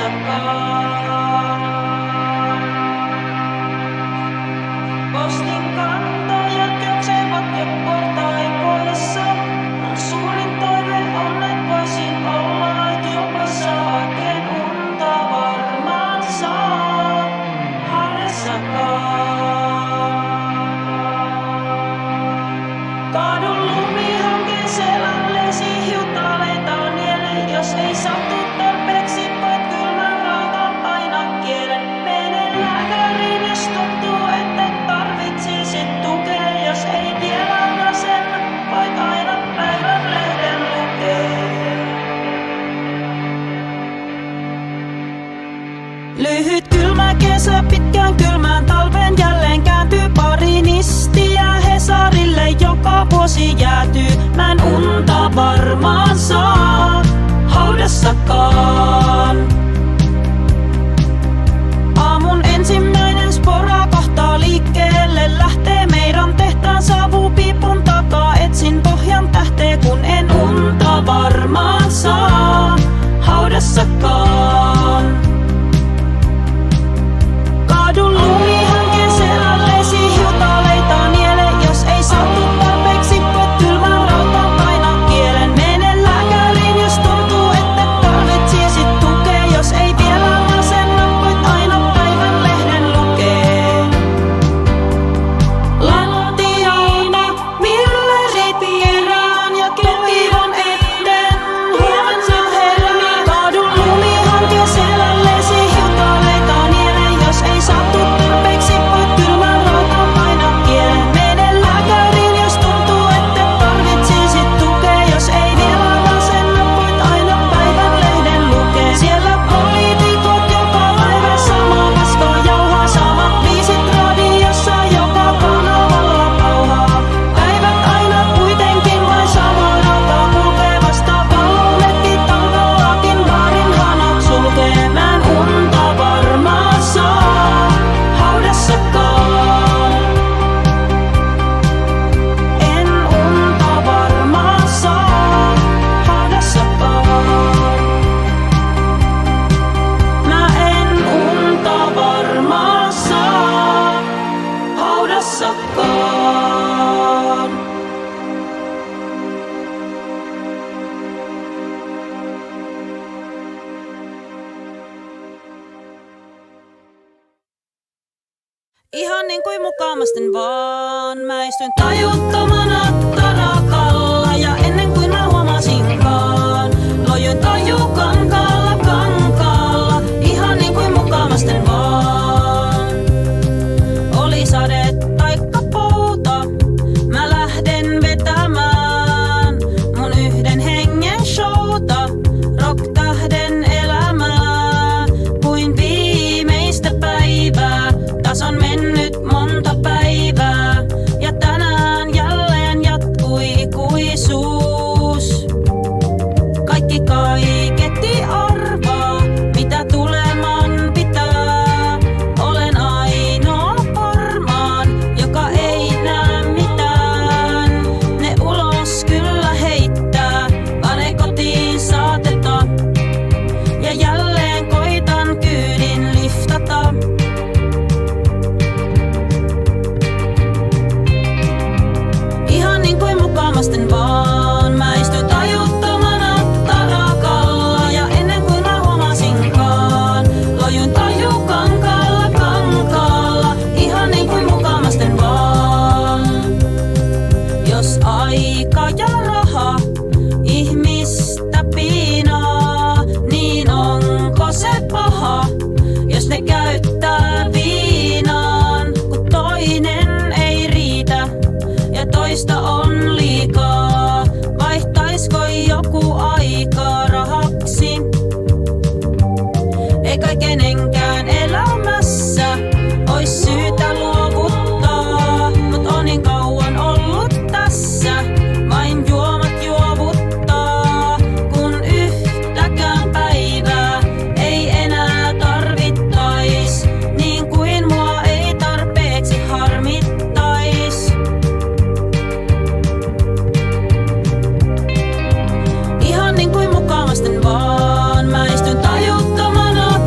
haudassakaan. Postin kantajat juoksevat jo portaikoissa. Mun suurin toive on, et voisin olla juopassa oikein unta varmaan saa haudassakaan. Kadun lumihankkeen selälleesi hiutaleita niele, jos ei sattu tarpeeksi, voit kylmän rautan painaa kielen. Mene lääkäriin, jos tuntuu, että tarvitsisit tukea, jos ei vielä masenna, voit aina päivän lehden lukea. Lyhyt kylmä kesä pitkään kylmään talven jälleen kääntyy pari nistiä Hesarille joka vuosi jäätyy. Mä en unta varmaan saa haudassakaan. Aamun ensimmäinen spora kohtaa liikkeelle lähtee meidän tehtaan savupiipun takaa. Etsin pohjan tähteä kun en unta varmaan saa haudassakaan. Kadun lumihankkeen selälleesi hiutaleita niele, jos ei sattu tarpeeksi, voit kylmän rautaan painaa kielen. Mene lääkäriin, jos tuntuu, että tarvitsisit tukea, jos ei vielä masenna, voit aina päivän lehden lukea. Lattialta millerit kerään ja toivon etten huomenna herää. Kadun lumihankkeen selälleesi hiutaleita niele, jos ei sattu tarpeeksi, voit kylmän rautaan painaa kielen. Mene lääkäriin, jos tuntuu, että tarvitsisit tukea, jos ei vielä masenna, voit aina päivän lehden lukea. Siellä poliitikot joka päivä sama paskaa jauhaa, samat biisit radiossa joka kanavalla pauhaa. Päivät aina kuitenkin vain samaa rautaa kulkee, vasta valonetti talvellakin baarin hanat sulkee. Mä en unta varmaan saa haudassakaan. En unta varmaan saa haudassakaan. Mä en unta varmaan saa haudassakaan. Ihan niin kuin mukamasten vaan. Mä istyin tajuttomana tarakalla ja ennen kuin mä huomasinkaan, lojuin tajukankaalla kankaalla. Ihan niin kuin mukamasten vaan. Oli sade taikka pouta, mä lähden vetämään mun yhden hengen showta, rock-tähden elämää. Kuin viimeistä päivää, taas on mennyt monta päivää ja tänään jälleen jatkui ikuisuus. Kaikki kaiketti arvaa, mitä tuleman pitää. Olen ainoa varmaan, joka ei näe mitään. Ne ulos kyllä heittää, vaan ei kotiin saateta. Ja jälleen koitan kyydin liftata. Ihan niin kuin mukamasten vaan. Mä istuin tajuttomana tarakalla ja ennen kuin mä huomasinkaan, lojuin tajukankaalla kankaalla. Ihan niin kuin mukamasten vaan. Jos aika ja raha ihmistä piinaa, niin onko se paha, jos ne käyttää viinaan, kun toinen ei riitä ja toista on liikaa. Vaihtaisko joku aikaa rahaksi? Ei kai kenenkään elämässä ois syytä luovuttaa, mut on niin kauan ollut tässä, vain juomat juovuttaa, kun yhtäkään päivää ei enää tarvittais, niin kuin mua ei tarpeeksi harmittais. Ihan niin kuin mukamasten vaan. Mä istun tajuttomana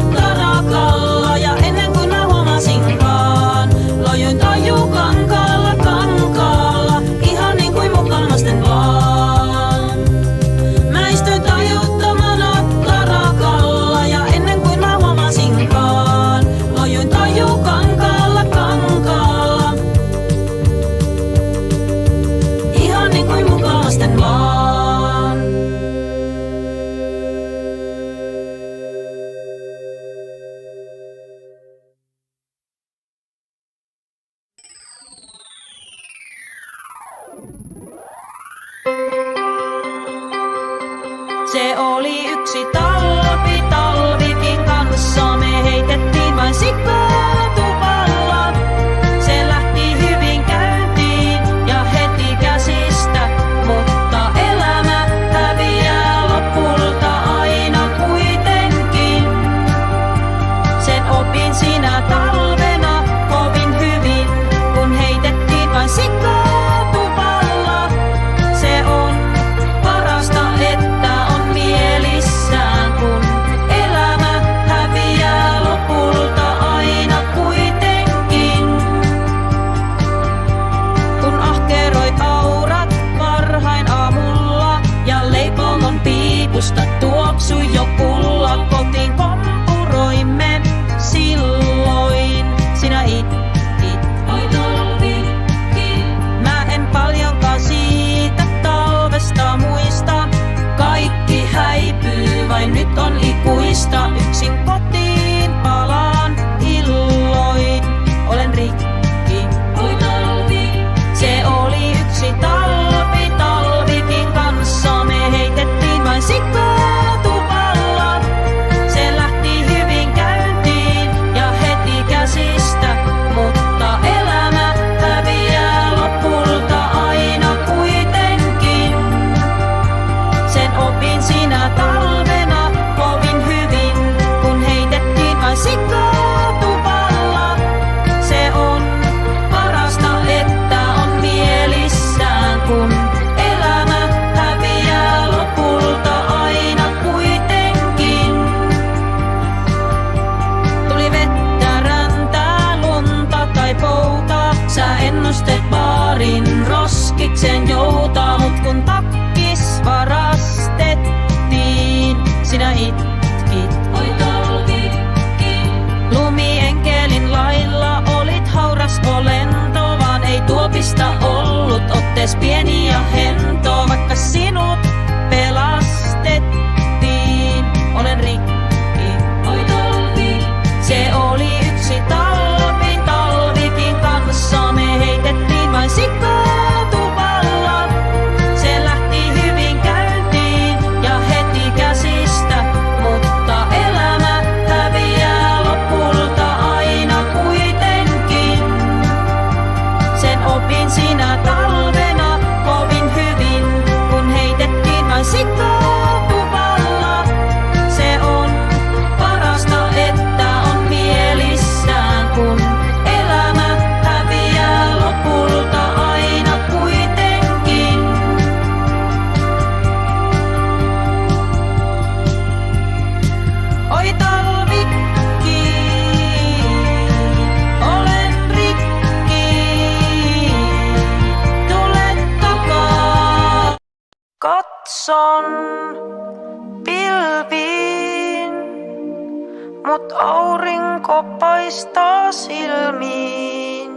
mut aurinko paistaa silmiin.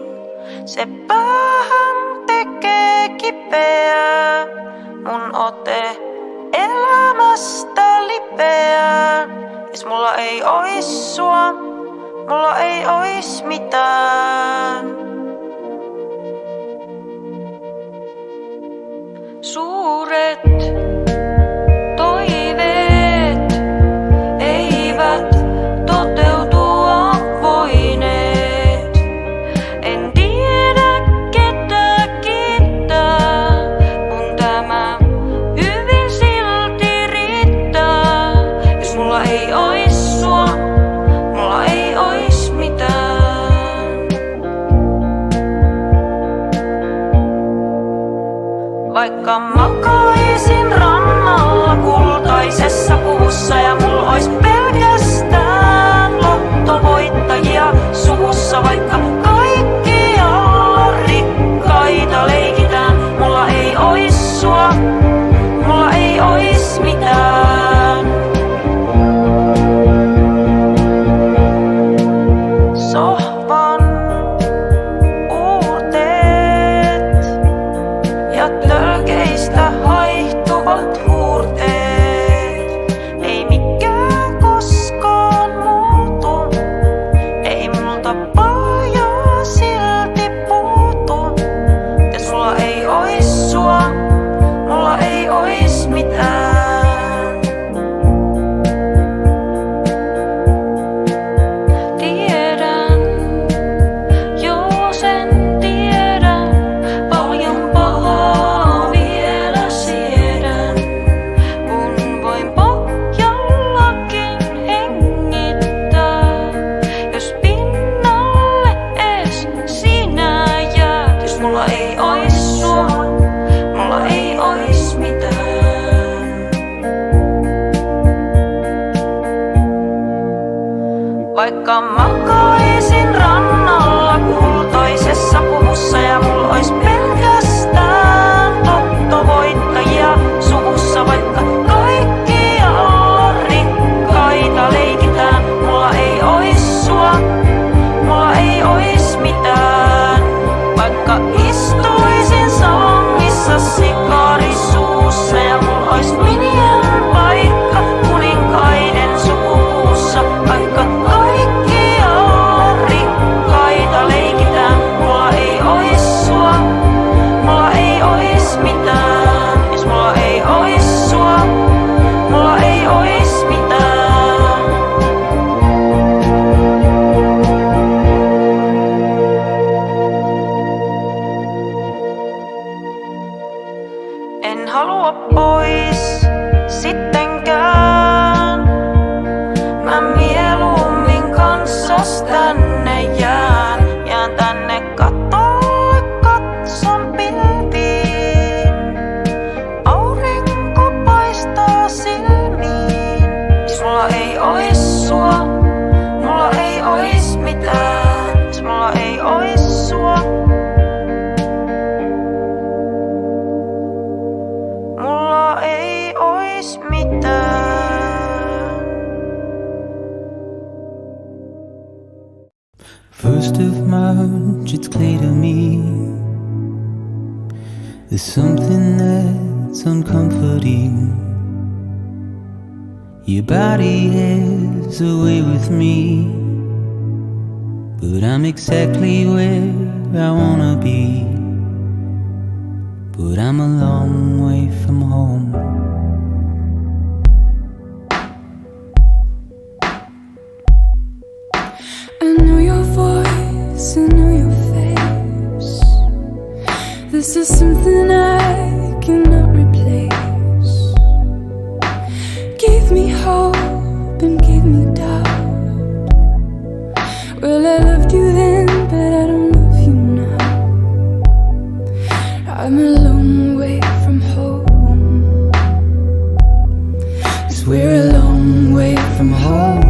Se päähän tekee kipeää, mun ote elämästä lipeää. Jos mulla ei ois sua, mulla ei ois mitään. Suuret toiveet eivät toteutua voineet. En tiedä ketä kiittää, kun tämä hyvin silti riittää. Jos mulla ei ois sua, mulla ei ois mitään. Vaikka makaisin rannalla kultaisessa puvussa ja mulla ois pelkästään lottovoittajia suussa. Vaikka kaikkialla rikkaita leikitään, mulla ei ois sua, mulla ei ois mitään. Sohvan uurteet ja tölkeistä haihtuvat huurteet. Ei mikään koskaan muutu, ei multa paljon silti puutu. Jos mulla ei ois sua, mulla ei ois mitään. Tiedän, joo sen tiedän, paljon pahaa vielä siedän. Kun voin pohjallakin hengittää, jos pinnalle ees sinä jäät. Jos mulla ei ois sua, mulla ei ois mitään. Vaikka makaisin rannalla kultaisessa puvussa ja mulla ois pelkästään lottovoittajia suvussa. Vaikka kaikkialla rikkaita leikitään, mulla ei ois sua, mulla ei ois mitään. Vaikka istuisin salongissa sikari suussa ja mulla ois minien paikka kuninkaiden sukupuussa. Vaikka kaikkialla rikkaita leikitään, mulla ei ois sua, mulla ei ois mitään. Jos mulla ei ois sua, mulla ei ois mitään. En halua pois sittenkään. Mä mieluummin kanssas tänne jään. Jään tänne katolle, katson pilviin. Aurinko paistaa silmiin. Jos mulla ei ois sua, mulla ei ois mitään. Jos mulla ei ois sua, mulla ei ois mitään. First of March, it's clear to me there's something that's uncomforting. Your body has a way with me, but I'm exactly where I wanna be. But I'm a long way from home. I know your voice, I know your face. This is something I cannot replace. Gave me hope and gave me doubt. Well, I loved you then, but I don't love you now. I'm a long way from home. 'Cause we're a long way from home.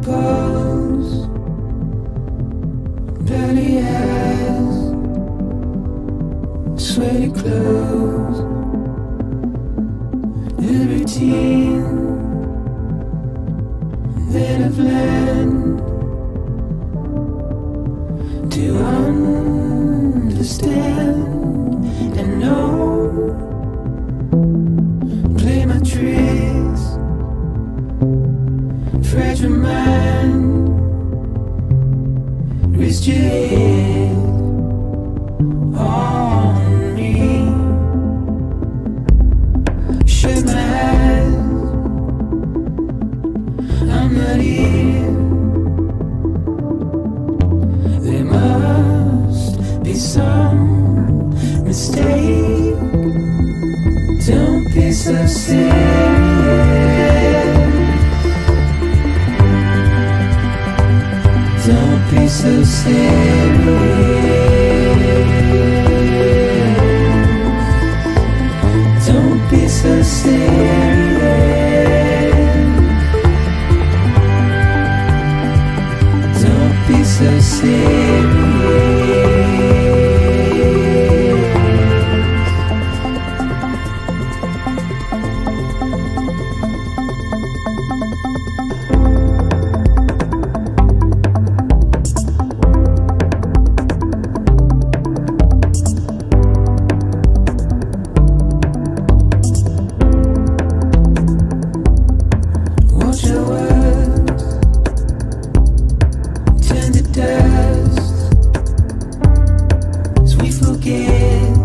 pose, dirty eyes, sweaty clothes, the routine that I've learned to understand and know. Play my tricks, fragile mind, risk your head on me. Shut my eyes, I'm not here. There must be some mistake. Don't be so serious. Don't be so serious. Don't be so serious. Don't be so serious. Watch your words turn to dust as we forget,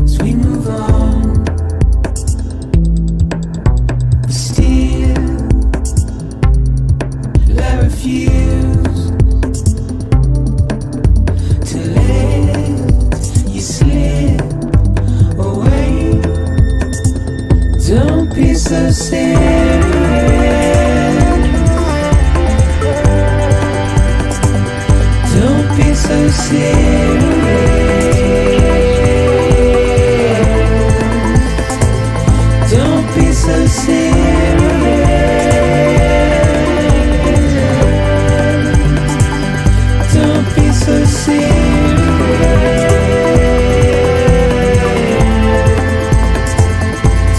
as we move on. But still, I refuse to let you slip away. Don't be so serious. Don't be so serious. Don't be so serious. Don't be so serious.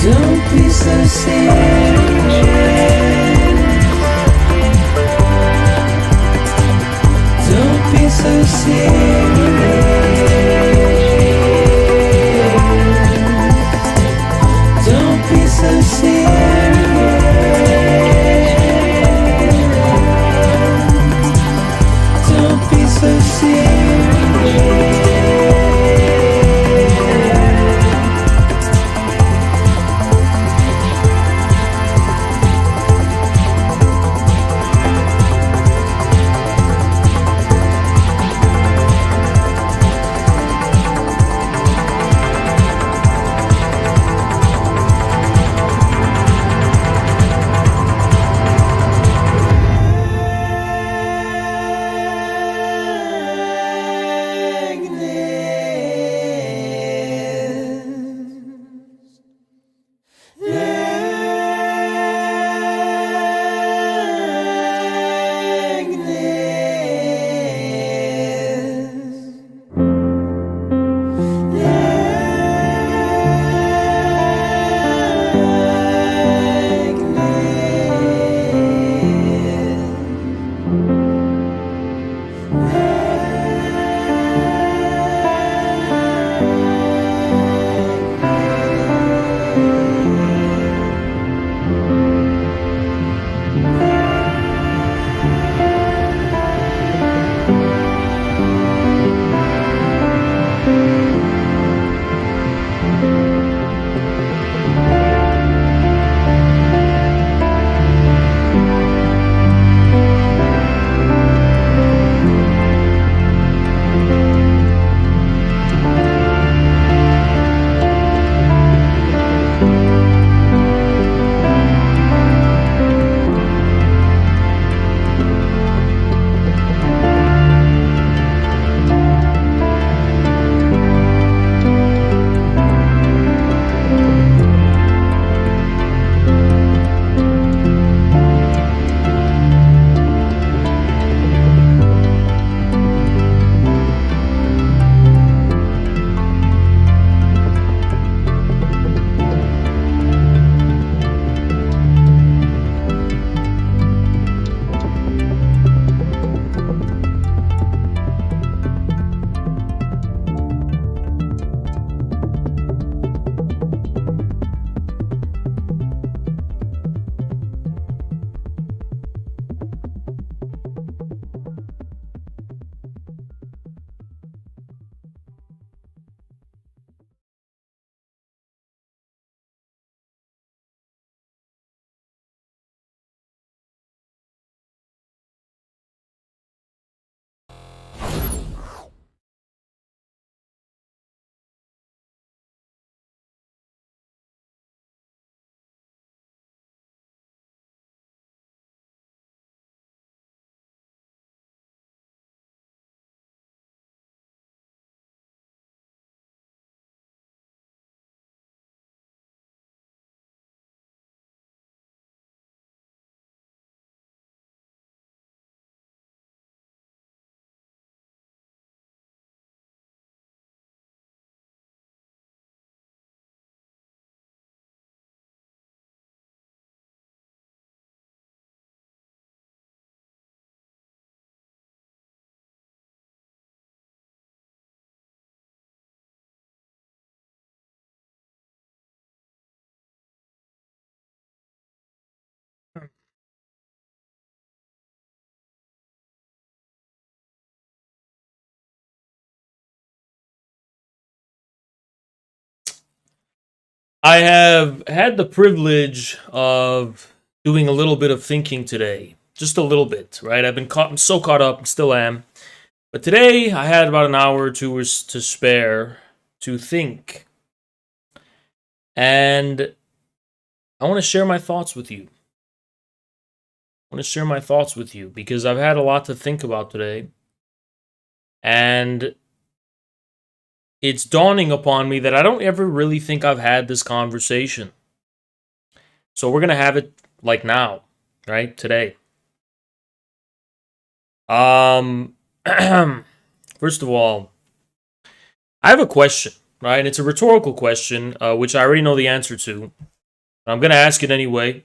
Don't be so serious. Don't be so serious. Don't be so serious. Don't be so serious. I have had the privilege of doing a little bit of thinking today. Just a little bit, right? I'm so caught up, and still am. But today, I had about an hour or two to spare to think. And I want to share my thoughts with you. Because I've had a lot to think about today. And it's dawning upon me that I don't ever really think I've had this conversation. So we're going to have it like now, right? Today. First of all, I have a question, right? It's a rhetorical question, which I already know the answer to. I'm going to ask it anyway.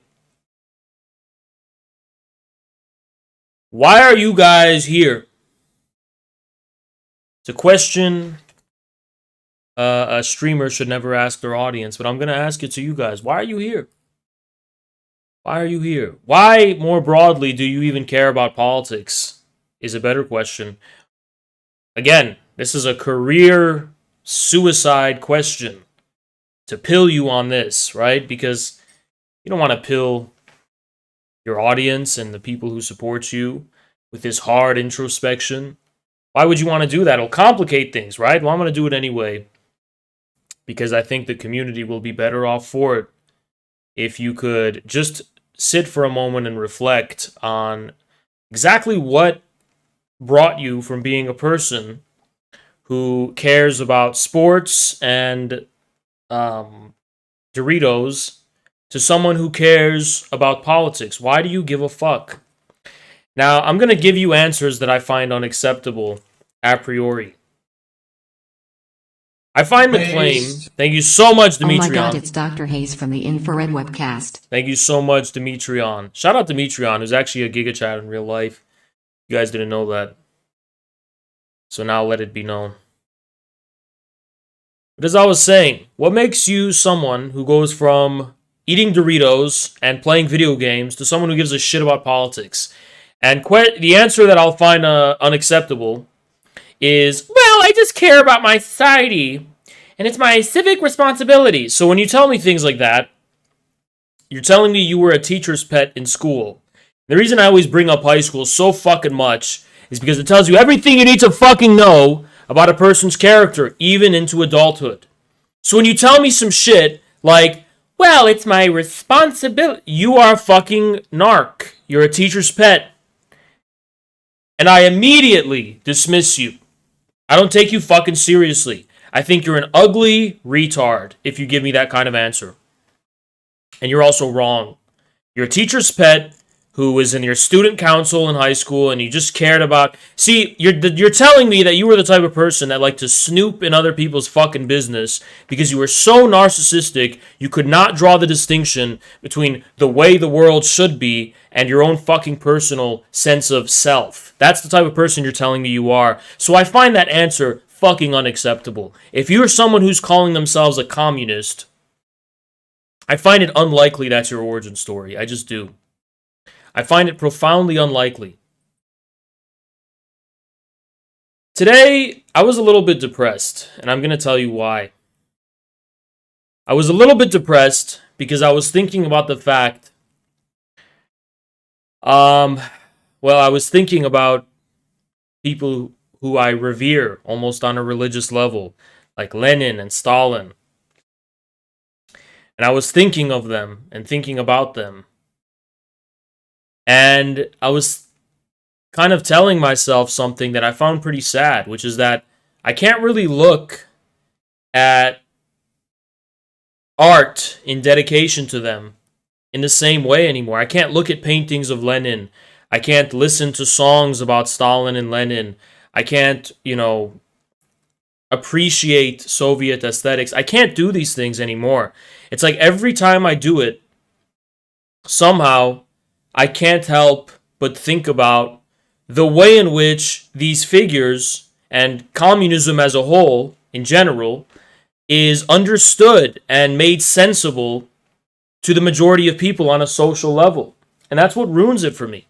Why are you guys here? It's a question a streamer should never ask their audience, but I'm going to ask it to you guys. Why are you here? Why are you here? Why, more broadly, do you even care about politics? Is a better question. Again, this is a career suicide question to pill you on this, right? Because you don't want to pill your audience and the people who support you with this hard introspection. Why would you want to do that? It'll complicate things, right? Well, I'm going to do it anyway because I think the community will be better off for it if you could just sit for a moment and reflect on exactly what brought you from being a person who cares about sports and Doritos to someone who cares about politics. Why do you give a fuck? Now, I'm going to give you answers that I find unacceptable a priori. I find the claim... Thank you so much, Demetrion. Oh my god, it's Dr. Hayes from the Infrared Webcast. Thank you so much, Demetrion. Shout out Demetrion, who's actually a Giga Chat in real life. You guys didn't know that. So now let it be known. But as I was saying, what makes you someone who goes from eating Doritos and playing video games to someone who gives a shit about politics? And the answer that I'll find unacceptable is, well, I just care about my society, and it's my civic responsibility. So when you tell me things like that, you're telling me you were a teacher's pet in school. The reason I always bring up high school so fucking much is because it tells you everything you need to fucking know about a person's character, even into adulthood. So when you tell me some shit like, well, it's my responsibility, you are a fucking narc. You're a teacher's pet. And I immediately dismiss you. I don't take you fucking seriously. I think you're an ugly retard if you give me that kind of answer. And you're also wrong. You're a teacher's pet who was in your student council in high school and you just cared about... See, you're telling me that you were the type of person that liked to snoop in other people's fucking business because you were so narcissistic you could not draw the distinction between the way the world should be and your own fucking personal sense of self. That's the type of person you're telling me you are. So I find that answer fucking unacceptable. If you're someone who's calling themselves a communist, I find it unlikely that's your origin story. I just do. I find it profoundly unlikely. Today, I was a little bit depressed, and I'm going to tell you why. I was a little bit depressed because I was thinking about the fact... I was thinking about people who I revere almost on a religious level, like Lenin and Stalin. And I was thinking of them and thinking about them. And I was kind of telling myself something that I found pretty sad, which is that I can't really look at art in dedication to them in the same way anymore. I can't look at paintings of Lenin. I can't listen to songs about Stalin and Lenin. I can't, appreciate Soviet aesthetics. I can't do these things anymore. It's like every time I do it, somehow I can't help but think about the way in which these figures and communism as a whole, in general, is understood and made sensible to the majority of people on a social level. And that's what ruins it for me.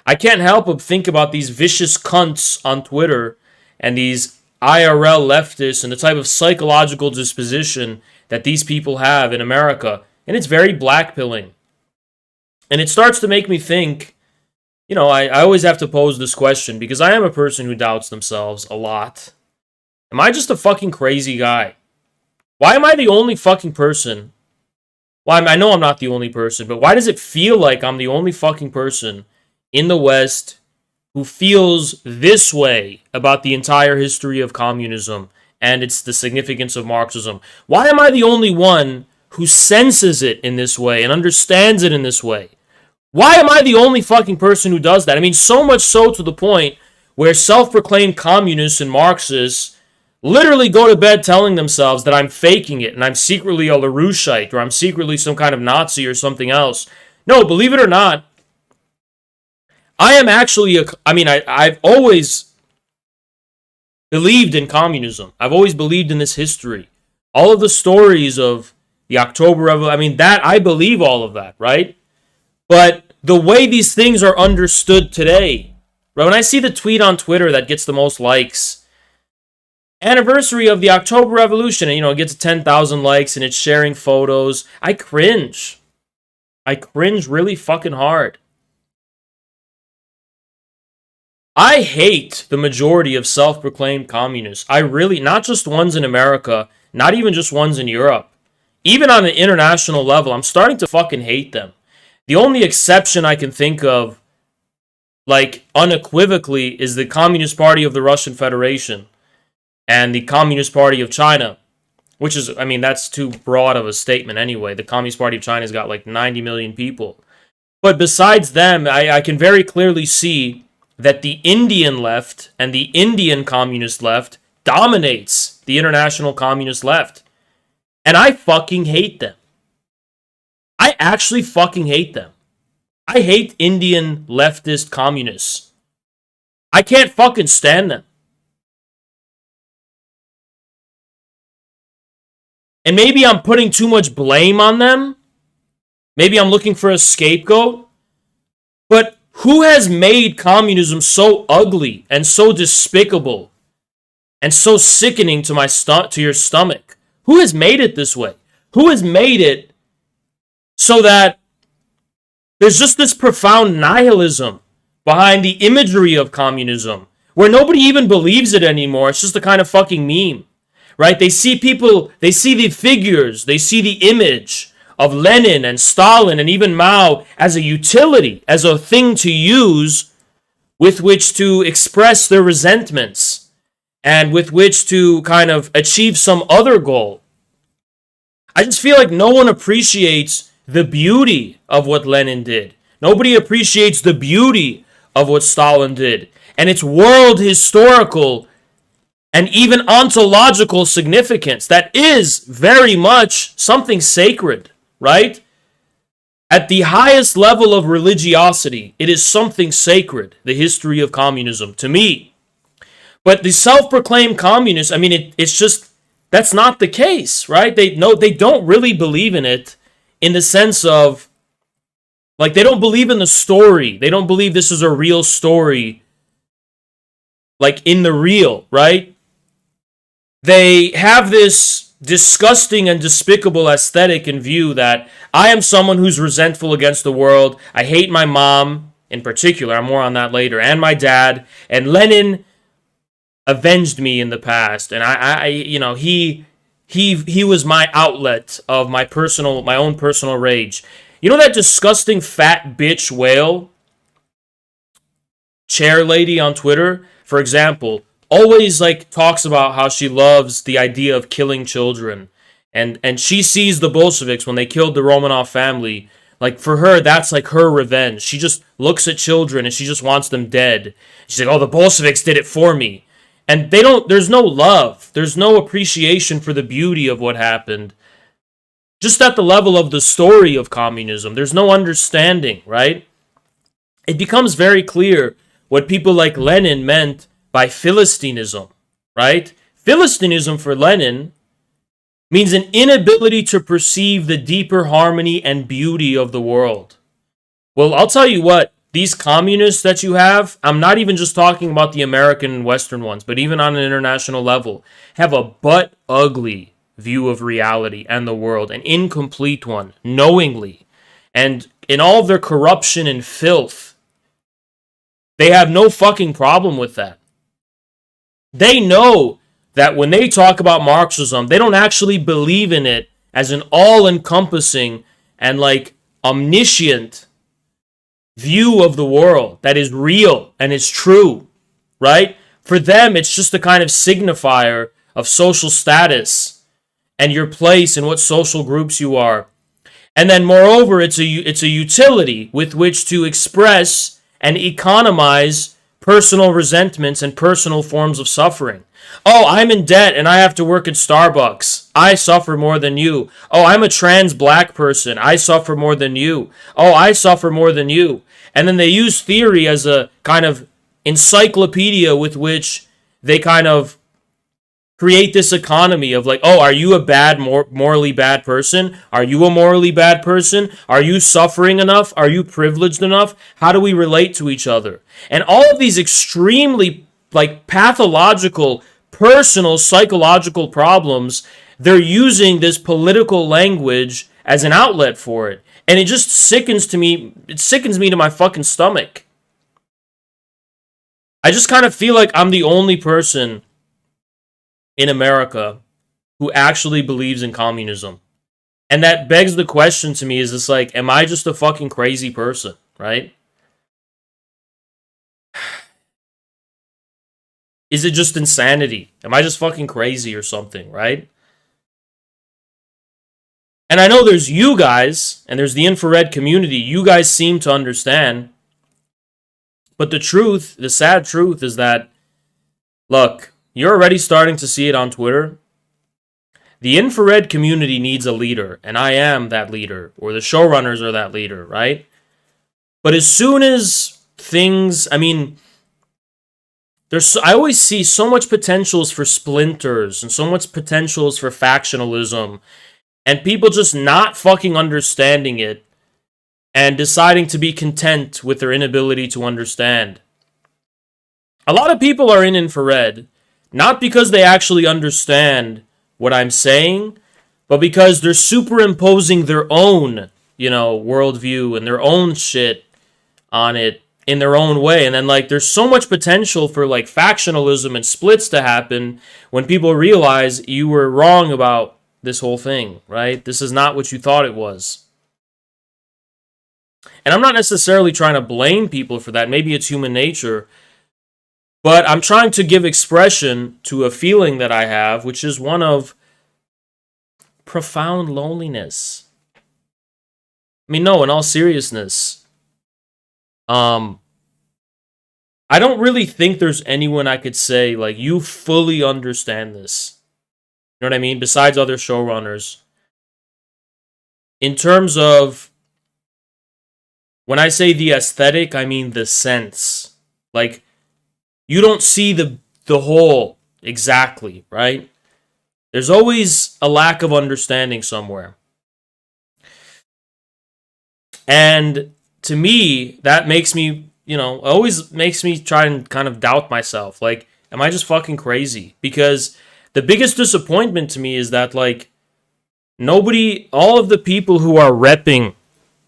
I can't help but think about these vicious cunts on Twitter and these IRL leftists and the type of psychological disposition that these people have in America, and it's very blackpilling. And it starts to make me think, I always have to pose this question because I am a person who doubts themselves a lot. Am I just a fucking crazy guy? Why am I the only fucking person? Well, I know I'm not the only person, but why does it feel like I'm the only fucking person in the West who feels this way about the entire history of communism and it's the significance of Marxism? Why am I the only one who senses it in this way and understands it in this way? Why am I the only fucking person who does that? I mean, so much so to the point where self-proclaimed communists and Marxists literally go to bed telling themselves that I'm faking it and I'm secretly a LaRoucheite or I'm secretly some kind of Nazi or something else. No, believe it or not, I am actually I've always believed in communism. I've always believed in this history. All of the stories of the October Revolution, I believe all of that, right? But the way these things are understood today, right? When I see the tweet on Twitter that gets the most likes, anniversary of the October Revolution, and it gets 10,000 likes and it's sharing photos, I cringe. I cringe really fucking hard. I hate the majority of self-proclaimed communists. I really, not just ones in America, not even just ones in Europe. Even on an international level, I'm starting to fucking hate them. The only exception I can think of, unequivocally, is the Communist Party of the Russian Federation and the Communist Party of China, which is, that's too broad of a statement anyway. The Communist Party of China's got 90 million people. But besides them, I can very clearly see that the Indian left and the Indian communist left dominates the international communist left. And I fucking hate them. I actually fucking hate them. I hate Indian leftist communists. I can't fucking stand them. And maybe I'm putting too much blame on them. Maybe I'm looking for a scapegoat. But who has made communism so ugly and so despicable and so sickening to your stomach? Who has made it this way? Who has made it so that there's just this profound nihilism behind the imagery of communism where nobody even believes it anymore? It's just a kind of fucking meme, right? They see the figures, they see the image of Lenin and Stalin and even Mao as a utility, as a thing to use with which to express their resentments and with which to kind of achieve some other goal. I just feel like no one appreciates the beauty of what Lenin did. Nobody appreciates the beauty of what Stalin did. And its world historical and even ontological significance that is very much something sacred, right? At the highest level of religiosity, it is something sacred, the history of communism, to me. But the self-proclaimed communists, it's just, that's not the case, right? They don't really believe in it in the sense of, they don't believe in the story. They don't believe this is a real story, in the real, right? They have this disgusting and despicable aesthetic and view that I am someone who's resentful against the world. I hate my mom in particular. I'm more on that later. And my dad. And Lenin avenged me in the past. And he was my outlet of my own personal rage. You know that disgusting fat bitch whale chair lady on Twitter, for example, always talks about how she loves the idea of killing children. And she sees the Bolsheviks when they killed the Romanov family. For her, that's her revenge. She just looks at children and she just wants them dead. She's like, oh, the Bolsheviks did it for me. And there's no love. There's no appreciation for the beauty of what happened. Just at the level of the story of communism, there's no understanding, right? It becomes very clear what people like Lenin meant by Philistinism, right? Philistinism for Lenin means an inability to perceive the deeper harmony and beauty of the world. Well, I'll tell you what, these communists that you have, I'm not even just talking about the American and Western ones, but even on an international level, have a butt ugly view of reality and the world, an incomplete one, knowingly. And in all of their corruption and filth, they have no fucking problem with that. They know that when they talk about Marxism, they don't actually believe in it as an all-encompassing and like omniscient view of the world that is real and is true, right? For them, it's just a kind of signifier of social status and your place in what social groups you are. And then moreover, it's a utility with which to express and economize personal resentments and personal forms of suffering. Oh, I'm in debt and I have to work at Starbucks. I suffer more than you. Oh, I'm a trans black person. I suffer more than you. Oh, I suffer more than you. And then they use theory as a kind of encyclopedia with which they kind of create this economy of like, oh, are you a morally bad person? Are you a morally bad person? Are you suffering enough? Are you privileged enough? How do we relate to each other? And all of these extremely like pathological, personal, psychological problems, they're using this political language as an outlet for it. And it just sickens me to my fucking stomach. I just kind of feel like I'm the only person in America who actually believes in communism. And that begs the question to me, is this like, am I just a fucking crazy person, right? Is it just insanity? Am I just fucking crazy or something, right? And I know there's you guys, and there's the infrared community. You guys seem to understand. But the truth, the sad truth is that, look, you're already starting to see it on Twitter. The infrared community needs a leader, and I am that leader, or the showrunners are that leader, right? But as soon as things, I mean, I always see so much potentials for splinters and so much potentials for factionalism, and people just not fucking understanding it and deciding to be content with their inability to understand. A lot of people are in infrared, not because they actually understand what I'm saying, but because they're superimposing their own, worldview and their own shit on it in their own way. And then, like, there's so much potential for, like, factionalism and splits to happen when people realize you were wrong about this whole thing, right? This is not what you thought it was. And I'm not necessarily trying to blame people for that. Maybe it's human nature. But I'm trying to give expression to a feeling that I have, which is one of profound loneliness. I mean, no, in all seriousness, I don't really think there's anyone I could say, like, you fully understand this. You know what I mean? Besides other showrunners. In terms of, when I say the aesthetic, I mean the sense. Like, you don't see the whole exactly, right? There's always a lack of understanding somewhere. And to me, that makes me, always makes me try and kind of doubt myself. Like, am I just fucking crazy? Because the biggest disappointment to me is that, like, all of the people who are repping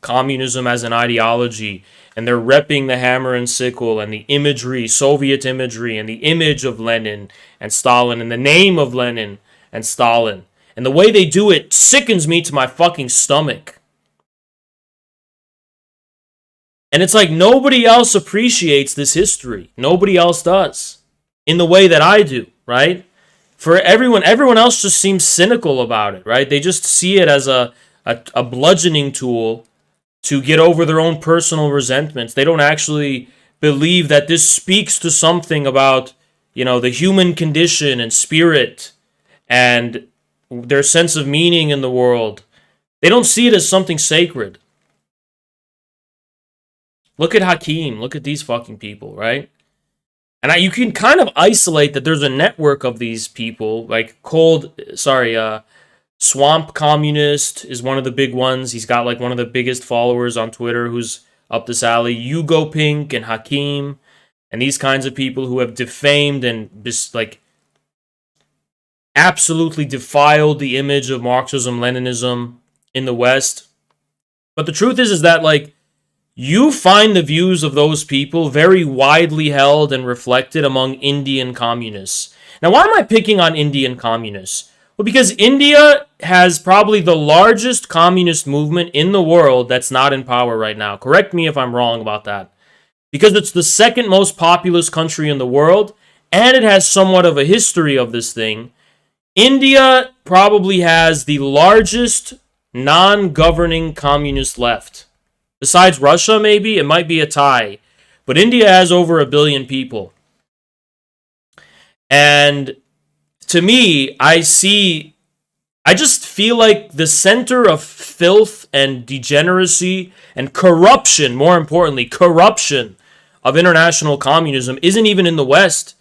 communism as an ideology, and they're repping the hammer and sickle and the imagery, Soviet imagery, and the image of Lenin and Stalin, and the name of Lenin and Stalin, and the way they do it sickens me to my fucking stomach. And it's like nobody else appreciates this history. Nobody else does. In the way that I do, right? For everyone else just seems cynical about it, right? They just see it as a bludgeoning tool to get over their own personal resentments. They don't actually believe that this speaks to something about, the human condition and spirit and their sense of meaning in the world. They don't see it as something sacred. Look at Hakeem. Look at these fucking people, right? And you can kind of isolate that there's a network of these people, like Swamp Communist is one of the big ones. He's got like one of the biggest followers on Twitter who's up this alley. Hugo Pink and Hakeem and these kinds of people who have defamed and just like absolutely defiled the image of Marxism-Leninism in the West. But the truth is that, like, you find the views of those people very widely held and reflected among Indian communists. Now, why am I picking on Indian communists? Well, because India has probably the largest communist movement in the world that's not in power right now. Correct me if I'm wrong about that. Because it's the second most populous country in the world, and it has somewhat of a history of this thing. India probably has the largest non-governing communist left. Besides Russia, maybe, it might be a tie. But India has over 1 billion people. And to me, I just feel like the center of filth and degeneracy and corruption, more importantly, corruption of international communism isn't even in the West.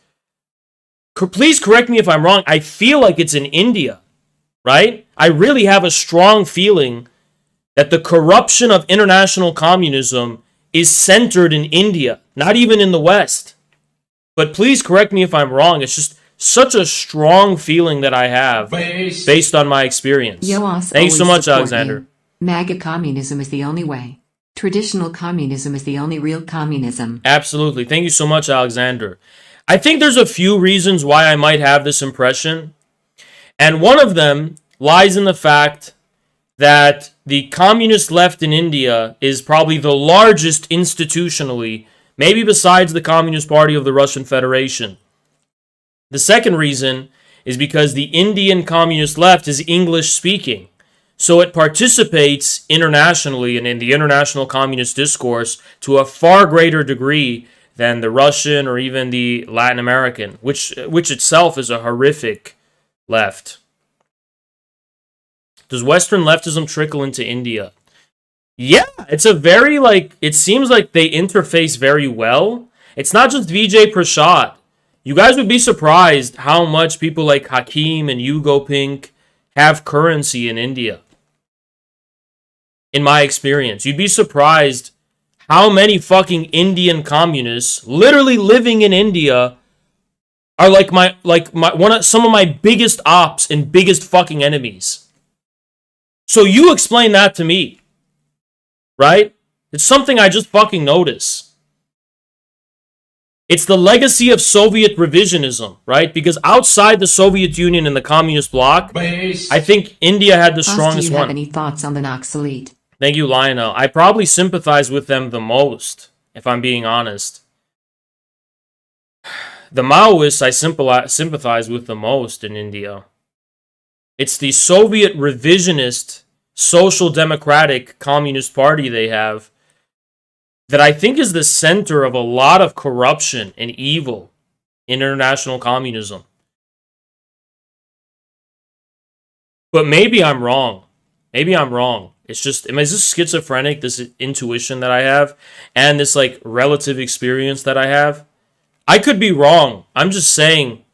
Please correct me if I'm wrong. I feel like it's in India, right? I really have a strong feeling that the corruption of international communism is centered in India, not even in the West. But please correct me if I'm wrong. It's just such a strong feeling that I have based on my experience. Thanks so much, Alexander. MAGA communism is the only way. Traditional communism is the only real communism. Absolutely. Thank you so much, Alexander. I think there's a few reasons why I might have this impression. And one of them lies in the fact that the communist left in India is probably the largest institutionally, maybe besides the Communist Party of the Russian Federation. The second reason is because the Indian communist left is English speaking. So it participates internationally and in the international communist discourse to a far greater degree than the Russian or even the Latin American, which itself is a horrific left. Does Western leftism trickle into India? Yeah, it's a very, it seems like they interface very well. It's not just Vijay Prashad. You guys would be surprised how much people like Hakim and Hugo Pink have currency in India. In my experience, you'd be surprised how many fucking Indian communists literally living in India are some of my biggest ops and biggest fucking enemies. So you explain that to me, right? It's something I just fucking notice. It's the legacy of Soviet revisionism, right? Because outside the Soviet Union and the communist bloc, I think India had the strongest do you have one. any thoughts on the Naxalite? Thank you, Lionel. I probably sympathize with them the most, if I'm being honest. The Maoists I sympathize with the most in India. It's the Soviet revisionist, social democratic communist party they have that I think is the center of a lot of corruption and evil in international communism. But maybe I'm wrong. Maybe I'm wrong. It's just, is this schizophrenic, this intuition that I have, and this relative experience that I have? I could be wrong. I'm just saying.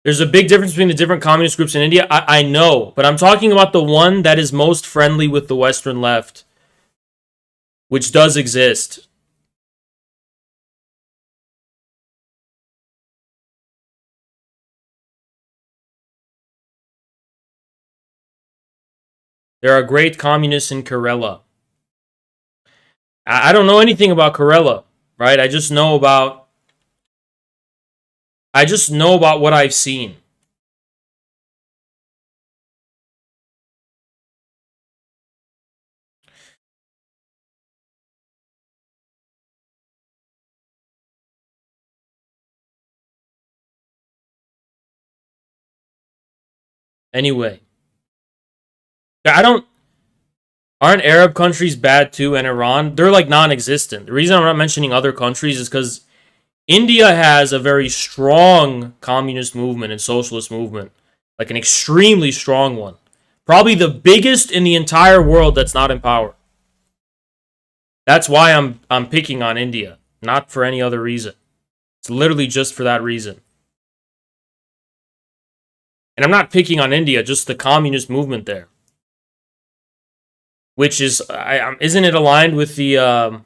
There's a big difference between the different communist groups in India. I know, but I'm talking about the one that is most friendly with the Western left, which does exist. There are great communists in Kerala. I don't know anything about Kerala, right? I just know about what I've seen. Anyway. Aren't Arab countries bad too, and Iran? They're non-existent. The reason I'm not mentioning other countries is because India has a very strong communist movement and socialist movement. An extremely strong one. Probably the biggest in the entire world that's not in power. That's why I'm picking on India. Not for any other reason. It's literally just for that reason. And I'm not picking on India, just the communist movement there. Which is, isn't it aligned with the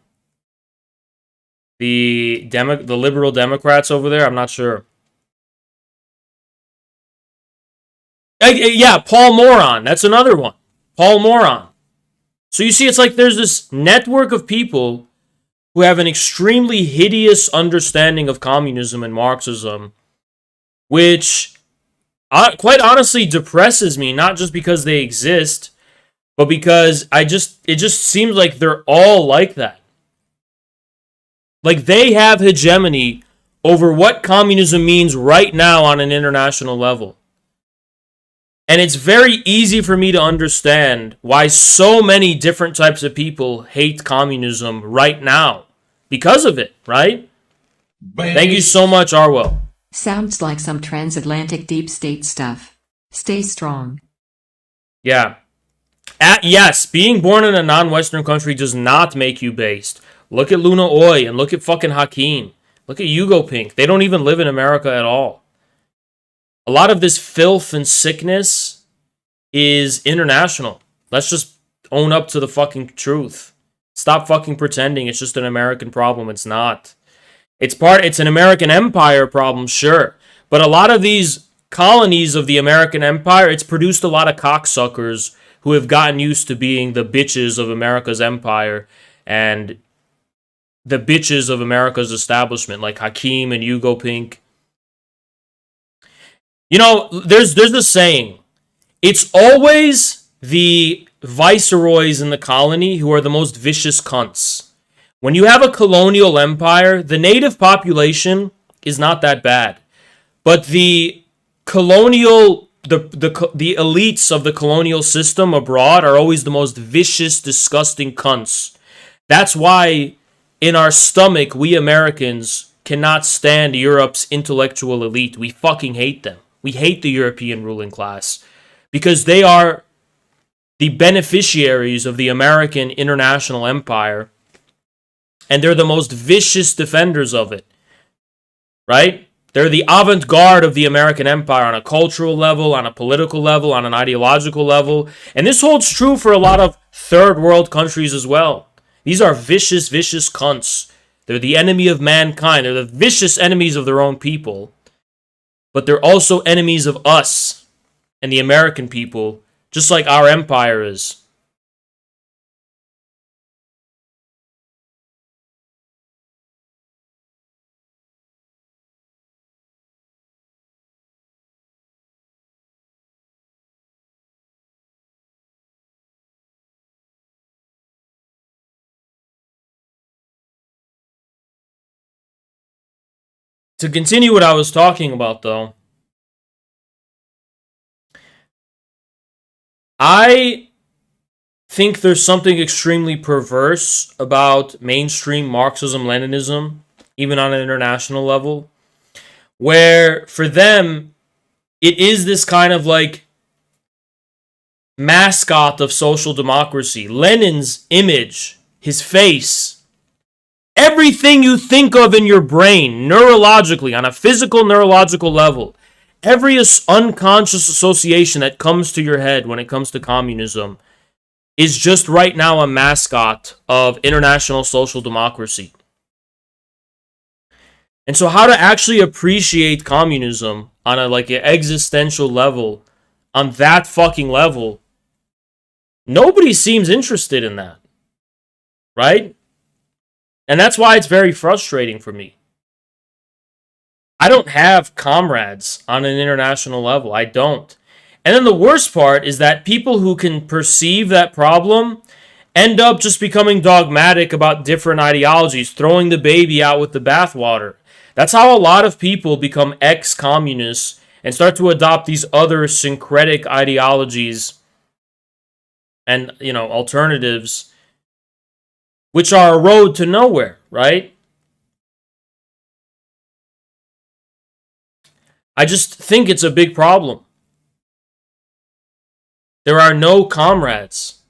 The liberal Democrats over there, I'm not sure. Yeah, Paul Moron. That's another one. Paul Moron. So you see, it's like there's this network of people who have an extremely hideous understanding of communism and Marxism, which quite honestly depresses me, not just because they exist, but because it just seems like they're all like that. Like they have hegemony over what communism means right now on an international level. And it's very easy for me to understand why so many different types of people hate communism right now. Because of it, right? Thank you so much, Arwell. Sounds like some transatlantic deep state stuff. Stay strong. Yeah. Yes, being born in a non-Western country does not make you based. Look at Luna Oy and look at fucking Hakeem. Look at Hugo Pink. They don't even live in America at all. A lot of this filth and sickness is international. Let's just own up to the fucking truth. Stop fucking pretending it's just an American problem. It's not. It's an American empire problem, sure. But a lot of these colonies of the American empire, it's produced a lot of cocksuckers who have gotten used to being the bitches of America's empire and the bitches of America's establishment, like Hakeem and Hugo Pink. You know, there's a saying. It's always the viceroys in the colony who are the most vicious cunts. When you have a colonial empire, the native population is not that bad. But the colonial, the elites of the colonial system abroad are always the most vicious, disgusting cunts. That's why in our stomach, we Americans cannot stand Europe's intellectual elite. We fucking hate them. We hate the European ruling class because they are the beneficiaries of the American international empire, and they're the most vicious defenders of it, right? They're the avant-garde of the American empire on a cultural level, on a political level, on an ideological level, and this holds true for a lot of third world countries as well. These are vicious, vicious cunts. They're the enemy of mankind. They're the vicious enemies of their own people. But they're also enemies of us and the American people, just like our empire is. To continue what I was talking about, though, I think there's something extremely perverse about mainstream Marxism-Leninism, even on an international level, where for them, it is this kind of like mascot of social democracy. Lenin's image, his face, everything you think of in your brain, neurologically, on a physical neurological level, every unconscious association that comes to your head when it comes to communism is just right now a mascot of international social democracy. And so how to actually appreciate communism on a like an existential level, on that fucking level, nobody seems interested in that. Right? And that's why it's very frustrating for me. I don't have comrades on an international level. I don't. And then the worst part is that people who can perceive that problem end up just becoming dogmatic about different ideologies, throwing the baby out with the bathwater. That's how a lot of people become ex-communists and start to adopt these other syncretic ideologies and, alternatives, which are a road to nowhere, right? I just think it's a big problem. There are no comrades.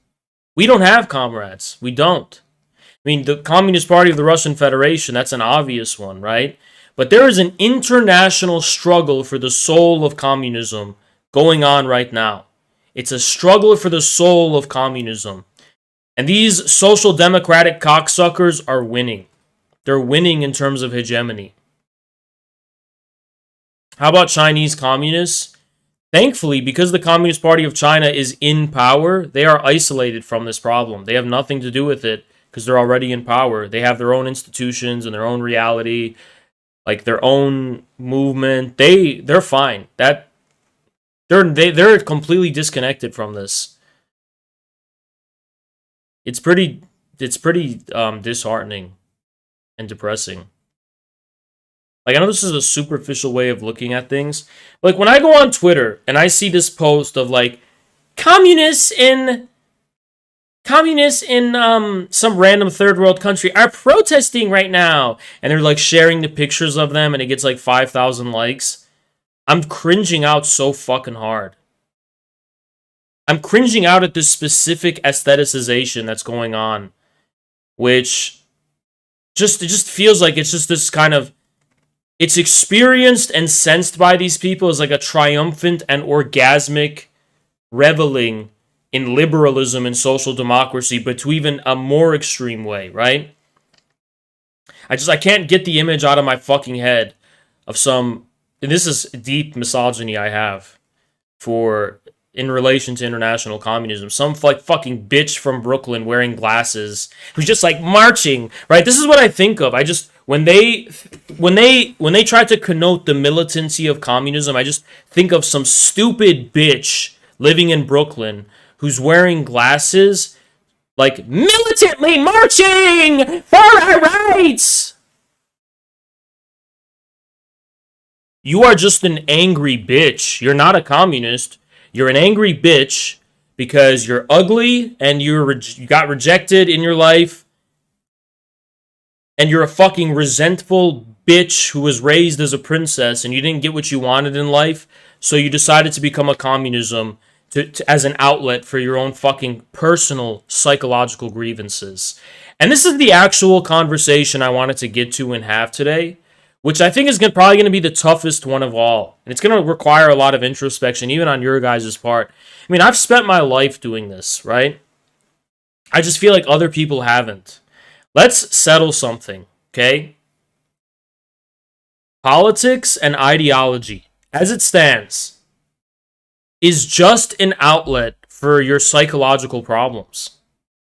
We don't have comrades. We don't. I mean, the Communist Party of the Russian Federation, that's an obvious one, right? But there is an international struggle for the soul of communism going on right now. It's a struggle for the soul of communism. And these social democratic cocksuckers are winning. they're winning in terms of hegemony. How about Chinese communists? Thankfully, because the Communist Party of China is in power, they are isolated from this problem. They have nothing to do with it because they're already in power. They have their own institutions and their own reality, like their own movement. They're fine. They're completely disconnected from this. It's pretty disheartening and depressing. Like, I know this is a superficial way of looking at things. Like, when I go on Twitter and I see this post of, like, communists in some random third world country are protesting right now, and they're, like, sharing the pictures of them, and it gets, like, 5,000 likes, I'm cringing out so fucking hard. I'm cringing out at this specific aestheticization that's going on, which it just feels like it's just this kind of, it's experienced and sensed by these people as like a triumphant and orgasmic reveling in liberalism and social democracy, but to even a more extreme way, right? I can't get the image out of my fucking head of some, and this is deep misogyny I have in relation to international communism. Some like fucking bitch from Brooklyn wearing glasses who's just like marching, right? This is what I think of. When they try to connote the militancy of communism, I just think of some stupid bitch living in Brooklyn who's wearing glasses, like militantly marching for our rights. You are just an angry bitch. You're not a communist. You're an angry bitch because you're ugly and you got rejected in your life. And you're a fucking resentful bitch who was raised as a princess and you didn't get what you wanted in life, so you decided to become a communism as an outlet for your own fucking personal psychological grievances. And this is the actual conversation I wanted to get to and have today, which I think is probably going to be the toughest one of all. And it's going to require a lot of introspection, even on your guys' part. I mean, I've spent my life doing this, right? I just feel like other people haven't. Let's settle something, okay? Politics and ideology, as it stands, is just an outlet for your psychological problems.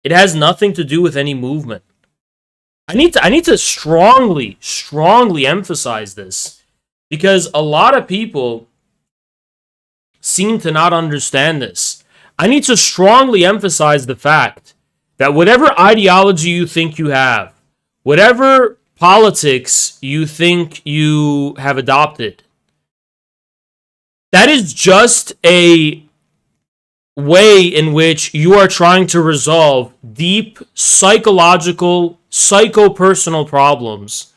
It has nothing to do with any movement. I need to strongly emphasize this, because a lot of people seem to not understand this. I need to strongly emphasize the fact that whatever ideology you think you have, whatever politics you think you have adopted, that is just a way in which you are trying to resolve deep psychological, psycho-personal problems.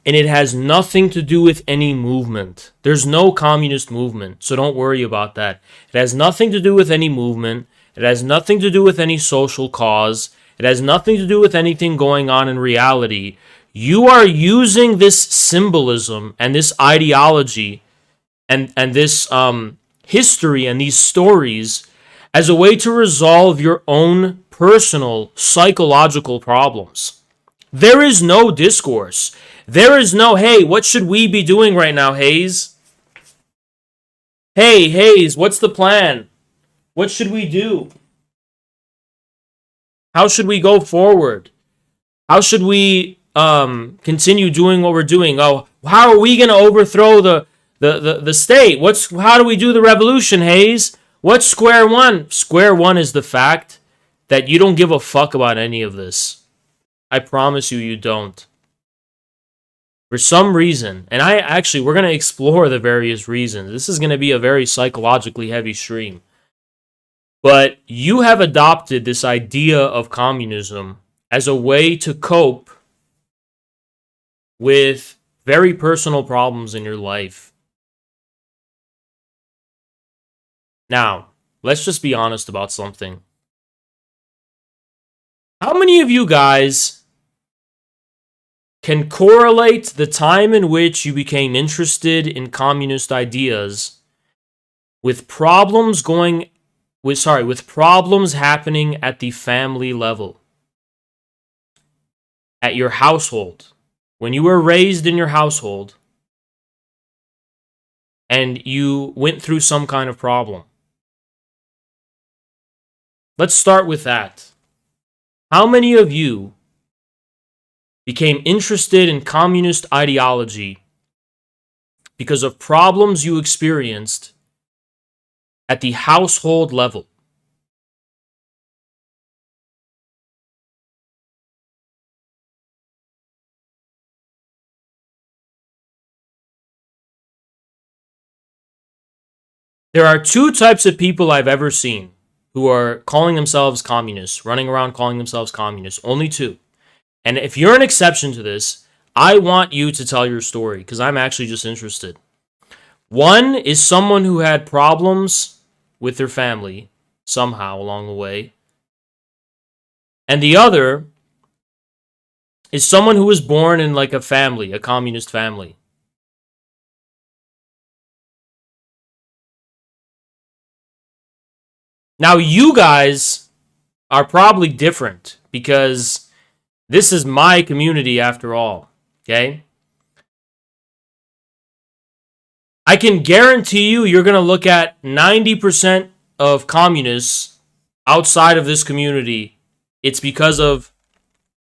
And it has nothing to do with any movement. There's no communist movement, so don't worry about that. It has nothing to do with any movement. It has nothing to do with any social cause. It has nothing to do with anything going on in reality. You are using this symbolism and this ideology and this history and these stories as a way to resolve your own personal psychological problems. There is no discourse. There is no, hey, what should we be doing right now, Hayes? Hey, Hayes, what's the plan? What should we do? How should we go forward? How should we continue doing what we're doing? Oh, how are we going to overthrow the state? How do we do the revolution, Hayes? What's square one? Square one is the fact that you don't give a fuck about any of this. I promise you don't. For some reason, and we're going to explore the various reasons. This is going to be a very psychologically heavy stream. But you have adopted this idea of communism as a way to cope with very personal problems in your life. Now, let's just be honest about something. How many of you guys can correlate the time in which you became interested in communist ideas with problems happening at the family level? at your household, when you were raised in your household and you went through some kind of problem. Let's start with that. How many of you became interested in communist ideology because of problems you experienced at the household level? There are two types of people I've ever seen who are calling themselves communists, running around calling themselves communists. Only two. And if you're an exception to this, I want you to tell your story because I'm actually just interested. One is someone who had problems with their family somehow along the way. And the other is someone who was born in like a family, a communist family. Now, you guys are probably different because this is my community after all, okay? I can guarantee you're going to look at 90% of communists outside of this community. It's because of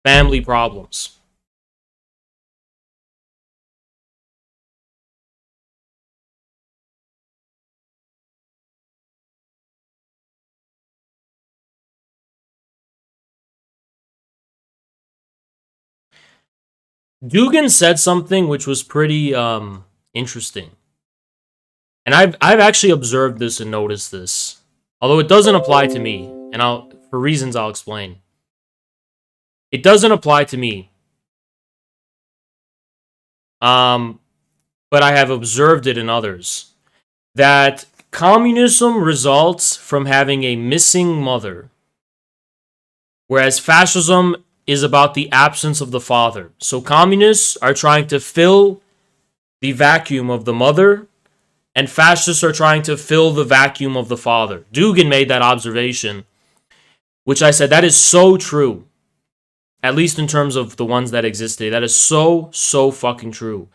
family problems. Dugan said something which was pretty interesting. And I've actually observed this and noticed this. Although it doesn't apply to me, and for reasons I'll explain. It doesn't apply to me. But I have observed it in others. That communism results from having a missing mother. Whereas fascism is about the absence of the father. So communists are trying to fill the vacuum of the mother, and fascists are trying to fill the vacuum of the father. Dugan made that observation, which I said, that is so true. At least in terms of the ones that exist today. That is so fucking true.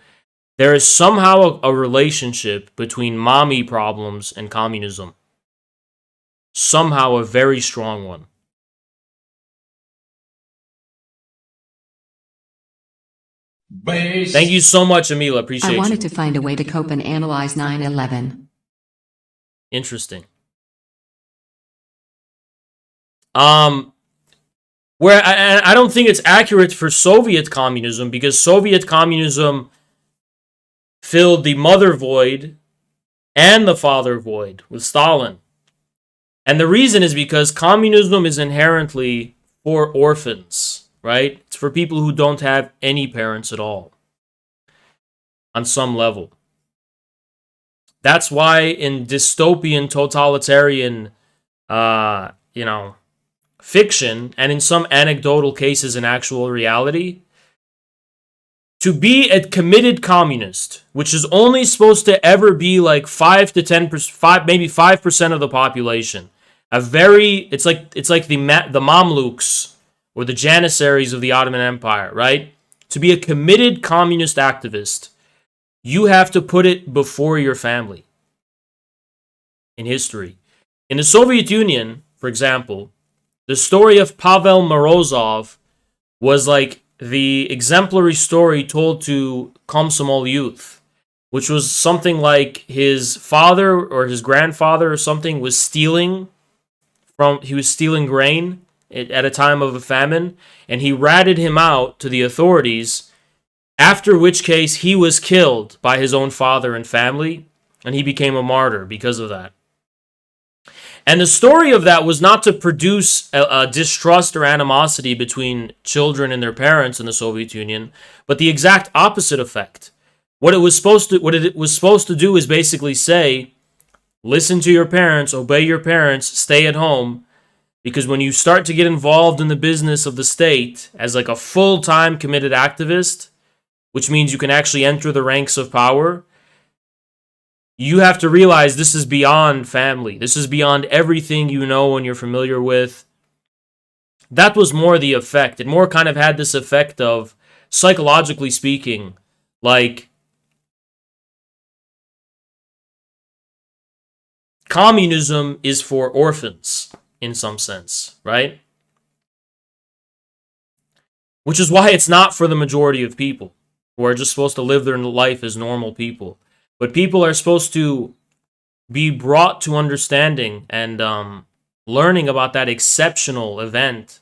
There is somehow a relationship between mommy problems and communism. Somehow a very strong one. Thank you so much, Amila. Appreciate I you. wanted to find a way to cope and analyze 9/11. Interesting. Where I don't think it's accurate for Soviet communism because Soviet communism filled the mother void and the father void with Stalin. And the reason is because communism is inherently for orphans. Right? It's for people who don't have any parents at all. On some level. That's why in dystopian, totalitarian, fiction, and in some anecdotal cases in actual reality, to be a committed communist, which is only supposed to ever be like 5 to 10%, maybe 5% of the population, it's like the Mamluks, or the Janissaries of the Ottoman Empire, right? To be a committed communist activist, you have to put it before your family in history. In the Soviet Union, for example, the story of Pavel Morozov was like the exemplary story told to Komsomol youth, which was something like his father or his grandfather or something was stealing grain at a time of a famine, and he ratted him out to the authorities, after which case he was killed by his own father and family, and he became a martyr because of that. And the story of that was not to produce a distrust or animosity between children and their parents in the Soviet Union, but the exact opposite effect. What it was supposed to do is basically say, listen to your parents, obey your parents, stay at home, because when you start to get involved in the business of the state as like a full-time committed activist, which means you can actually enter the ranks of power, you have to realize this is beyond family. This is beyond everything you know and you're familiar with. that was more the effect. It more kind of had this effect of, psychologically speaking, like communism is for orphans in some sense, right? Which is why it's not for the majority of people who are just supposed to live their life as normal people. But people are supposed to be brought to understanding and learning about that exceptional event,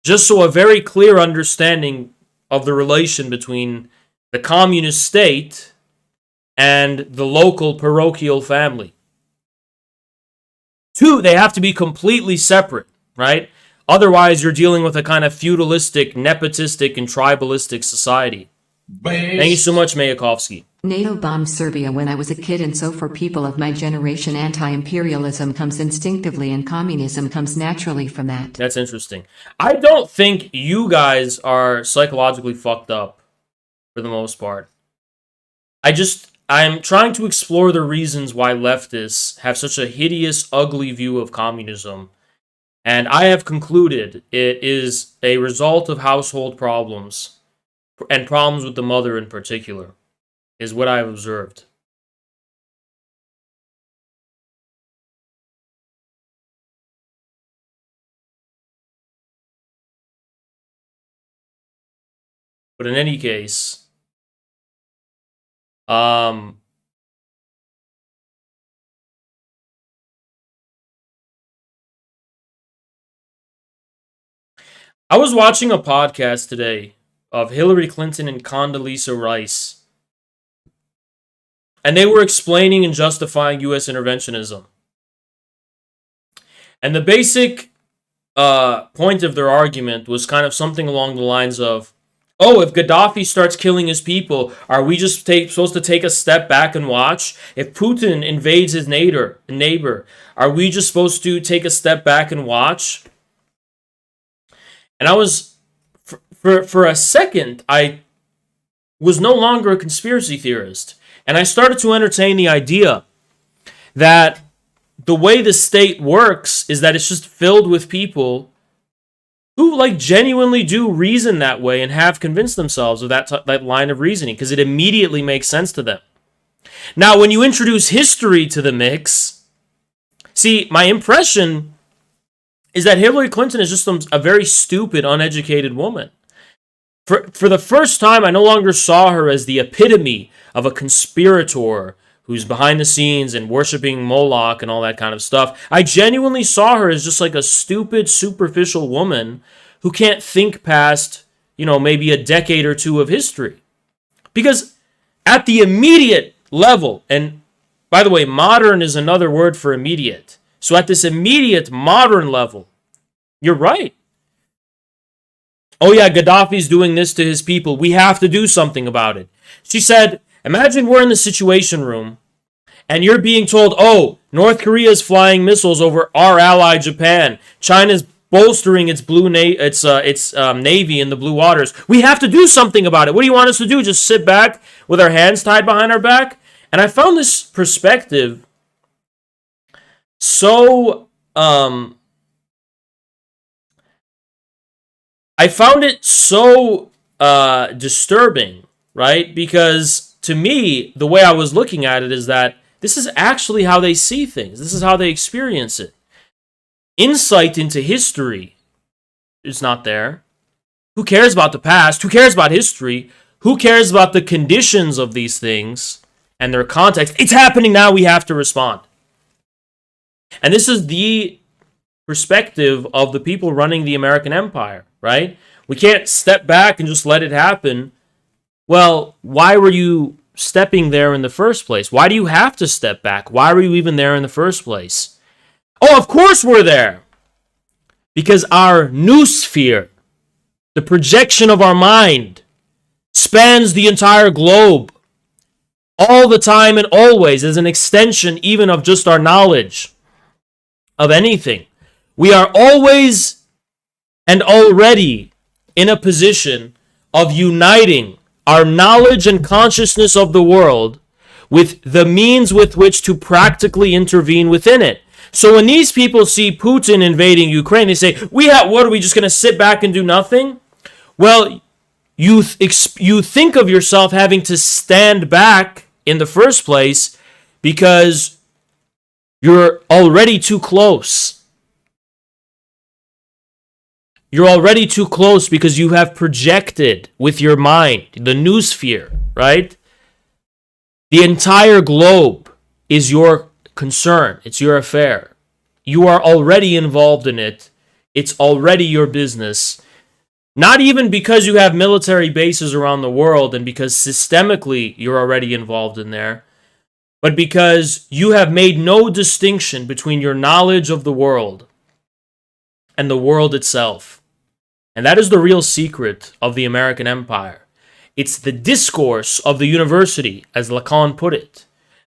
just so a very clear understanding of the relation between the communist state and the local parochial family. Two, they have to be completely separate, right? Otherwise, you're dealing with a kind of feudalistic, nepotistic, and tribalistic society. Thank you so much, Mayakovsky. NATO bombed Serbia when I was a kid, and so for people of my generation, anti-imperialism comes instinctively and communism comes naturally from that. That's interesting. I don't think you guys are psychologically fucked up, for the most part. I'm trying to explore the reasons why leftists have such a hideous, ugly view of communism. And I have concluded it is a result of household problems, and problems with the mother in particular, is what I've observed. But in any case, I was watching a podcast today of Hillary Clinton and Condoleezza Rice, and they were explaining and justifying U.S. interventionism. And the basic point of their argument was kind of something along the lines of, oh, if Gaddafi starts killing his people, are we just supposed to take a step back and watch? If Putin invades his neighbor, are we just supposed to take a step back and watch? And I was, for a second, I was no longer a conspiracy theorist. And I started to entertain the idea that the way the state works is that it's just filled with people who like genuinely do reason that way and have convinced themselves of that line of reasoning because it immediately makes sense to them. Now, when you introduce history to the mix, see, my impression is that Hillary Clinton is just a very stupid, uneducated woman. For the first time, I no longer saw her as the epitome of a conspirator who's behind the scenes and worshiping Moloch and all that kind of stuff. I genuinely saw her as just like a stupid, superficial woman who can't think past, maybe a decade or two of history. Because at the immediate level, and by the way, modern is another word for immediate. So at this immediate modern level, you're right. Oh yeah, Gaddafi's doing this to his people. We have to do something about it. She said, imagine we're in the Situation Room and you're being told, oh, North Korea's flying missiles over our ally Japan. China's bolstering its navy in the blue waters. We have to do something about it. What do you want us to do? Just sit back with our hands tied behind our back? And I found this perspective so disturbing, right? Because to me, the way I was looking at it is that this is actually how they see things. This is how they experience it. Insight into history is not there. Who cares about the past? Who cares about history? Who cares about the conditions of these things and their context? It's happening now. We have to respond. And this is the perspective of the people running the American empire, right? We can't step back and just let it happen. Well, why were you stepping there in the first place? Why do you have to step back? Why were you even there in the first place? Oh, of course we're there. Because our noosphere, the projection of our mind, spans the entire globe. All the time and always as an extension even of just our knowledge of anything. We are always and already in a position of uniting our knowledge and consciousness of the world with the means with which to practically intervene within it. So when these people see Putin invading Ukraine, they say, what are we just going to sit back and do nothing? Well, you think of yourself having to stand back in the first place because you're already too close. You're already too close because you have projected with your mind the noosphere, right? The entire globe is your concern. It's your affair. You are already involved in it. It's already your business. Not even because you have military bases around the world and because systemically you're already involved in there, but because you have made no distinction between your knowledge of the world and the world itself. And that is the real secret of the American empire. It's the discourse of the university, as Lacan put it.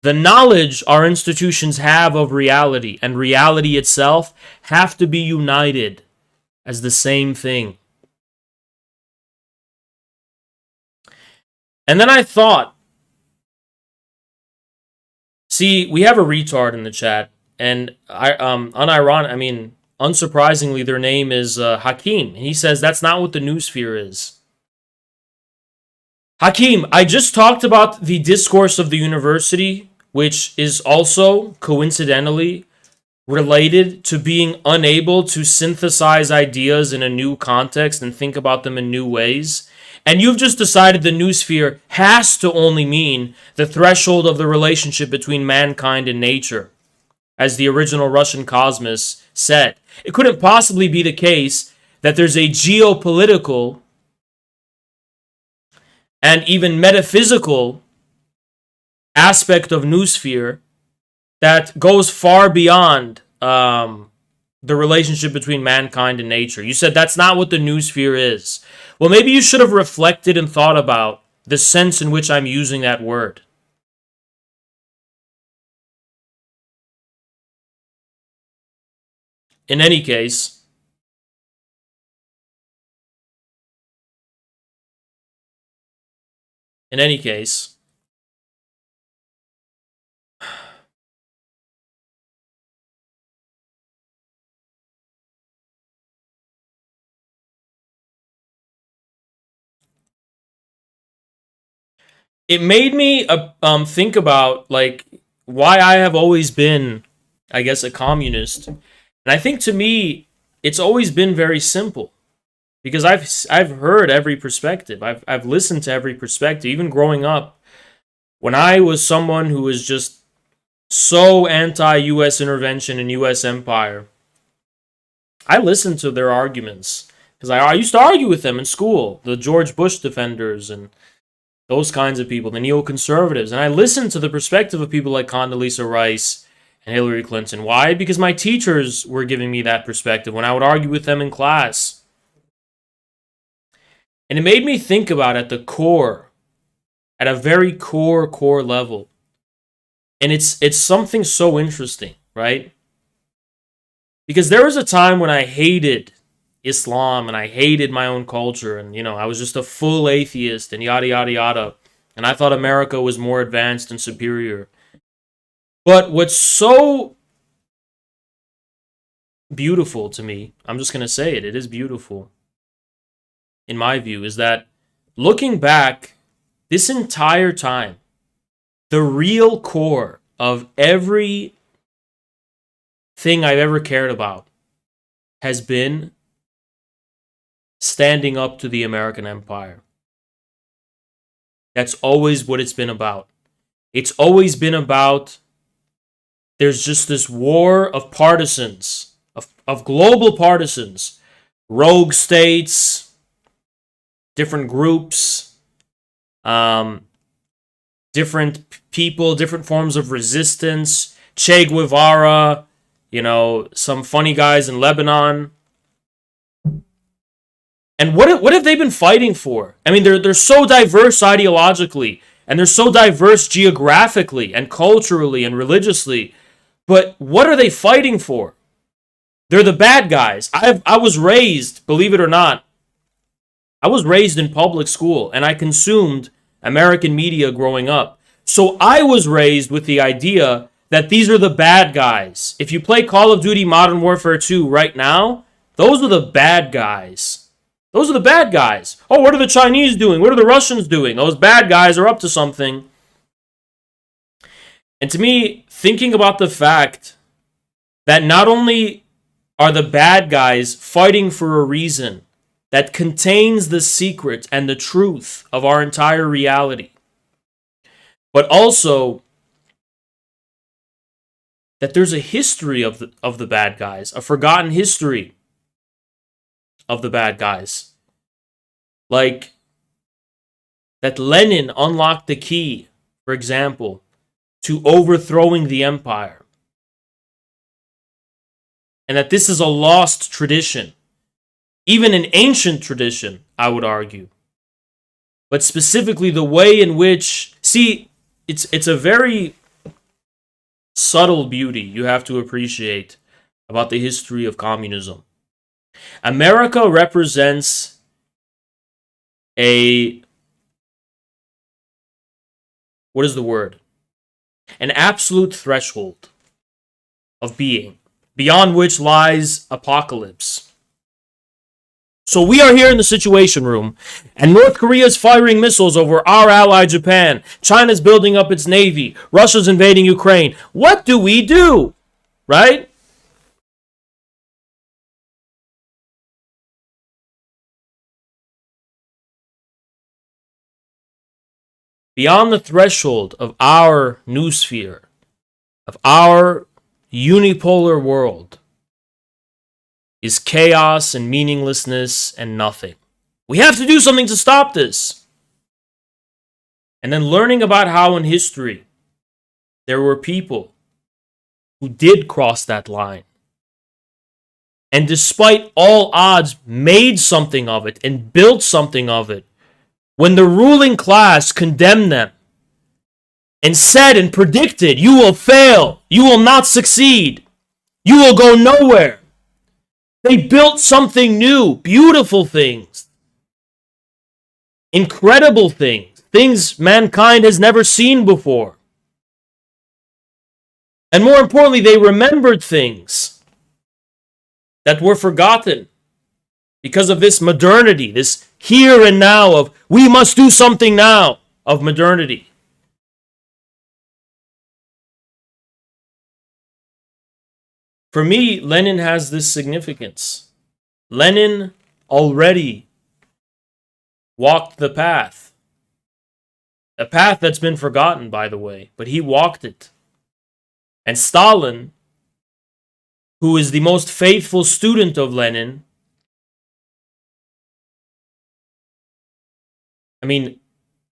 The knowledge our institutions have of reality and reality itself have to be united as the same thing. And then I thought, see, we have a retard in the chat, and unsurprisingly, their name is Hakeem. And he says that's not what the noosphere is. Hakeem, I just talked about the discourse of the university, which is also coincidentally related to being unable to synthesize ideas in a new context and think about them in new ways. And you've just decided the noosphere has to only mean the threshold of the relationship between mankind and nature, as the original Russian cosmos said. It couldn't possibly be the case that there's a geopolitical and even metaphysical aspect of noosphere that goes far beyond the relationship between mankind and nature. You said that's not what the noosphere is. Well, maybe you should have reflected and thought about the sense in which I'm using that word. In any case, it made me think about like why I have always been, I guess, a communist. And I think to me, it's always been very simple because I've heard every perspective. I've listened to every perspective. Even growing up, when I was someone who was just so anti-U.S. intervention and U.S. empire, I listened to their arguments because I used to argue with them in school, the George Bush defenders and those kinds of people, the neoconservatives. And I listened to the perspective of people like Condoleezza Rice and Hillary Clinton. Why? Because my teachers were giving me that perspective when I would argue with them in class. And it made me think about at the core, at a very core level. And it's something so interesting, right? Because there was a time when I hated Islam and I hated my own culture and, I was just a full atheist and yada, yada, yada. And I thought America was more advanced and superior. But what's so beautiful to me, I'm just going to say it is beautiful, in my view, is that looking back this entire time, the real core of every thing I've ever cared about has been standing up to the American empire. That's always what it's been about. It's always been about, there's just this war of partisans, of global partisans, rogue states, different groups, different people, different forms of resistance, Che Guevara, some funny guys in Lebanon. And what have they been fighting for? I mean, they're so diverse ideologically, and they're so diverse geographically and culturally and religiously. But what are they fighting for? They're the bad guys. I was raised, believe it or not, I was raised in public school, and I consumed American media growing up. So I was raised with the idea that these are the bad guys. If you play Call of Duty Modern Warfare 2 right now, those are the bad guys. Those are the bad guys. Oh, what are the Chinese doing? What are the Russians doing? Those bad guys are up to something. And to me, thinking about the fact that not only are the bad guys fighting for a reason that contains the secret and the truth of our entire reality, but also that there's a history of the bad guys, a forgotten history of the bad guys. Like that Lenin unlocked the key, for example, to overthrowing the empire. And that this is a lost tradition. Even an ancient tradition, I would argue. But specifically the way in which, see, it's a very subtle beauty you have to appreciate about the history of communism. America represents what is the word? An absolute threshold of being, beyond which lies apocalypse. So we are here in the Situation Room, and North Korea is firing missiles over our ally Japan. China's building up its navy. Russia's invading Ukraine. What do we do? Right? Beyond the threshold of our noosphere, of our unipolar world, is chaos and meaninglessness and nothing. We have to do something to stop this. And then learning about how in history there were people who did cross that line. And despite all odds, made something of it and built something of it. When the ruling class condemned them and said and predicted, you will fail, you will not succeed, you will go nowhere. They built something new, beautiful things, incredible things, things mankind has never seen before. And more importantly, they remembered things that were forgotten because of this modernity, this here and now of we must do something now of modernity. For me, Lenin has this significance. Lenin already walked the path. A path that's been forgotten, by the way, but he walked it. And Stalin, who is the most faithful student of Lenin,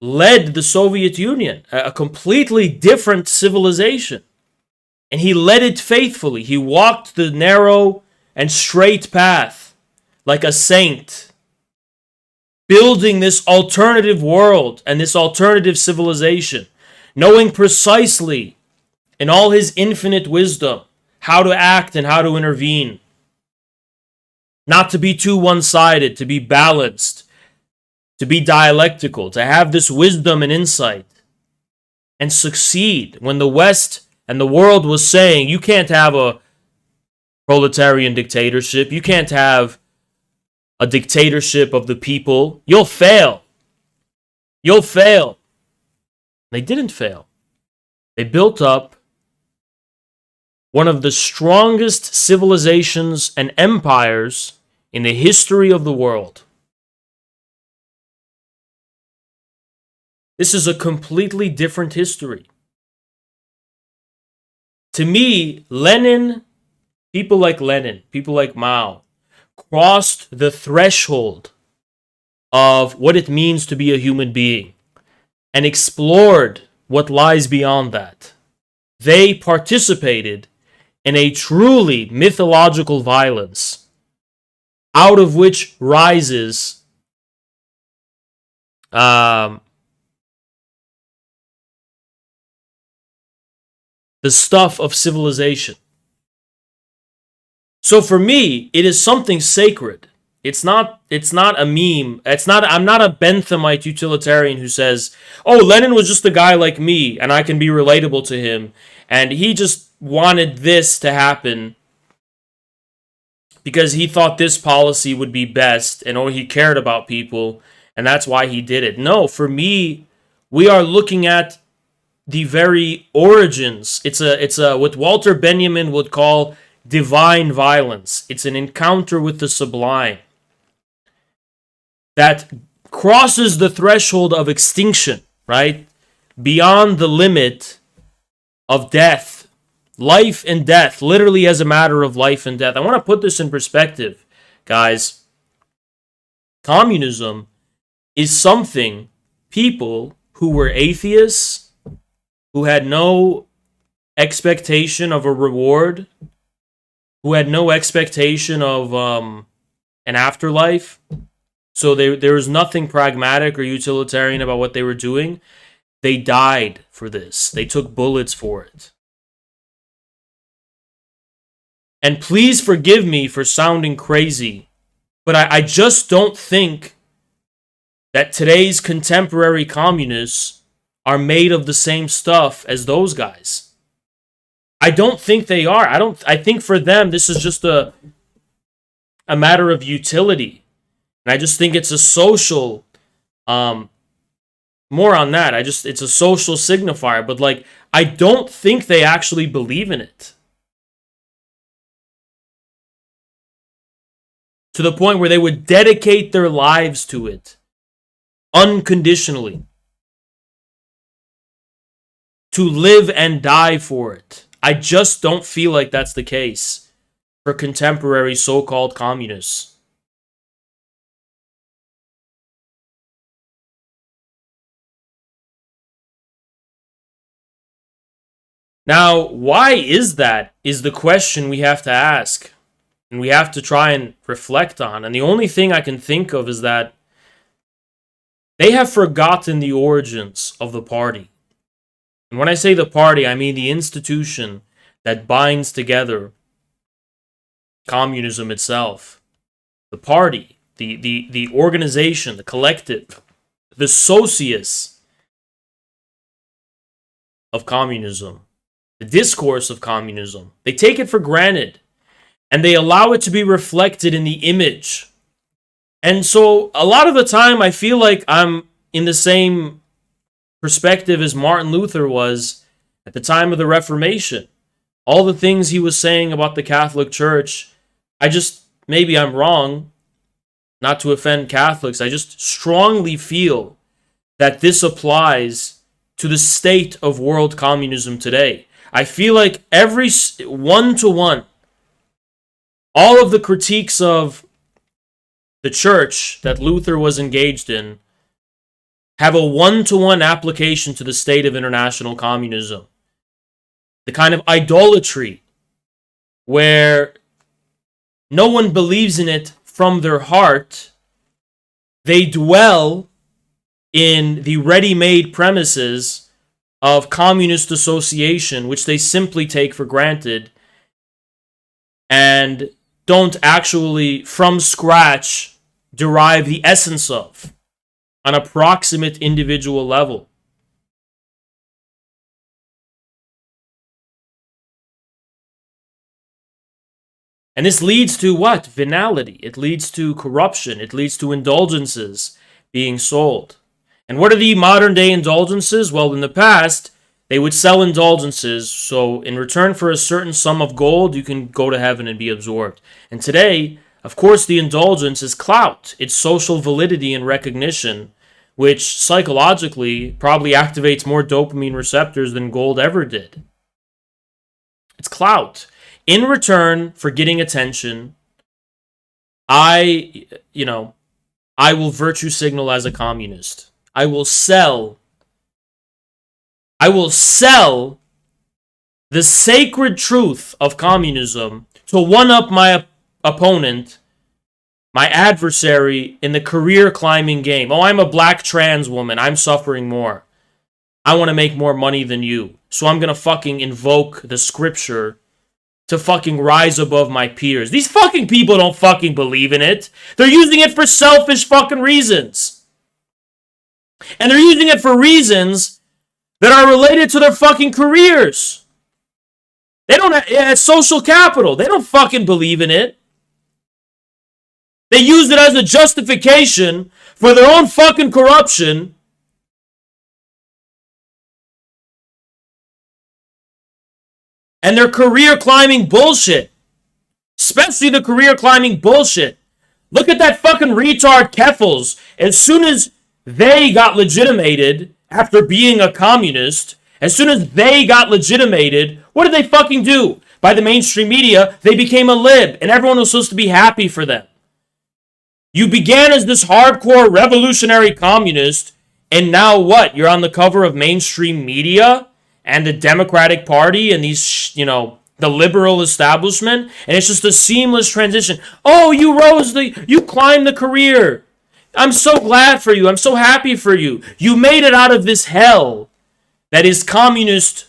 led the Soviet Union, a completely different civilization. And he led it faithfully. He walked the narrow and straight path like a saint, building this alternative world and this alternative civilization, knowing precisely in all his infinite wisdom how to act and how to intervene. Not to be too one-sided, to be balanced, to be dialectical, to have this wisdom and insight, and succeed when the West and the world was saying, you can't have a proletarian dictatorship, you can't have a dictatorship of the people, you'll fail. You'll fail. They didn't fail. They built up one of the strongest civilizations and empires in the history of the world. This is a completely different history. To me, people like Lenin, people like Mao, crossed the threshold of what it means to be a human being and explored what lies beyond that. They participated in a truly mythological violence, out of which rises the stuff of civilization. So for me, it is something sacred. It's not a meme. I'm not a Benthamite utilitarian who says, oh, Lenin was just a guy like me and I can be relatable to him And he just wanted this to happen because he thought this policy would be best, and he cared about people, and that's why he did it. No, for me, we are looking at the very origins. It's a what Walter Benjamin would call divine violence. It's an encounter with the sublime that crosses the threshold of extinction, right? Beyond the limit of death. Life and death, literally as a matter of life and death. I want to put this in perspective, guys. Communism is something people who were atheists, who had no expectation of a reward, who had no expectation of an afterlife, so there was nothing pragmatic or utilitarian about what they were doing. They died for this. They took bullets for it. And please forgive me for sounding crazy, but I just don't think that today's contemporary communists are made of the same stuff as those guys. I don't think they are. I think for them this is just a matter of utility. And I just think it's a social more on that. It's a social signifier, but like I don't think they actually believe in it. To the point where they would dedicate their lives to it unconditionally, to live and die for it. I just don't feel like that's the case for contemporary so-called communists. Now, why is that? Is the question we have to ask. And we have to try and reflect on. And the only thing I can think of is that they have forgotten the origins of the party. And when I say the party, I mean the institution that binds together communism itself. The party, the organization, the collective, the socius of communism, the discourse of communism. They take it for granted. And they allow it to be reflected in the image. And so a lot of the time I feel like I'm in the same perspective as Martin Luther was at the time of the Reformation. All the things he was saying about the Catholic Church, maybe I'm wrong, not to offend Catholics, I just strongly feel that this applies to the state of world communism today. I feel like every one-to-one, all of the critiques of the church that Luther was engaged in have a one-to-one application to the state of international communism. The kind of idolatry where no one believes in it from their heart. They dwell in the ready-made premises of communist association, which they simply take for granted, and don't actually, from scratch, derive the essence of on a proximate individual level. And this leads to what? Venality. It leads to corruption. It leads to indulgences being sold. And what are the modern day indulgences? Well, in the past, they would sell indulgences, so in return for a certain sum of gold, you can go to heaven and be absorbed. And today, of course, the indulgence is clout. It's social validity and recognition, which psychologically probably activates more dopamine receptors than gold ever did. It's clout. In return for getting attention, I will virtue signal as a communist. I will sell the sacred truth of communism to one-up my opponent, my adversary in the career climbing game. Oh, I'm a black trans woman. I'm suffering more. I want to make more money than you. So I'm going to fucking invoke the scripture to fucking rise above my peers. These fucking people don't fucking believe in it. They're using it for selfish fucking reasons. And they're using it for reasons that are related to their fucking careers. They don't have, yeah, it's social capital. They don't fucking believe in it. They use it as a justification for their own fucking corruption. And their career climbing bullshit. Especially the career climbing bullshit. Look at that fucking retard Keffels. As soon as they got legitimated after being a communist, as soon as they got legitimated, what did they fucking do? By the mainstream media, they became a lib, and everyone was supposed to be happy for them. You began as this hardcore revolutionary communist, and now what? You're on the cover of mainstream media and the Democratic Party and these, the liberal establishment, and it's just a seamless transition. Oh, you climbed the career. I'm so glad for you. I'm so happy for you. You made it out of this hell that is communist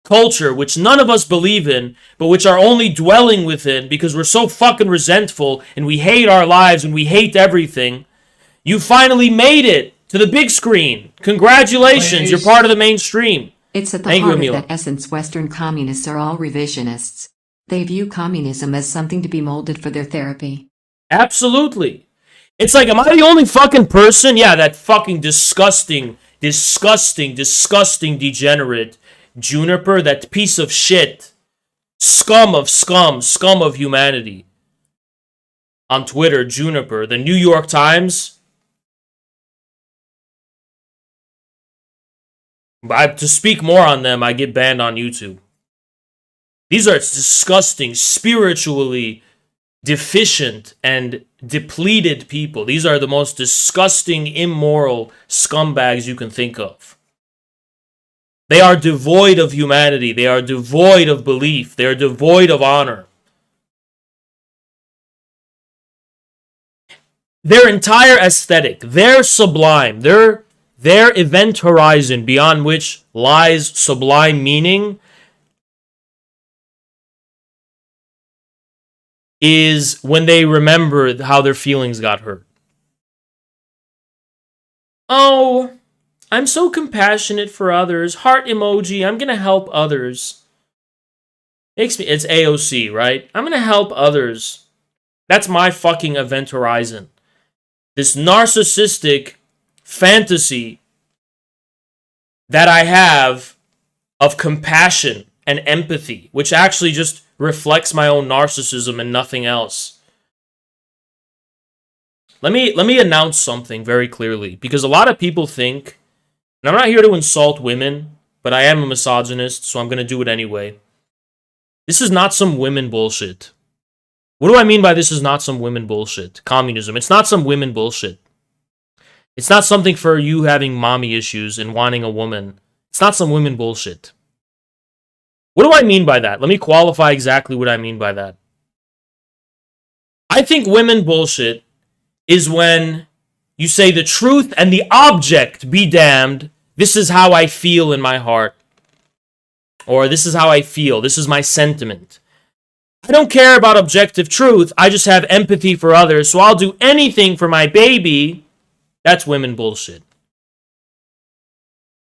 culture, which none of us believe in, but which are only dwelling within because we're so fucking resentful and we hate our lives and we hate everything. You finally made it to the big screen. Congratulations, you're part of the mainstream. It's at the heart of that essence Western communists are all revisionists. They view communism as something to be molded for their therapy. Absolutely. It's like, am I the only fucking person? Yeah, that fucking disgusting degenerate Juniper, that piece of shit. Scum of humanity. On Twitter, Juniper, the New York Times. To speak more on them, I get banned on YouTube. These are disgusting, spiritually deficient and depleted people. These are the most disgusting, immoral scumbags you can think of. They are devoid of humanity. They are devoid of belief. They are devoid of honor. Their entire aesthetic, their sublime, their event horizon beyond which lies sublime meaning is when they remember how their feelings got hurt. Oh, I'm so compassionate for others. Heart emoji. I'm going to help others. It's AOC, right? I'm going to help others. That's my fucking event horizon. This narcissistic fantasy that I have of compassion and empathy, which actually just reflects my own narcissism and nothing else. Let me announce something very clearly, because a lot of people think, and I'm not here to insult women, but I am a misogynist, so I'm going to do it anyway. This is not some women bullshit. What do I mean by this is not some women bullshit? Communism. It's not some women bullshit. It's not something for you having mommy issues and wanting a woman. It's not some women bullshit. What do I mean by that? Let me qualify exactly what I mean by that. I think women bullshit is when you say the truth and the object be damned. This is how I feel in my heart. Or this is how I feel. This is my sentiment. I don't care about objective truth. I just have empathy for others. So I'll do anything for my baby. That's women bullshit.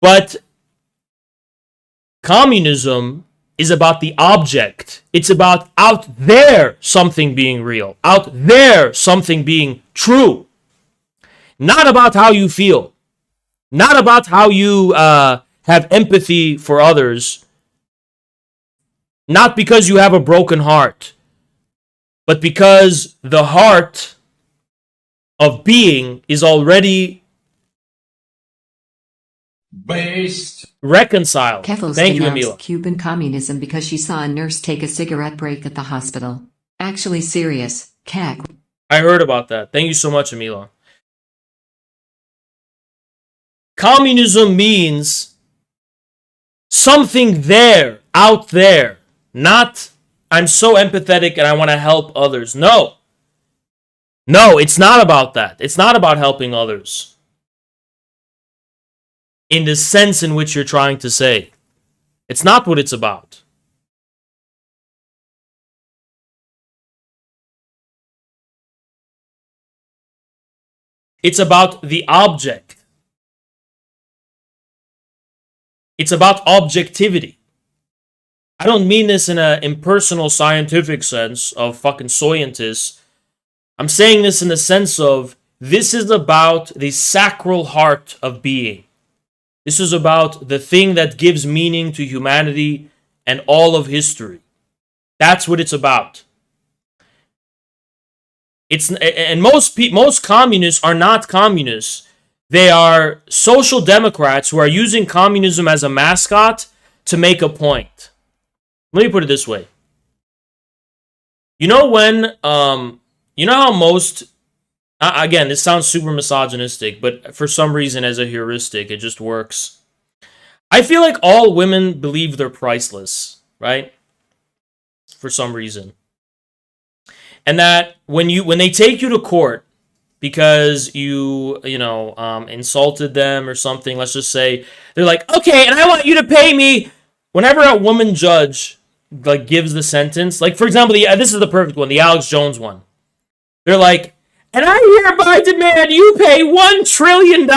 But communism is about the object. It's about out there something being real. Out there something being true. Not about how you feel. Not about how you have empathy for others. Not because you have a broken heart. But because the heart of being is already based. Reconciled. Thank you, Emila. Cuban communism because she saw a nurse take a cigarette break at the hospital. Actually serious. Cack. I heard about that. Thank you so much, Emila. Communism means something there, out there. Not, I'm so empathetic and I want to help others. No. No, it's not about that. It's not about helping others. In the sense in which you're trying to say. It's not what it's about. It's about the object. It's about objectivity. I don't mean this in an impersonal scientific sense of fucking scientists. I'm saying this in the sense of this is about the sacral heart of being. This is about the thing that gives meaning to humanity and all of history. That's what it's about. Most communists are not communists. They are social democrats who are using communism as a mascot to make a point. Let me put it this way. You know how most, again, this sounds super misogynistic, but for some reason as a heuristic, it just works. I feel like all women believe they're priceless, right? For some reason. And that when they take you to court because you insulted them or something, let's just say, they're like, okay, and I want you to pay me. Whenever a woman judge like gives the sentence, like for example, this is the perfect one, the Alex Jones one. They're like, and I hereby demand you pay $1 trillion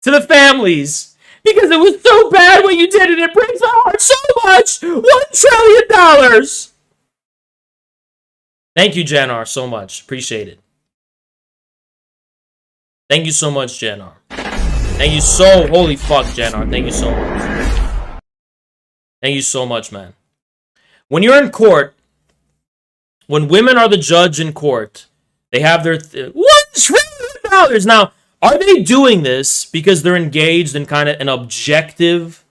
to the families because it was so bad what you did and it breaks my heart so much. $1 trillion. Thank you, Janar, so much. Appreciate it. Thank you so much, Janar. Thank you so, holy fuck, Janar. Thank you so much. Thank you so much, man. When you're in court, when women are the judge in court, they have their $1 trillion. Now, are they doing this because they're engaged in kind of an objective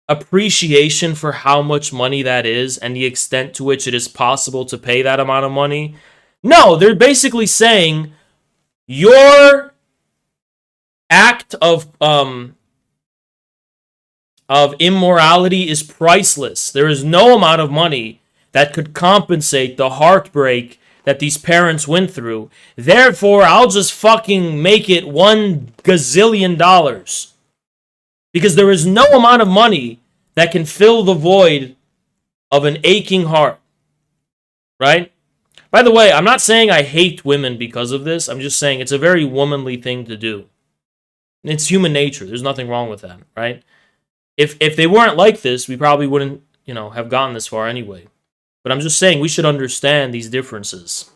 appreciation for how much money that is and the extent to which it is possible to pay that amount of money? No, they're basically saying your act of immorality is priceless. There is no amount of money that could compensate the heartbreak that these parents went through. Therefore, I'll just fucking make it $1 gazillion. Because there is no amount of money that can fill the void of an aching heart. Right? By the way, I'm not saying I hate women because of this. I'm just saying it's a very womanly thing to do. It's human nature. There's nothing wrong with that, right? If they weren't like this, we probably wouldn't, have gotten this far anyway. But I'm just saying we should understand these differences.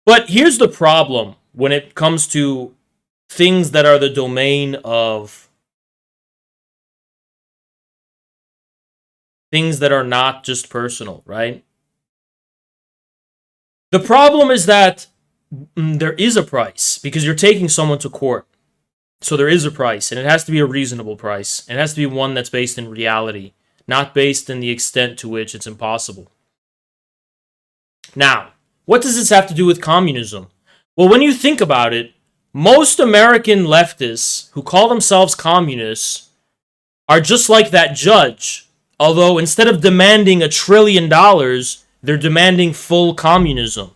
But here's the problem when it comes to things that are the domain of things that are not just personal, right? The problem is that there is a price because you're taking someone to court. So there is a price, and it has to be a reasonable price. It has to be one that's based in reality, not based in the extent to which it's impossible. Now, what does this have to do with communism? Well, when you think about it, most American leftists who call themselves communists are just like that judge, although instead of demanding $1 trillion, they're demanding full communism.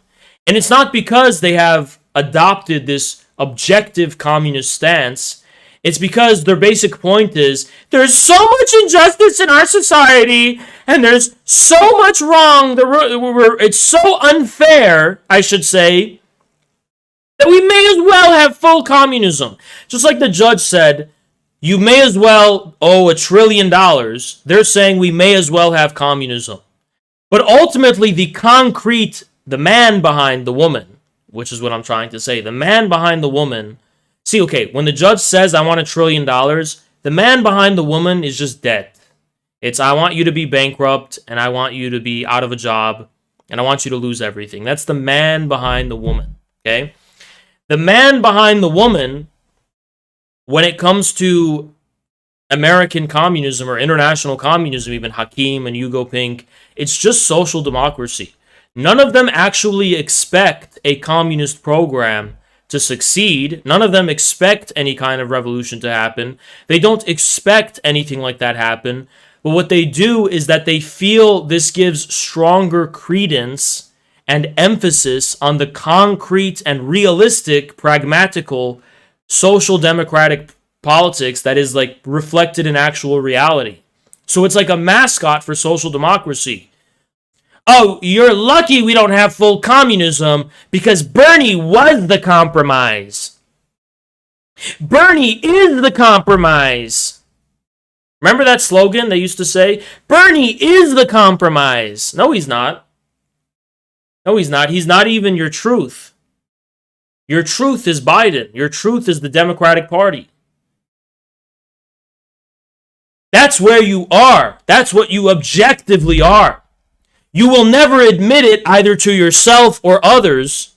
And it's not because they have adopted this objective communist stance. It's because their basic point is there's so much injustice in our society and there's so much wrong. It's so unfair, I should say, that we may as well have full communism. Just like the judge said, you may as well owe $1 trillion. They're saying we may as well have communism. But ultimately, the man behind the woman, which is what I'm trying to say, the man behind the woman, when the judge says I want $1 trillion, the man behind the woman is just dead. It's I want you to be bankrupt, and I want you to be out of a job, and I want you to lose everything. That's the man behind the woman, okay? The man behind the woman, when it comes to American communism or international communism, even Hakim and Hugo Pink, it's just social democracy. None of them actually expect a communist program to succeed. None of them expect any kind of revolution to happen. They don't expect anything like that happen. But what they do is that they feel this gives stronger credence and emphasis on the concrete and realistic, pragmatical, social democratic politics that is like reflected in actual reality. So it's like a mascot for social democracy. Oh, you're lucky we don't have full communism because Bernie was the compromise. Bernie is the compromise. Remember that slogan they used to say? Bernie is the compromise. No, he's not. No, he's not. He's not even your truth. Your truth is Biden. Your truth is the Democratic Party. That's where you are. That's what you objectively are. You will never admit it either to yourself or others,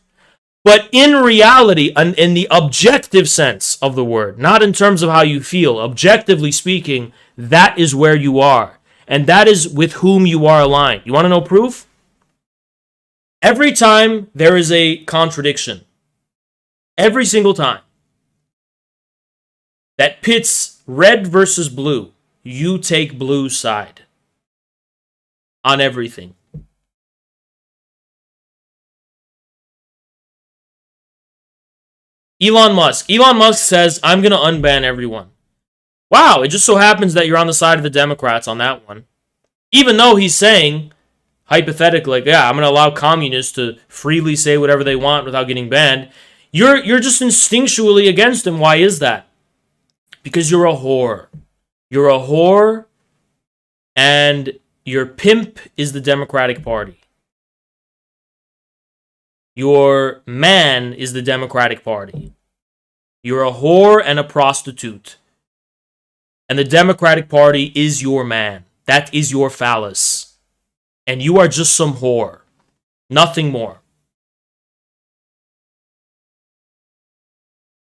but in reality, in the objective sense of the word, not in terms of how you feel, objectively speaking, that is where you are. And that is with whom you are aligned. You want to know proof? Every time there is a contradiction, every single time, that pits red versus blue, you take blue's side on everything. Elon Musk says, I'm going to unban everyone. Wow, it just so happens that you're on the side of the Democrats on that one. Even though he's saying, hypothetically, like, yeah, I'm going to allow communists to freely say whatever they want without getting banned. You're just instinctually against him. Why is that? Because you're a whore. You're a whore, and your pimp is the Democratic Party. Your man is the Democratic Party. You're a whore and a prostitute. And the Democratic Party is your man. That is your phallus. And you are just some whore. Nothing more.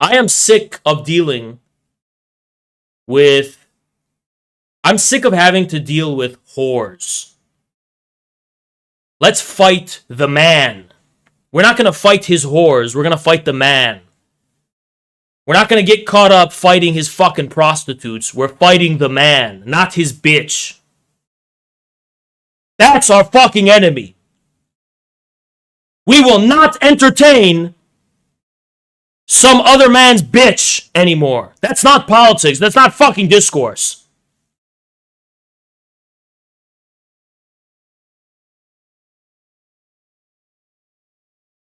I am sick of I'm sick of having to deal with whores. Let's fight the man. We're not going to fight his whores. We're going to fight the man. We're not going to get caught up fighting his fucking prostitutes. We're fighting the man, not his bitch. That's our fucking enemy. We will not entertain some other man's bitch anymore. That's not politics. That's not fucking discourse.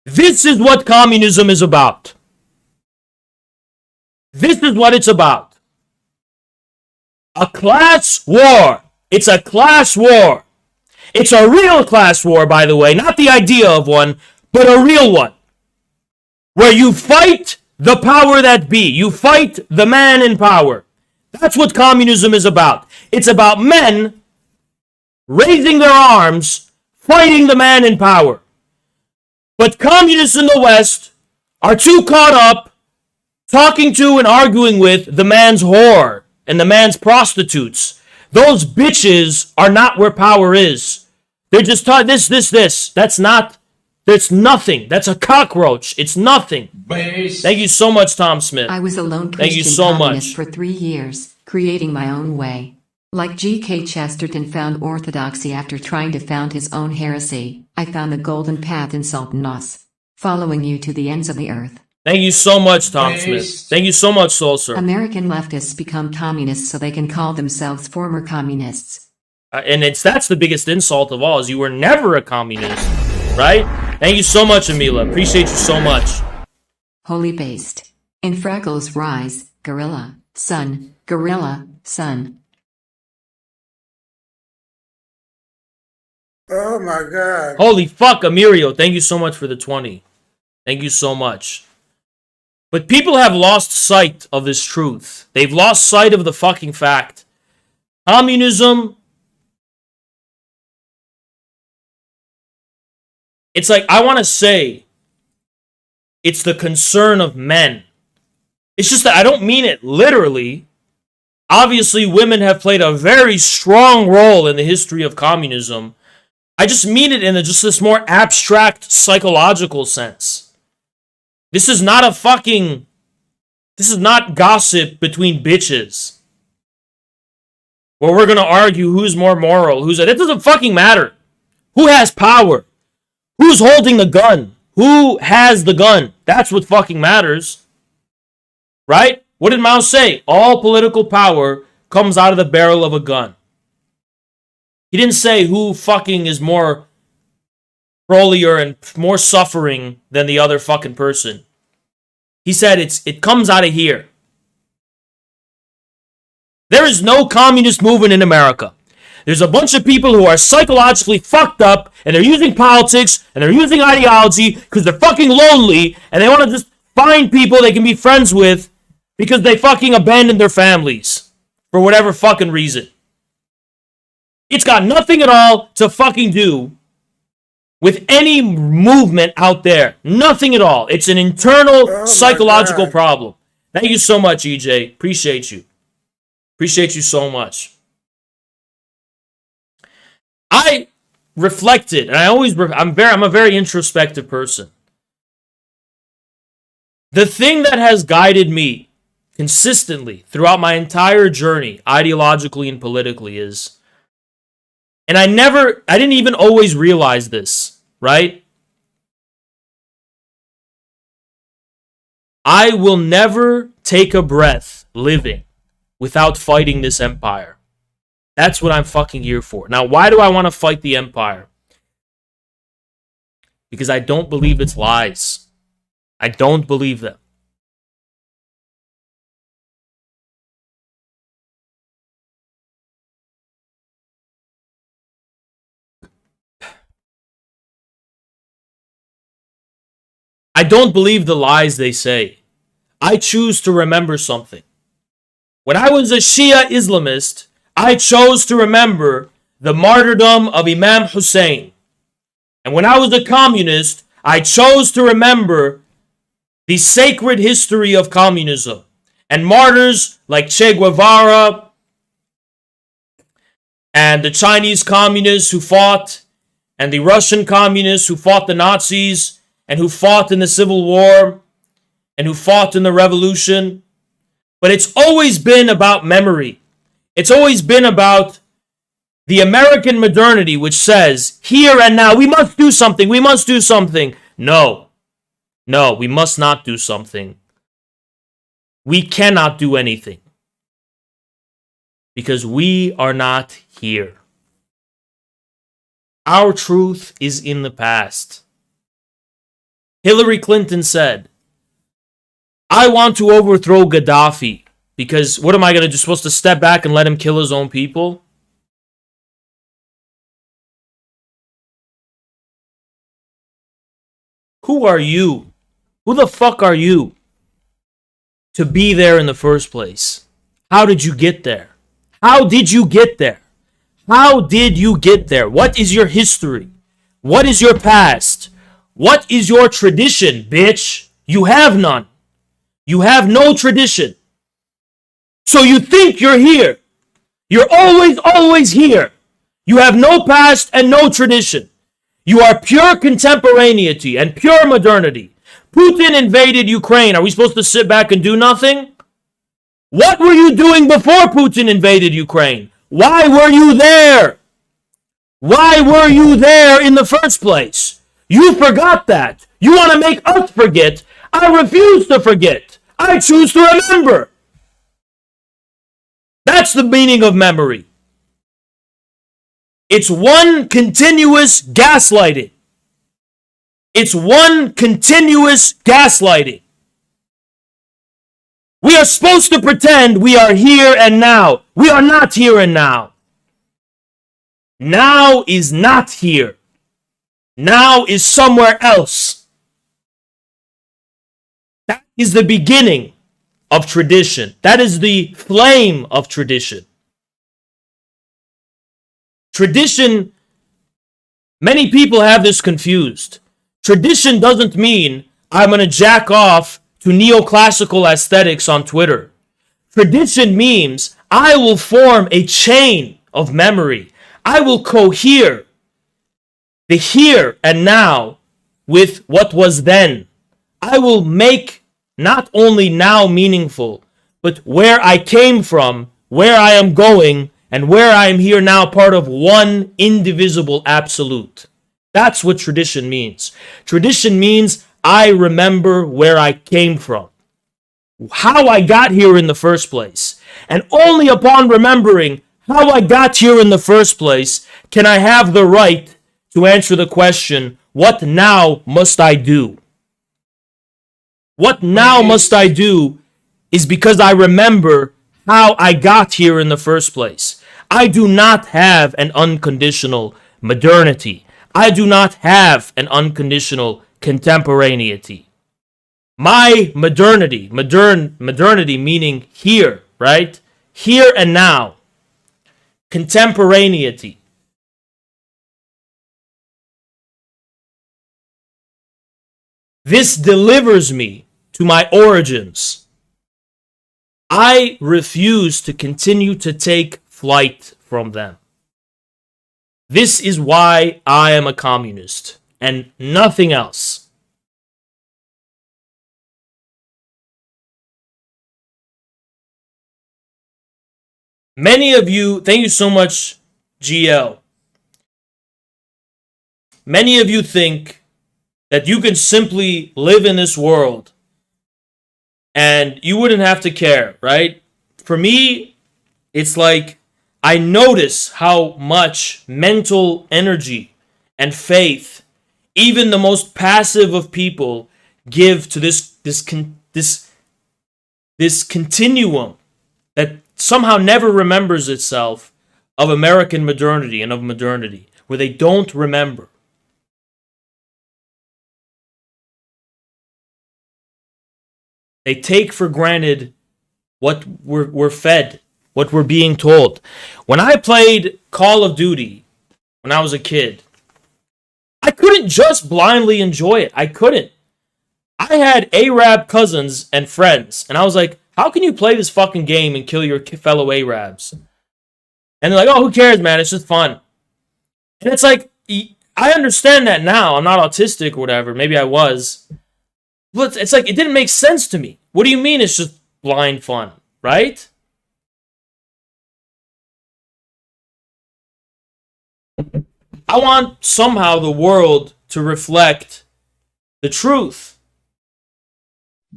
This is what communism is about. This is what it's about. A class war. It's a class war. It's a real class war, by the way. Not the idea of one, but a real one. Where you fight the power that be. You fight the man in power. That's what communism is about. It's about men raising their arms, fighting the man in power. But communists in the West are too caught up talking to and arguing with the man's whore and the man's prostitutes. Those bitches are not where power is. They're just taught this. That's nothing. That's a cockroach. It's nothing. Base. Thank you so much, Tom Smith. I was a lone Thank you Christian so communist much. for 3 years, creating my own way. Like G.K. Chesterton found orthodoxy after trying to found his own heresy, I found the golden path in Sultanos, following you to the ends of the earth. Thank you so much, Tom Smith. Thank you so much, Soul Sir. American leftists become communists so they can call themselves former communists. And that's the biggest insult of all, is you were never a communist, right? Thank you so much, Amila. Appreciate you so much. Holy based. In Freckles rise, gorilla, sun. Oh my God. Holy fuck, Amirio. Thank you so much for the 20. Thank you so much. But people have lost sight of this truth. They've lost sight of the fucking fact. Communism, it's like, I want to say, it's the concern of men. It's just that I don't mean it literally. Obviously, women have played a very strong role in the history of communism. I just mean it in just this more abstract psychological sense. This is not gossip between bitches. Where we're going to argue who's more moral, it doesn't fucking matter. Who has power? Who's holding the gun? Who has the gun? That's what fucking matters. Right? What did Mao say? All political power comes out of the barrel of a gun. He didn't say who fucking is more holier and more suffering than the other fucking person. He said it comes out of here. There is no communist movement in America. There's a bunch of people who are psychologically fucked up, and they're using politics, and they're using ideology because they're fucking lonely, and they want to just find people they can be friends with because they fucking abandoned their families for whatever fucking reason. It's got nothing at all to fucking do with any movement out there. Nothing at all. It's an internal psychological problem. Thank you so much, EJ. Appreciate you. Appreciate you so much. I reflected, and I'm a very introspective person. The thing that has guided me consistently throughout my entire journey, ideologically and politically, is, and I didn't even always realize this, right? I will never take a breath living without fighting this empire. That's what I'm fucking here for. Now, why do I want to fight the empire? Because I don't believe its lies. I don't believe them. I don't believe the lies they say. I choose to remember something. When I was a Shia Islamist, I chose to remember the martyrdom of Imam Hussein. And when I was a communist, I chose to remember the sacred history of communism and martyrs like Che Guevara and the Chinese communists who fought, and the Russian communists who fought the Nazis and who fought in the Civil War and who fought in the Revolution. But it's always been about memory. It's always been about the American modernity, which says, here and now, we must do something, we must do something. No, we must not do something. We cannot do anything. Because we are not here. Our truth is in the past. Hillary Clinton said, I want to overthrow Gaddafi. Because what am I going to do? Supposed to step back and let him kill his own people? Who are you? Who the fuck are you to be there in the first place? How did you get there? How did you get there? How did you get there? What is your history? What is your past? What is your tradition, bitch? You have none. You have no tradition. So you think you're here. You're always here. You have no past and no tradition. You are pure contemporaneity and pure modernity. Putin invaded Ukraine. Are we supposed to sit back and do nothing? What were you doing before Putin invaded Ukraine? Why were you there? Why were you there in the first place? You forgot that. You want to make us forget. I refuse to forget. I choose to remember. That's the meaning of memory. It's one continuous gaslighting. It's one continuous gaslighting. We are supposed to pretend we are here and now. We are not here and now. Now is not here. Now is somewhere else. That is the beginning of tradition. That is the flame of tradition. Tradition, many people have this confused. Tradition doesn't mean I'm going to jack off to neoclassical aesthetics on Twitter. Tradition means I will form a chain of memory. I will cohere the here and now with what was then. I will make not only now meaningful, but where I came from, where I am going, and where I am here now, part of one indivisible absolute. That's what tradition means. Tradition means I remember where I came from, how I got here in the first place. And only upon remembering how I got here in the first place can I have the right to answer the question, what now must I do? What now must I do is because I remember how I got here in the first place. I do not have an unconditional modernity. I do not have an unconditional contemporaneity. My modernity meaning here, right? Here and now. Contemporaneity. This delivers me to my origins. I refuse to continue to take flight from them. This is why I am a communist and nothing else. Many of you, thank you so much, GL. Many of you think that you can simply live in this world and you wouldn't have to care, right? For me, it's like I notice how much mental energy and faith even the most passive of people give to this continuum that somehow never remembers itself of American modernity and of modernity, where they don't remember. They take for granted what we're fed, what we're being told. When I played Call of Duty when I was a kid, I couldn't just blindly enjoy it. I couldn't. I had Arab cousins and friends, and I was like, how can you play this fucking game and kill your fellow Arabs? And they're like, oh, who cares, man? It's just fun. And it's like, I understand that now. I'm not autistic or whatever. Maybe I was. But it's like, it didn't make sense to me. What do you mean it's just blind fun, right? I want somehow the world to reflect the truth.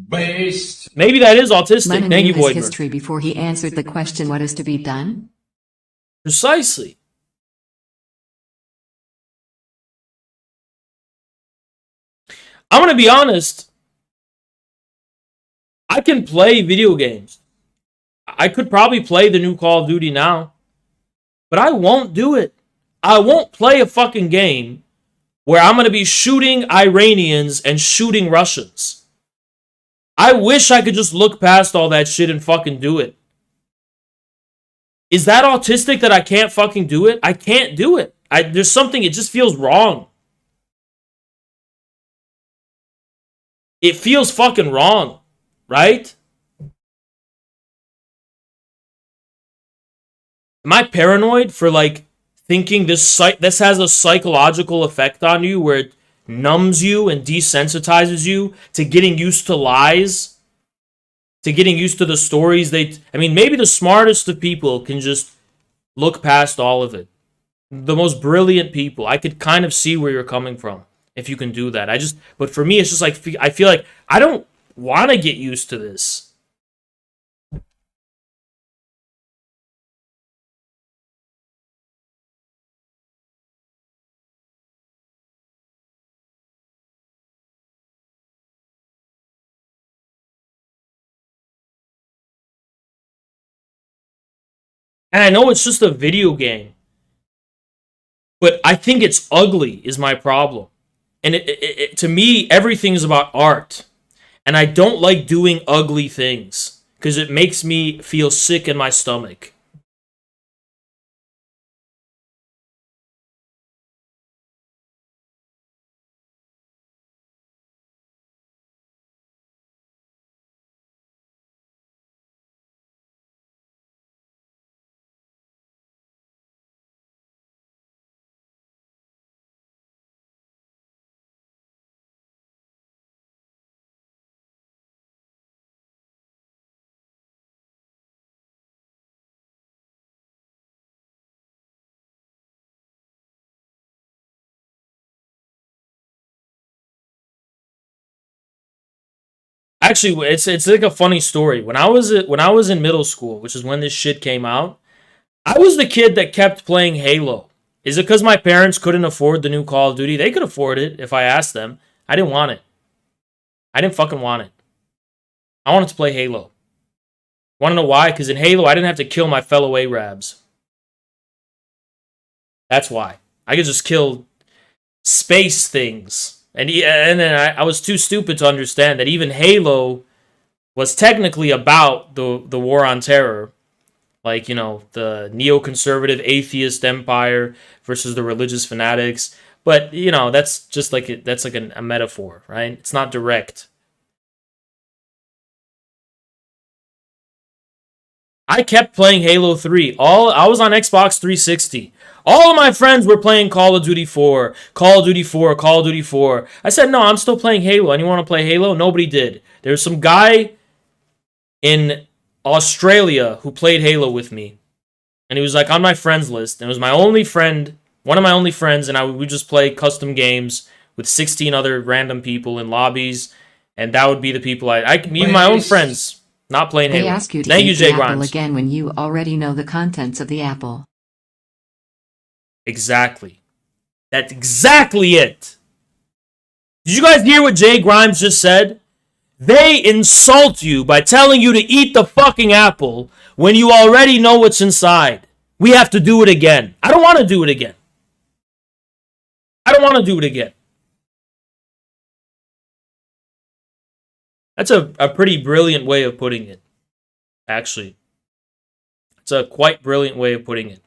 Based. Maybe that is autistic. Lenin Thank knew you, his Voidmer. history before he answered the question, what is to be done? Precisely. I'm going to be honest. I can play video games. I could probably play the new Call of Duty now. But I won't do it. I won't play a fucking game where I'm going to be shooting Iranians and shooting Russians. I wish I could just look past all that shit and fucking do it. Is that autistic that I can't fucking do it? I can't do it. There's something, it just feels wrong. It feels fucking wrong, right? Am I paranoid for like thinking this has a psychological effect on you where it numbs you and desensitizes you to getting used to lies, to getting used to the stories maybe the smartest of people can just look past all of it. The most brilliant people. I could kind of see where you're coming from if you can do that. But for me, it's just like, I feel like I don't want to get used to this. And I know it's just a video game, but I think it's ugly is my problem. And to me, everything is about art. And I don't like doing ugly things because it makes me feel sick in my stomach. Actually, it's like a funny story. When I was in middle school, which is when this shit came out, I was the kid that kept playing Halo. Is it because my parents couldn't afford the new Call of Duty? They could afford it if I asked them. I didn't want it. I didn't fucking want it. I wanted to play Halo. Want to know why? Because in Halo, I didn't have to kill my fellow Arabs. That's why. I could just kill space things. And then I was too stupid to understand that even Halo was technically about the war on terror. Like, you know, the neoconservative atheist empire versus the religious fanatics. But, you know, that's just like a metaphor, right? It's not direct. I kept playing Halo 3. I was on Xbox 360. All of my friends were playing Call of Duty 4, Call of Duty 4, Call of Duty 4. I said, no, I'm still playing Halo. Anyone want to play Halo? Nobody did. There's some guy in Australia who played Halo with me. And he was like on my friends list. And it was my only friend, one of my only friends, and we just play custom games with 16 other random people in lobbies. And that would be the people even my own friends, not playing Halo. They ask you to Thank eat you, Jay the apple Grimes. again when you already know the contents of the apple. Exactly. That's exactly it. Did you guys hear what Jay Grimes just said? They insult you by telling you to eat the fucking apple when you already know what's inside. We have to do it again. I don't want to do it again. I don't want to do it again. That's a pretty brilliant way of putting it, actually. It's a quite brilliant way of putting it.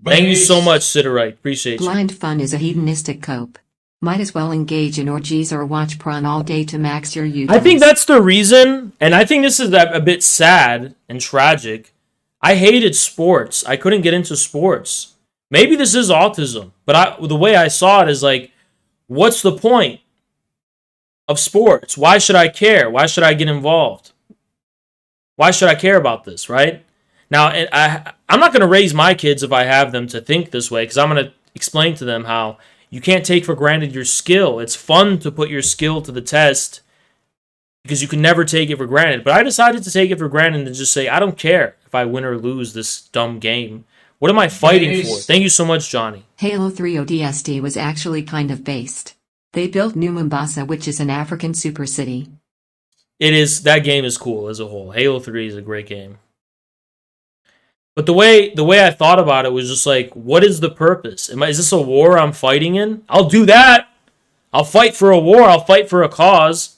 Thank you so much, Siderite. Appreciate you. Blind fun is a hedonistic cope. Might as well engage in orgies or watch porn all day to max your youth. I think that's the reason, and I think this is a bit sad and tragic. I hated sports. I couldn't get into sports. Maybe this is autism, but the way I saw it is like, what's the point of sports? Why should I care? Why should I get involved? Why should I care about this, right? Now, I'm not going to raise my kids if I have them to think this way, because I'm going to explain to them how you can't take for granted your skill. It's fun to put your skill to the test because you can never take it for granted. But I decided to take it for granted and just say, I don't care if I win or lose this dumb game. What am I fighting for? Thank you so much, Johnny. Halo 3 ODST was actually kind of based. They built New Mombasa, which is an African super city. It is. That game is cool as a whole. Halo 3 is a great game. But the way I thought about it was just like, what is the purpose? Is this a war I'm fighting in? I'll do that. I'll fight for a war. I'll fight for a cause.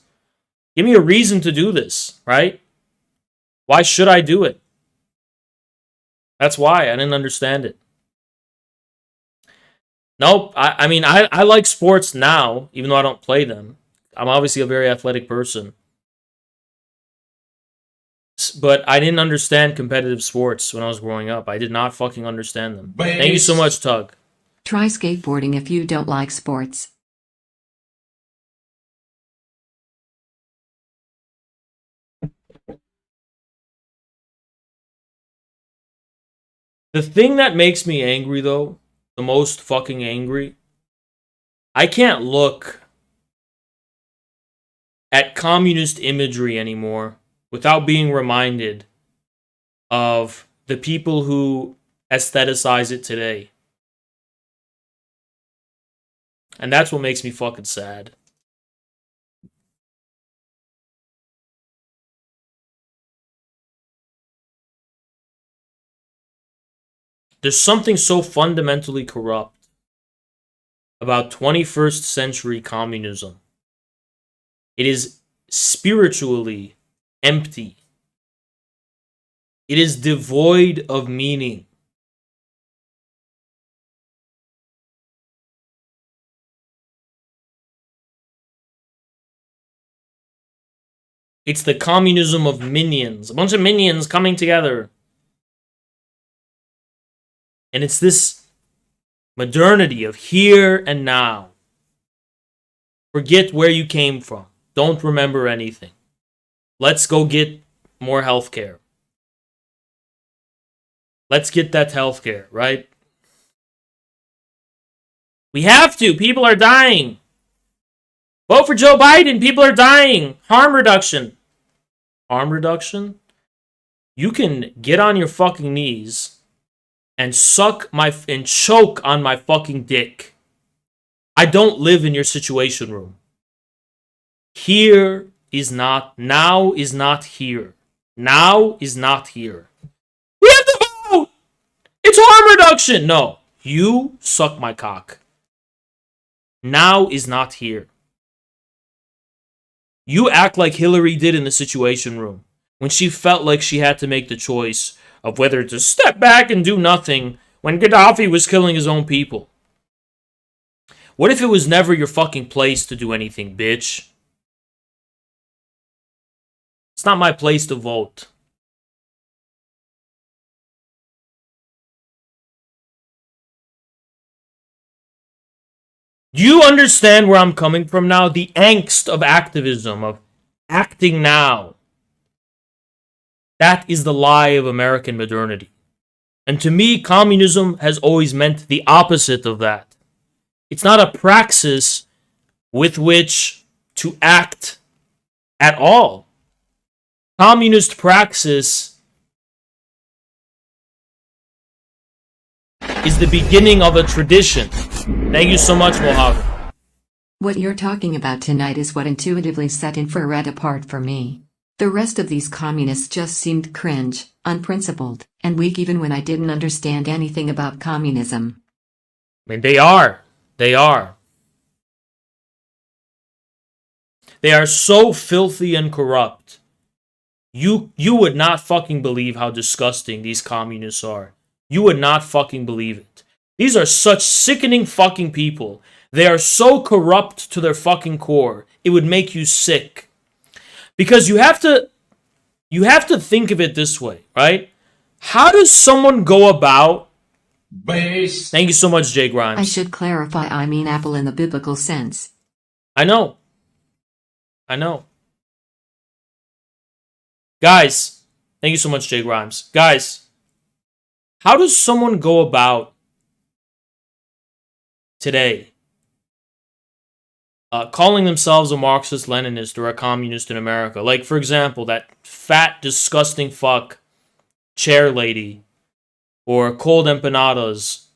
Give me a reason to do this, right? Why should I do it? That's why. I didn't understand it. Nope. I mean, I like sports now, even though I don't play them. I'm obviously a very athletic person. But I didn't understand competitive sports when I was growing up. I did not fucking understand them. Thank you so much, Tug. Try skateboarding if you don't like sports. The thing that makes me angry, though, the most fucking angry, I can't look at communist imagery anymore without being reminded of the people who aestheticize it today. And that's what makes me fucking sad. There's something so fundamentally corrupt about 21st century communism. It is spiritually empty. It is devoid of meaning. It's the communism of minions. A bunch of minions coming together. And it's this modernity of here and now. Forget where you came from. Don't remember anything. Let's go get more healthcare. Let's get that healthcare, right? We have to. People are dying. Vote for Joe Biden. People are dying. Harm reduction. Harm reduction? You can get on your fucking knees and choke on my fucking dick. I don't live in your situation room. Now is not here. Now is not here. We have to vote! It's harm reduction! No. You suck my cock. Now is not here. You act like Hillary did in the Situation Room when she felt like she had to make the choice of whether to step back and do nothing when Gaddafi was killing his own people. What if it was never your fucking place to do anything, bitch? It's not my place to vote. Do you understand where I'm coming from now? The angst of activism, of acting now. That is the lie of American modernity. And to me, communism has always meant the opposite of that. It's not a praxis with which to act at all. Communist praxis is the beginning of a tradition. Thank you so much, Mojave. What you're talking about tonight is what intuitively set infrared apart for me. The rest of these communists just seemed cringe, unprincipled, and weak even when I didn't understand anything about communism. I mean, they are. They are. They are so filthy and corrupt. You would not fucking believe how disgusting these communists are. You would not fucking believe it. These are such sickening fucking people. They are so corrupt to their fucking core. It would make you sick. Because you have to think of it this way, right? How does someone go about... Base. Thank you so much, Jay Grimes. I should clarify, I mean apple in the biblical sense. I know. Guys, thank you so much, Jay Grimes. Guys, how does someone go about today calling themselves a Marxist-Leninist or a communist in America? Like, for example, that fat, disgusting fuck chair lady, or cold empanadas,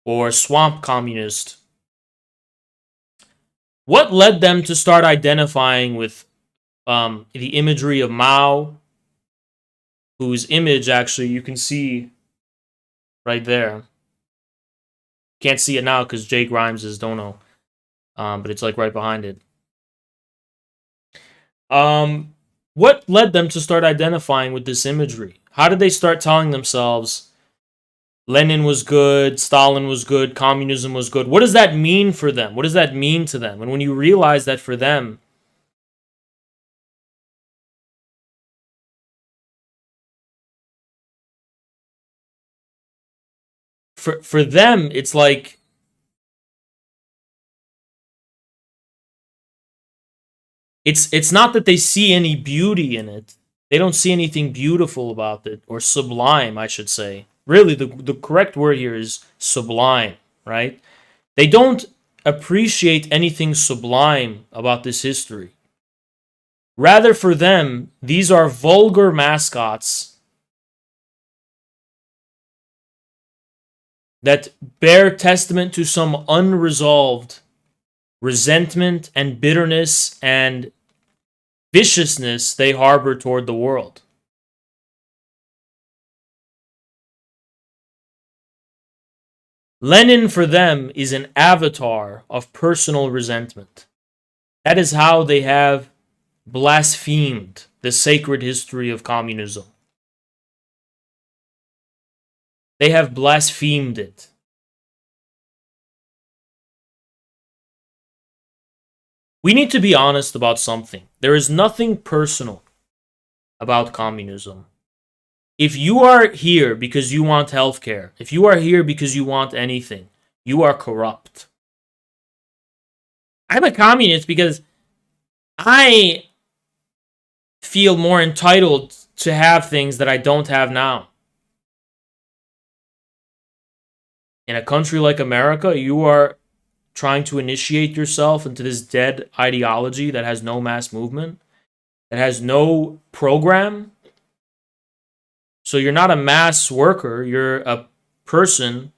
or swamp communist. What led them to start identifying with the imagery of Mao, whose image actually you can see right there? Can't see it now because Jay Grimes is dono, but it's like right behind it. What led them to start identifying with this imagery? How did they start telling themselves Lenin was good, Stalin was good, communism was good? What does that mean for them? What does that mean to them? And when you realize that for them, for them, it's like it's not that they see any beauty in it. They don't see anything beautiful about it, or sublime, I should say. Really, the correct word here is sublime, right? They don't appreciate anything sublime about this history. Rather, for them, these are vulgar mascots that bear testament to some unresolved resentment and bitterness and viciousness they harbor toward the world. Lenin, for them, is an avatar of personal resentment. That is how they have blasphemed the sacred history of communism. They have blasphemed it. We need to be honest about something. There is nothing personal about communism. If you are here because you want healthcare, if you are here because you want anything, you are corrupt. I'm a communist because I feel more entitled to have things that I don't have now. In a country like America, you are trying to initiate yourself into this dead ideology that has no mass movement, that has no program. So you're not a mass worker, you're a person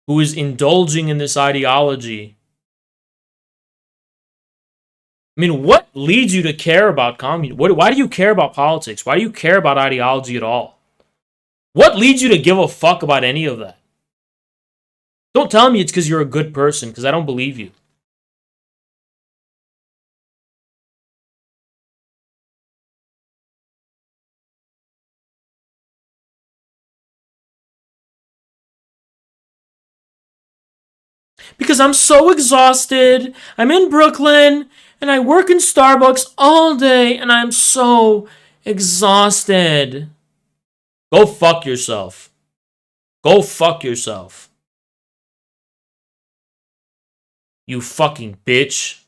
who is indulging in this ideology. I mean, what leads you to care about communism? Why do you care about politics? Why do you care about ideology at all? What leads you to give a fuck about any of that? Don't tell me it's because you're a good person, because I don't believe you. Because I'm so exhausted. I'm in Brooklyn, and I work in Starbucks all day, and I'm so exhausted. Go fuck yourself. Go fuck yourself. You fucking bitch.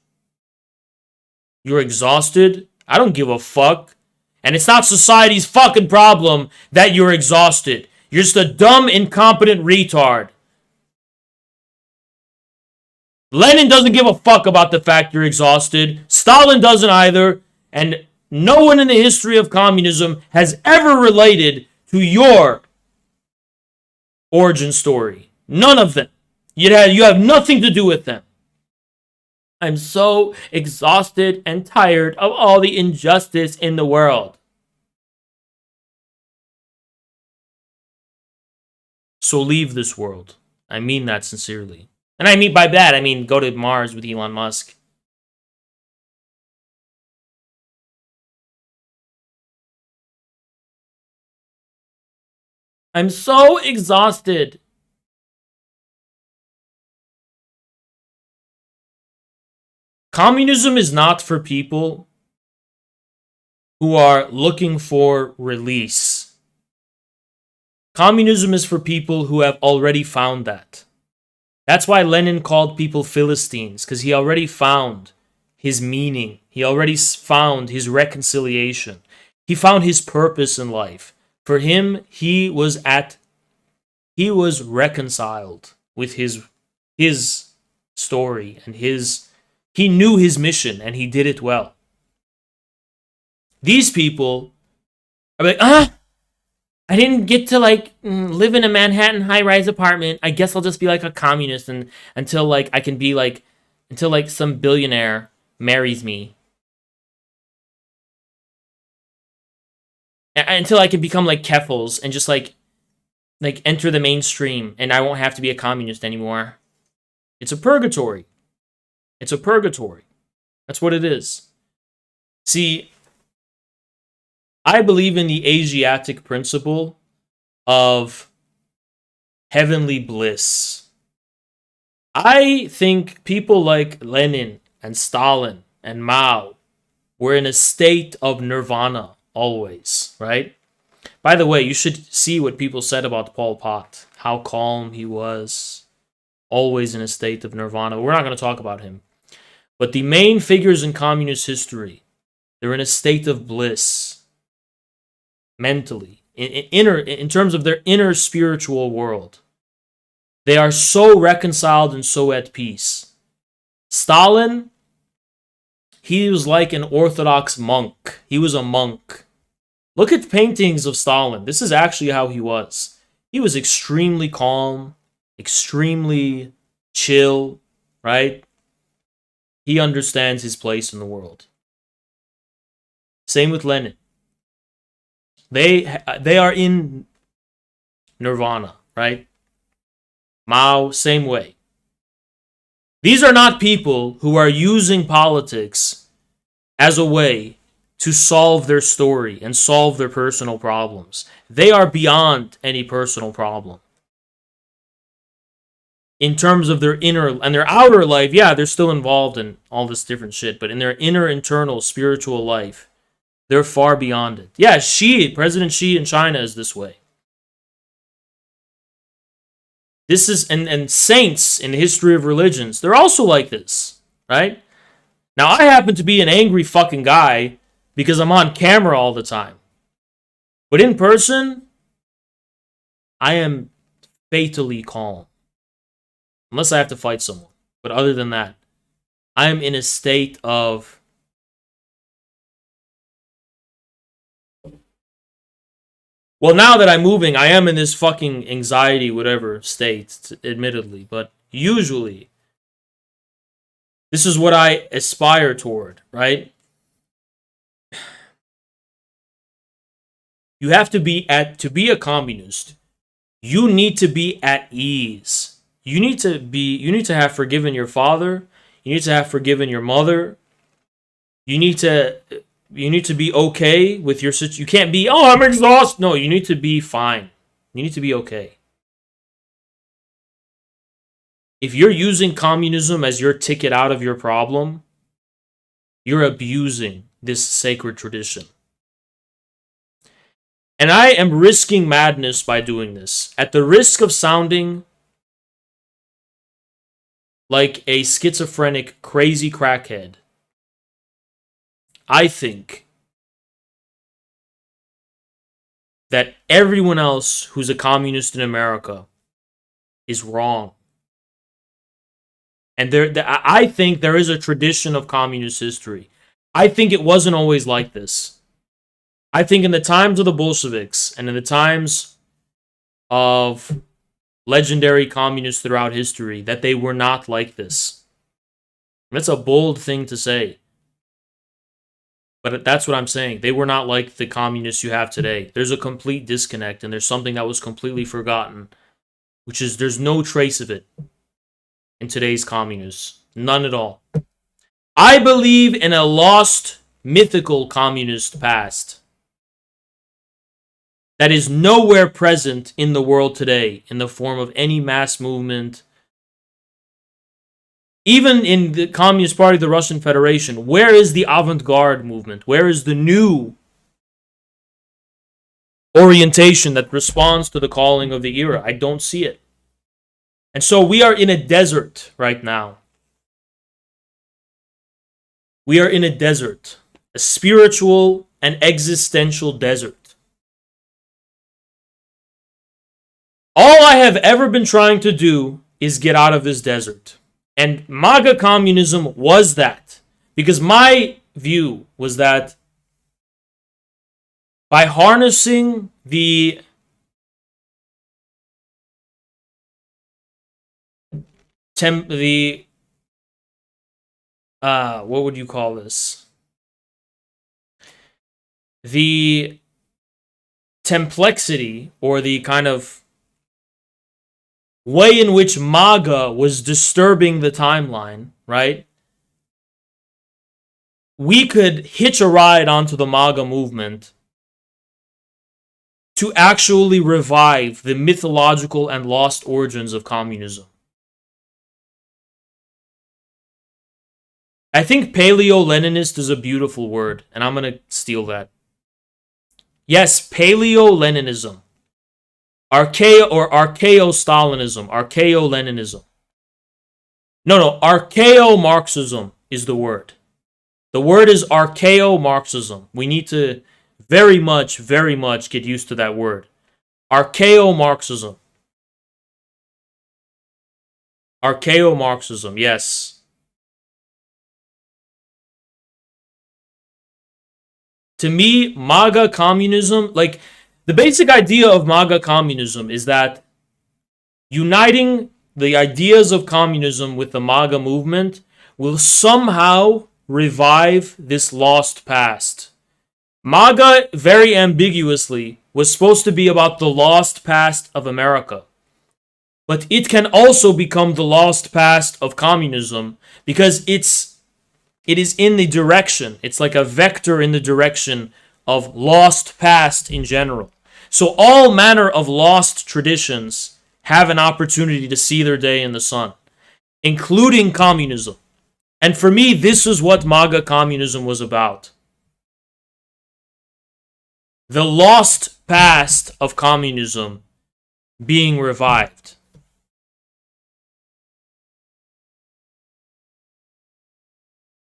You're exhausted? I don't give a fuck. And it's not society's fucking problem that you're exhausted. You're just a dumb, incompetent retard. Lenin doesn't give a fuck about the fact you're exhausted. Stalin doesn't either. And no one in the history of communism has ever related to your origin story. None of them. You have nothing to do with them. I'm so exhausted and tired of all the injustice in the world. So leave this world. I mean that sincerely. And I mean by that, I mean go to Mars with Elon Musk. I'm so exhausted. Communism is not for people who are looking for release. Communism is for people who have already found that. That's why Lenin called people Philistines, because he already found his meaning. He already found his reconciliation. He found his purpose in life. For him, he was reconciled with his story and he knew his mission and he did it well. These people are like, I didn't get to live in a Manhattan high-rise apartment. I guess I'll just be like a communist until I can be until some billionaire marries me. Until I can become like Keffels and just enter the mainstream and I won't have to be a communist anymore. It's a purgatory. It's a purgatory. That's what it is. See, I believe in the Asiatic principle of heavenly bliss. I think people like Lenin and Stalin and Mao were in a state of nirvana always, right? By the way, you should see what people said about Pol Pot. How calm he was. Always in a state of nirvana. We're not going to talk about him. But the main figures in communist history, they're in a state of bliss. Mentally. In terms of their inner spiritual world. They are so reconciled and so at peace. Stalin, he was like an Orthodox monk. He was a monk. Look at paintings of Stalin. This is actually how he was. He was extremely calm, extremely chill, right? He understands his place in the world. Same with Lenin. They are in nirvana, right? Mao, same way. These are not people who are using politics as a way to solve their story and solve their personal problems. They are beyond any personal problem. In terms of their inner and their outer life, yeah, they're still involved in all this different shit, but in their inner internal spiritual life, they're far beyond it. Yeah, President Xi in China is this way. This is, and saints in the history of religions, they're also like this, right? Now, I happen to be an angry fucking guy because I'm on camera all the time. But in person, I am fatally calm. Unless I have to fight someone. But other than that, I am in a state of Well, now that I'm moving, I am in this fucking anxiety, whatever state, admittedly. But usually, this is what I aspire toward, right? You have to be to be a communist, you need to be at ease. You need to have forgiven your father. You need to have forgiven your mother. You need to be okay with your situation. You can't be, oh, I'm exhausted. No, you need to be fine. You need to be okay. If you're using communism as your ticket out of your problem, you're abusing this sacred tradition. And I am risking madness by doing this. At the risk of sounding like a schizophrenic, crazy crackhead, I think that everyone else who's a communist in America is wrong. And I think there is a tradition of communist history. I think it wasn't always like this. I think in the times of the Bolsheviks and in the times of legendary communists throughout history, that they were not like this. That's a bold thing to say. But that's what I'm saying. They were not like the communists you have today. There's a complete disconnect, and there's something that was completely forgotten, which is there's no trace of it in today's communists. None at all. I believe in a lost, mythical communist past that is nowhere present in the world today in the form of any mass movement. Even in the Communist Party of the Russian Federation, where is the avant-garde movement? Where is the new orientation that responds to the calling of the era? I don't see it. And so we are in a desert right now. We are in a desert, a spiritual and existential desert. All I have ever been trying to do is get out of this desert. And MAGA communism was that. Because my view was that by harnessing the what would you call this? The templexity, or the kind of way in which MAGA was disturbing the timeline, right? We could hitch a ride onto the MAGA movement to actually revive the mythological and lost origins of communism. I think paleo-Leninist is a beautiful word, and I'm going to steal that. Yes, paleo-Leninism. Archaeo-Stalinism. Archaeo-Leninism. No, archaeo-Marxism is the word. The word is archaeo-Marxism. We need to very much get used to that word. Archaeo-Marxism. Archaeo-Marxism, yes. To me, MAGA communism, like, the basic idea of MAGA communism is that uniting the ideas of communism with the MAGA movement will somehow revive this lost past. MAGA, very ambiguously, was supposed to be about the lost past of America. But it can also become the lost past of communism because it is in the direction, it's like a vector in the direction of lost past in general. So all manner of lost traditions have an opportunity to see their day in the sun, including communism. And for me, this is what MAGA communism was about. The lost past of communism being revived.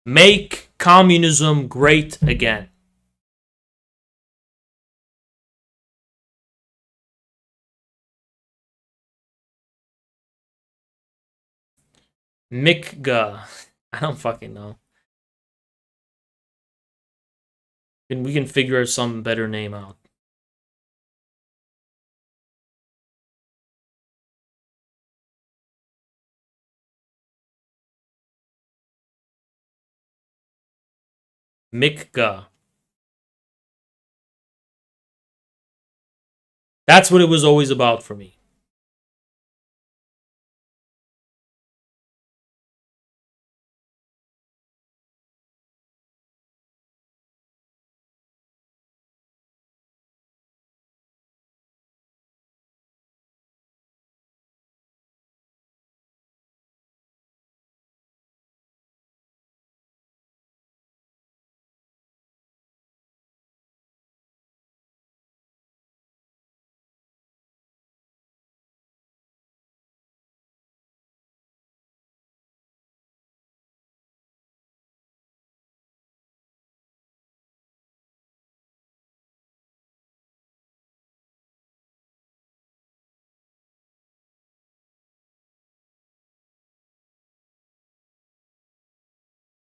Make communism great again. MIKGA. I don't fucking know. And we can figure some better name out. Mikga. That's what it was always about for me.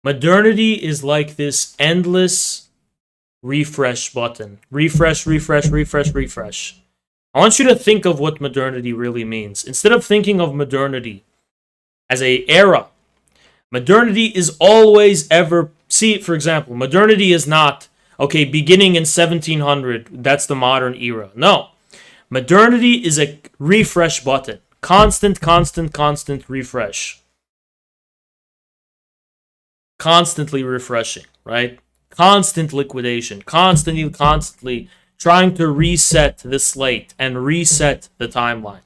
Modernity is like this endless refresh button. Refresh, refresh, refresh, refresh. I want you to think of what modernity really means. Instead of thinking of modernity as a era, modernity is always ever... See, for example, modernity is not, okay, beginning in 1700, that's the modern era. No. Modernity is a refresh button. Constant, constant, constant refresh. Constantly refreshing, right? Constant liquidation. Constantly trying to reset the slate and reset the timeline.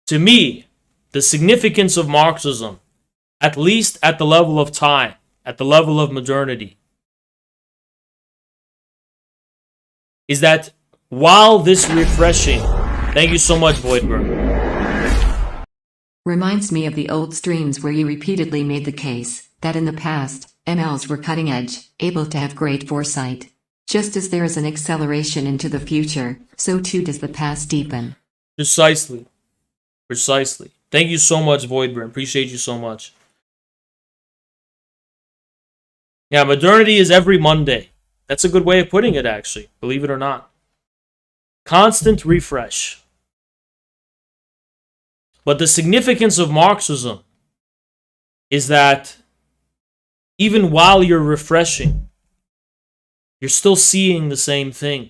To me, the significance of Marxism, at least at the level of time, at the level of modernity, is that while this refreshing... Thank you so much, Voidburn. Reminds me of the old streams where you repeatedly made the case that in the past, MLs were cutting edge, able to have great foresight. Just as there is an acceleration into the future, so too does the past deepen. Precisely. Precisely. Thank you so much, Voidburn. Appreciate you so much. Yeah, modernity is every Monday. That's a good way of putting it, actually. Believe it or not. Constant refresh. But the significance of Marxism is that even while you're refreshing, you're still seeing the same thing.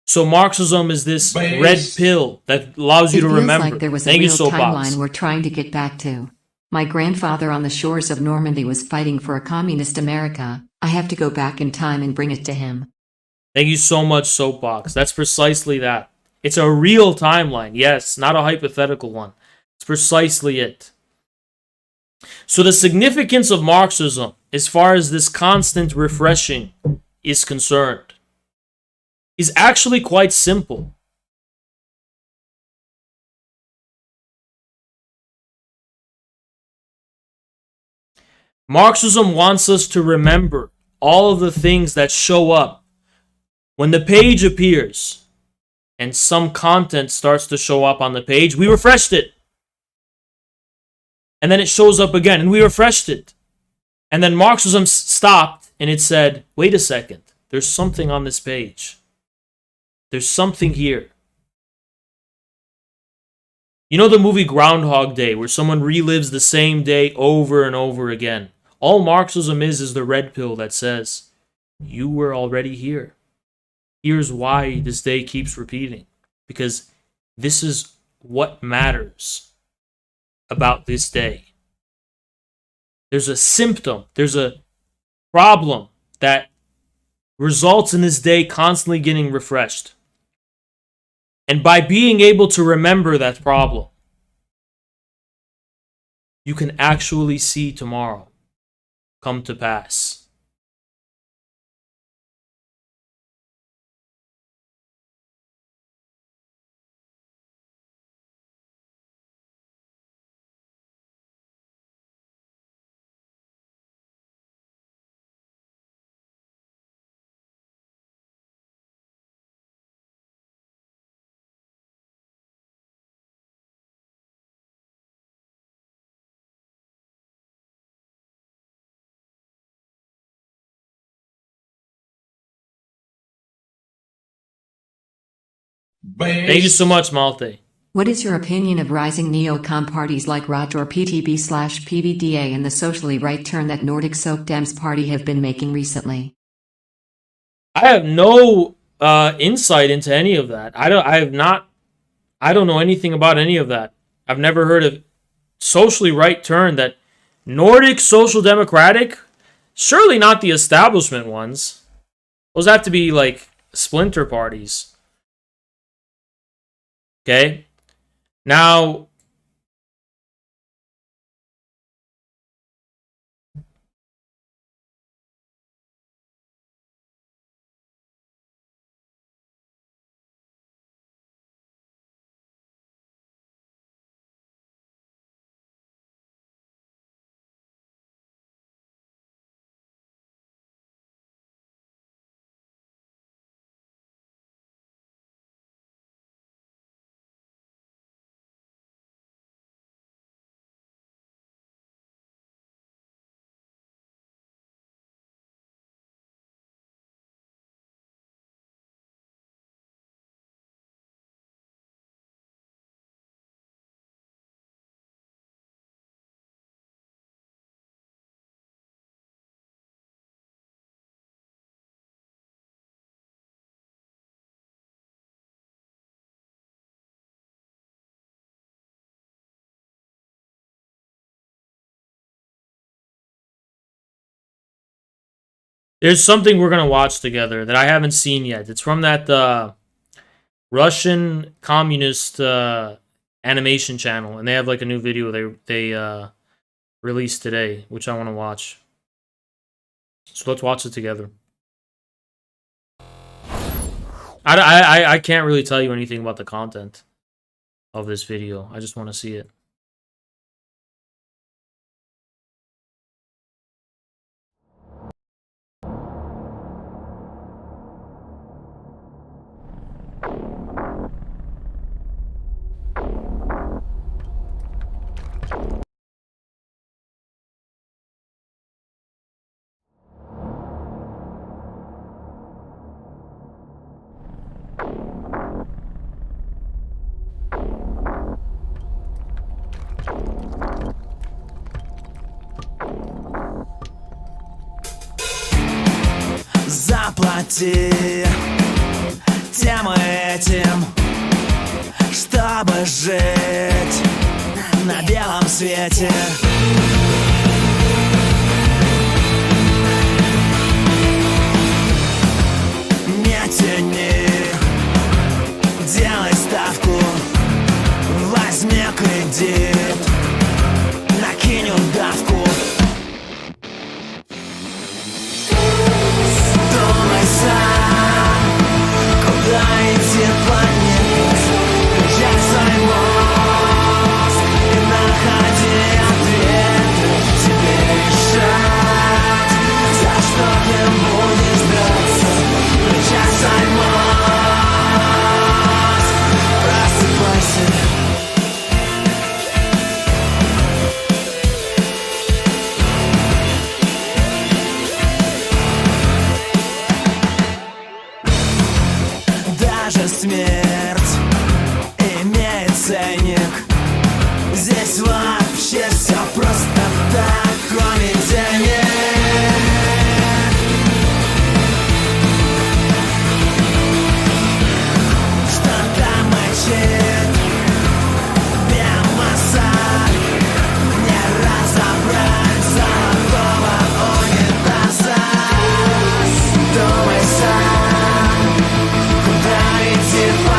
So Marxism is this red pill that allows you to remember. It feels like there was a real timeline we're trying to get back to. My grandfather on the shores of Normandy was fighting for a communist America. I have to go back in time and bring it to him. Thank you so much, Soapbox. That's precisely that. It's a real timeline, yes, not a hypothetical one. It's precisely it. So the significance of Marxism, as far as this constant refreshing is concerned, is actually quite simple. Marxism wants us to remember all of the things that show up when the page appears and some content starts to show up on the page. We refreshed it. And then it shows up again, and we refreshed it. And then Marxism stopped, and it said, wait a second, there's something on this page. There's something here. You know the movie Groundhog Day, where someone relives the same day over and over again? All Marxism is the red pill that says, you were already here. Here's why this day keeps repeating. Because this is what matters about this day. There's a symptom, there's a problem that results in this day constantly getting refreshed. And by being able to remember that problem, you can actually see tomorrow come to pass. Thank you so much, Malte. What is your opinion of rising neocon parties like ROT or PTB/PVDA and the socially right turn that Nordic Soap Dems party have been making recently? I have no insight into any of that. I don't know anything about any of that. I've never heard of socially right turn that Nordic Social Democratic. Surely not the establishment ones. Those have to be like splinter parties. Okay. Now, there's something we're gonna watch together that I haven't seen yet. It's from that Russian communist animation channel, and they have like a new video they released today, which I want to watch. So let's watch it together. I can't really tell you anything about the content of this video. I just want to see it. Заплати тем этим, чтобы жить на белом свете. Не тяни, делай ставку, возьми кредит, накинь удавку. Думай сам, куда идти планет, включай свой мозг и находи ответы. Тебе решать, за что ты будешь драться. Включай свой мозг, просыпайся. Даже смерть имеет ценник. Здесь вообще все просто так, кроме денег. Что-то мочит биомасса, не разобрать золотого унитаза. Думай сам, куда идти по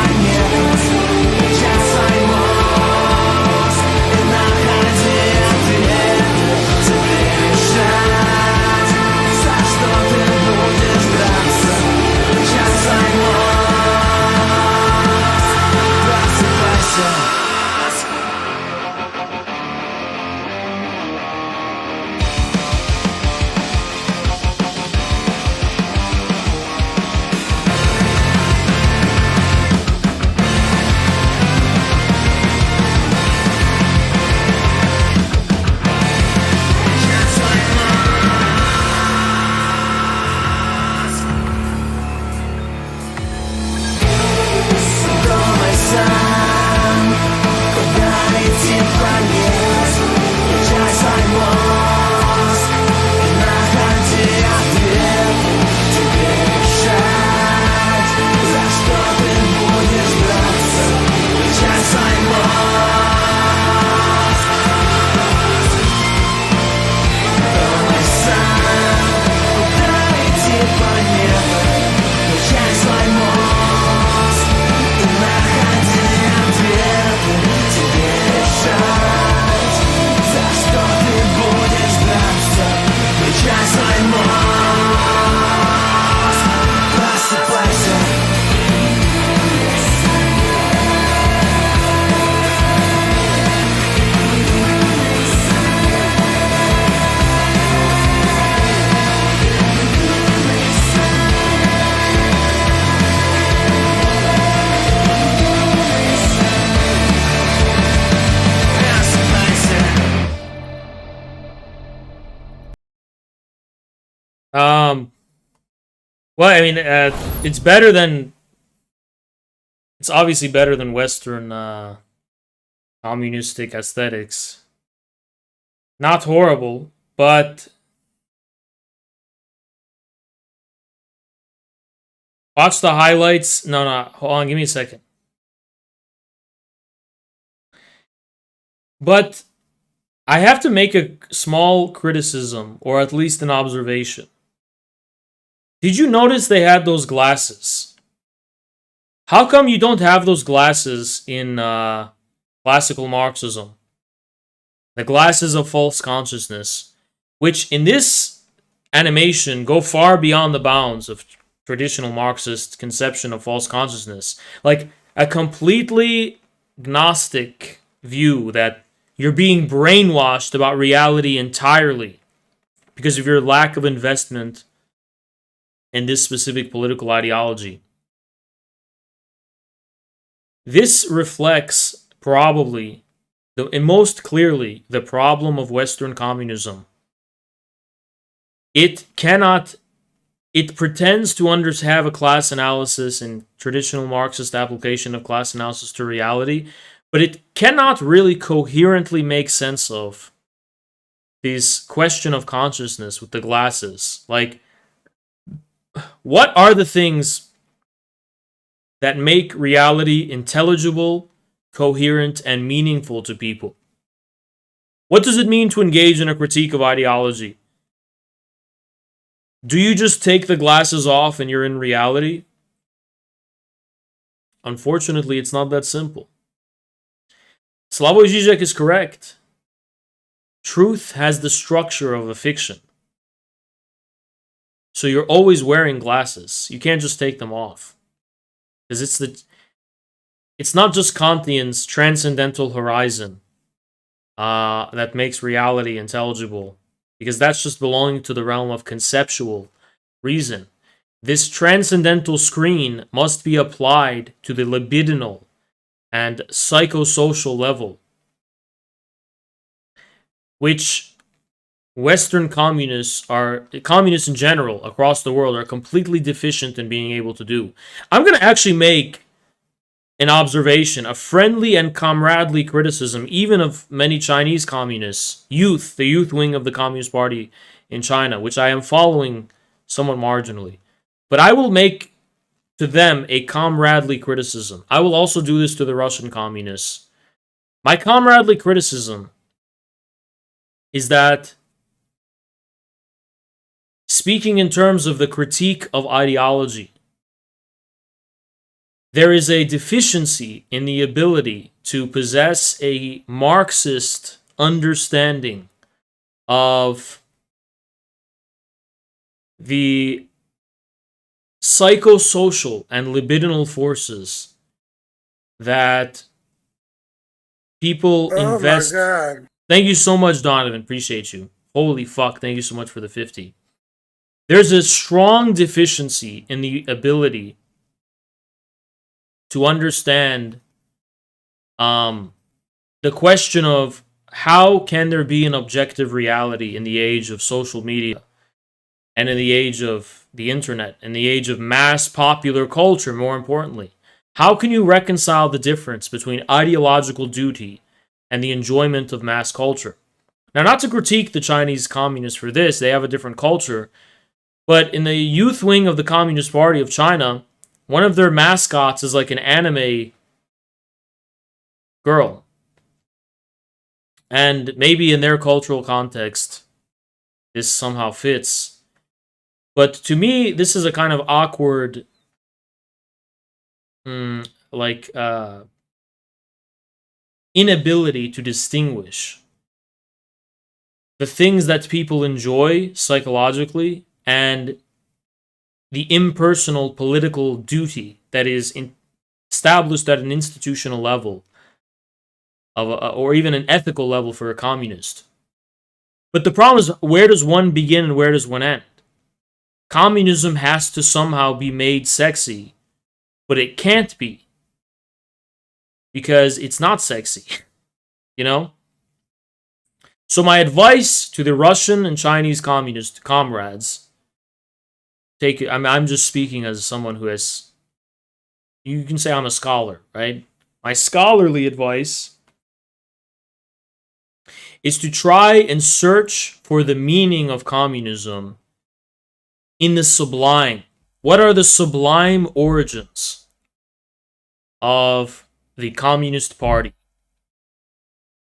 Well, I mean, it's better than. It's obviously better than Western communistic aesthetics. Not horrible, but watch the highlights. No, hold on, give me a second. But I have to make a small criticism, or at least an observation. Did you notice they had those glasses? How come you don't have those glasses in classical Marxism? The glasses of false consciousness, which in this animation go far beyond the bounds of traditional Marxist conception of false consciousness. Like a completely Gnostic view that you're being brainwashed about reality entirely because of your lack of investment in this specific political ideology. This reflects probably, and most clearly, the problem of Western communism. It pretends to have a class analysis and traditional Marxist application of class analysis to reality, but it cannot really coherently make sense of this question of consciousness with the glasses. Like, what are the things that make reality intelligible, coherent, and meaningful to people? What does it mean to engage in a critique of ideology? Do you just take the glasses off and you're in reality? Unfortunately, it's not that simple. Slavoj Žižek is correct. Truth has the structure of a fiction. So you're always wearing glasses. You can't just take them off. Because it's not just Kantian's transcendental horizon that makes reality intelligible, because that's just belonging to the realm of conceptual reason. This transcendental screen must be applied to the libidinal and psychosocial level, which Western communists in general across the world are completely deficient in being able to do. I'm going to actually make an observation, a friendly and comradely criticism, even of many Chinese communists, the youth wing of the Communist Party in China, which I am following somewhat marginally. But I will make to them a comradely criticism. I will also do this to the Russian communists. My comradely criticism is that, speaking in terms of the critique of ideology, there is a deficiency in the ability to possess a Marxist understanding of the psychosocial and libidinal forces that people invest. Oh my God. Thank you so much, Donovan. Appreciate you. Holy fuck. Thank you so much for the 50. There's a strong deficiency in the ability to understand the question of how can there be an objective reality in the age of social media and in the age of the internet, in the age of mass popular culture, more importantly. How can you reconcile the difference between ideological duty and the enjoyment of mass culture? Now, not to critique the Chinese communists for this, they have a different culture, but in the youth wing of the Communist Party of China, one of their mascots is like an anime girl. And maybe in their cultural context, this somehow fits. But to me, this is a kind of awkward, inability to distinguish the things that people enjoy psychologically and the impersonal political duty that is established at an institutional level or even an ethical level for a communist. But the problem is, where does one begin and where does one end? Communism has to somehow be made sexy, but it can't be, because it's not sexy, you know? So my advice to the Russian and Chinese communist comrades take it. I'm just speaking as someone who has. You can say I'm a scholar, right? My scholarly advice is to try and search for the meaning of communism in the sublime. What are the sublime origins of the Communist Party?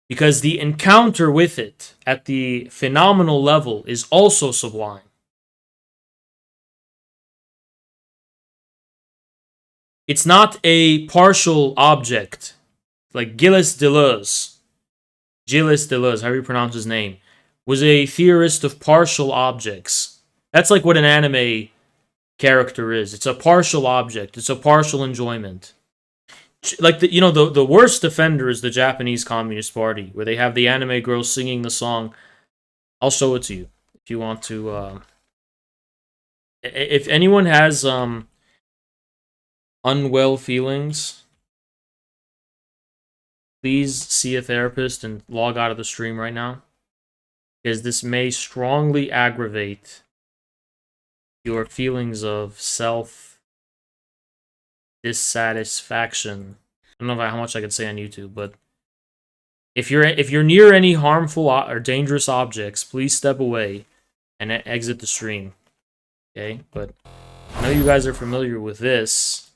Because the encounter with it at the phenomenal level is also sublime. It's not a partial object like Gilles Deleuze. Gilles Deleuze, however you pronounce his name, was a theorist of partial objects. That's like what an anime character is. It's a partial object. It's a partial enjoyment. Like the worst offender is the Japanese Communist Party, where they have the anime girl singing the song. I'll show it to you if you want to. If anyone has unwell feelings, please see a therapist and log out of the stream right now, because this may strongly aggravate your feelings of self dissatisfaction. I don't know how much I could say on YouTube, but if you're near any harmful or dangerous objects, please step away and exit the stream. Okay, but I know you guys are familiar with this.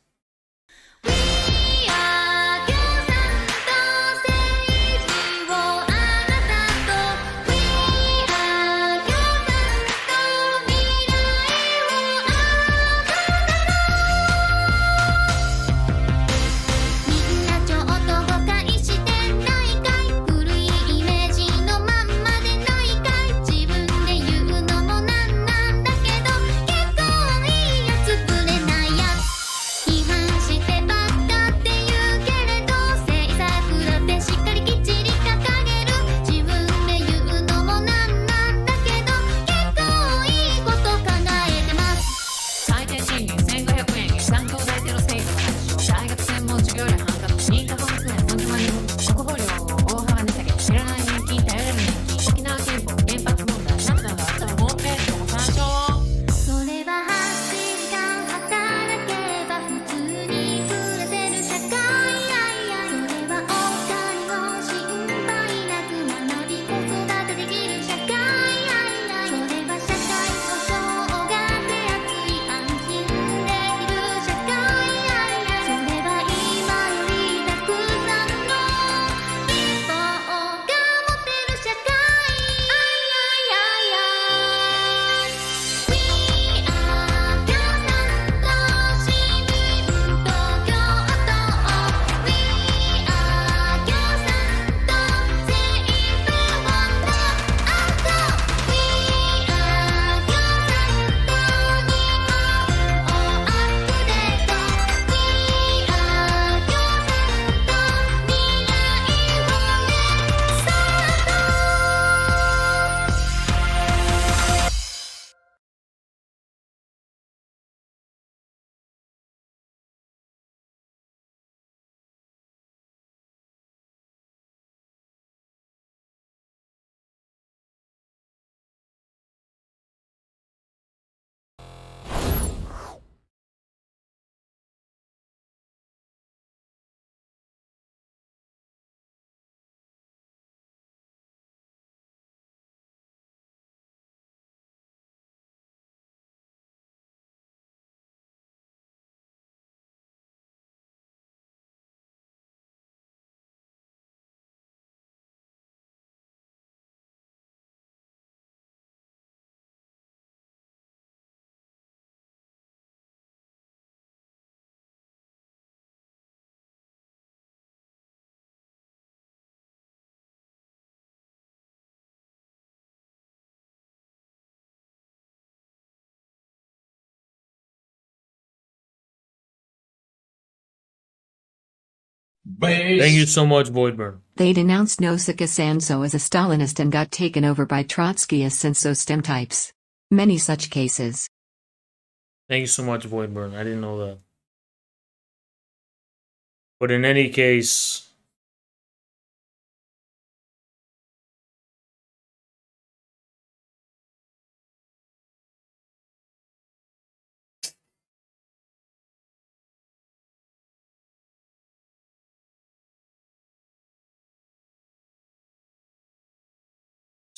Thank you so much, Voidburn. They denounced Nosaka Sanso as a Stalinist and got taken over by Trotskyist Senso stem types. Many such cases. Thank you so much, Voidburn. I didn't know that. But in any case,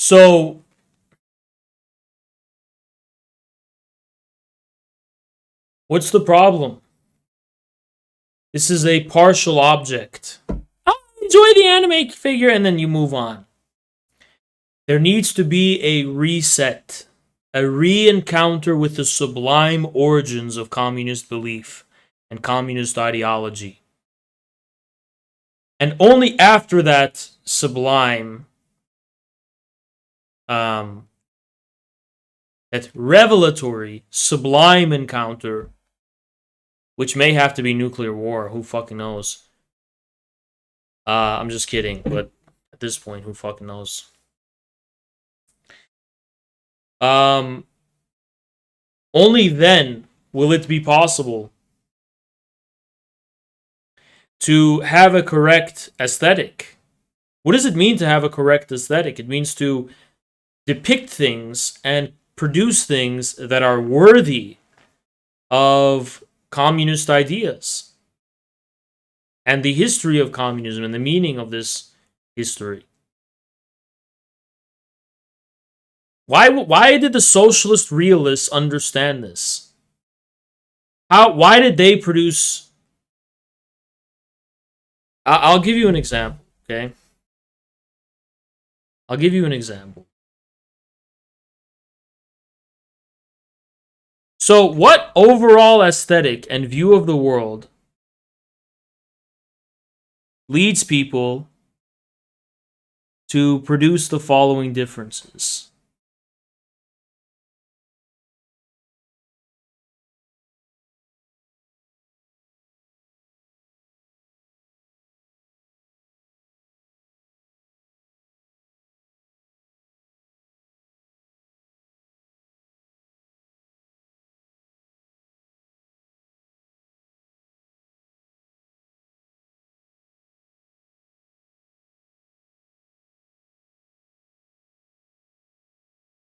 So what's the problem? This is a partial object. Oh, enjoy the anime figure, and then you move on. There needs to be a reset, a re-encounter with the sublime origins of communist belief and communist ideology. And only after that sublime, that revelatory, sublime encounter, which may have to be nuclear war, who fucking knows? I'm just kidding, but at this point, who fucking knows? Only then will it be possible to have a correct aesthetic. What does it mean to have a correct aesthetic? It means to depict things and produce things that are worthy of communist ideas and the history of communism and the meaning of this history. Why did the socialist realists understand this? Why did they produce... I'll give you an example, okay? I'll give you an example. So, what overall aesthetic and view of the world leads people to produce the following differences?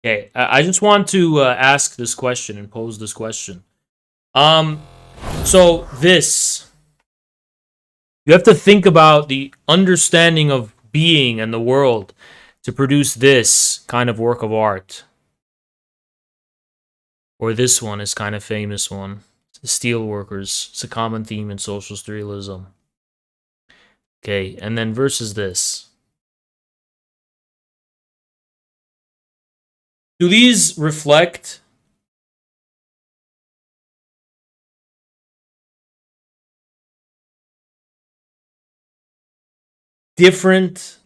Okay, I just want to ask this question and pose this question. So this, you have to think about the understanding of being and the world to produce this kind of work of art. Or this one is kind of famous one. The steel workers. It's a common theme in socialist realism. Okay, and then versus this. Do these reflect different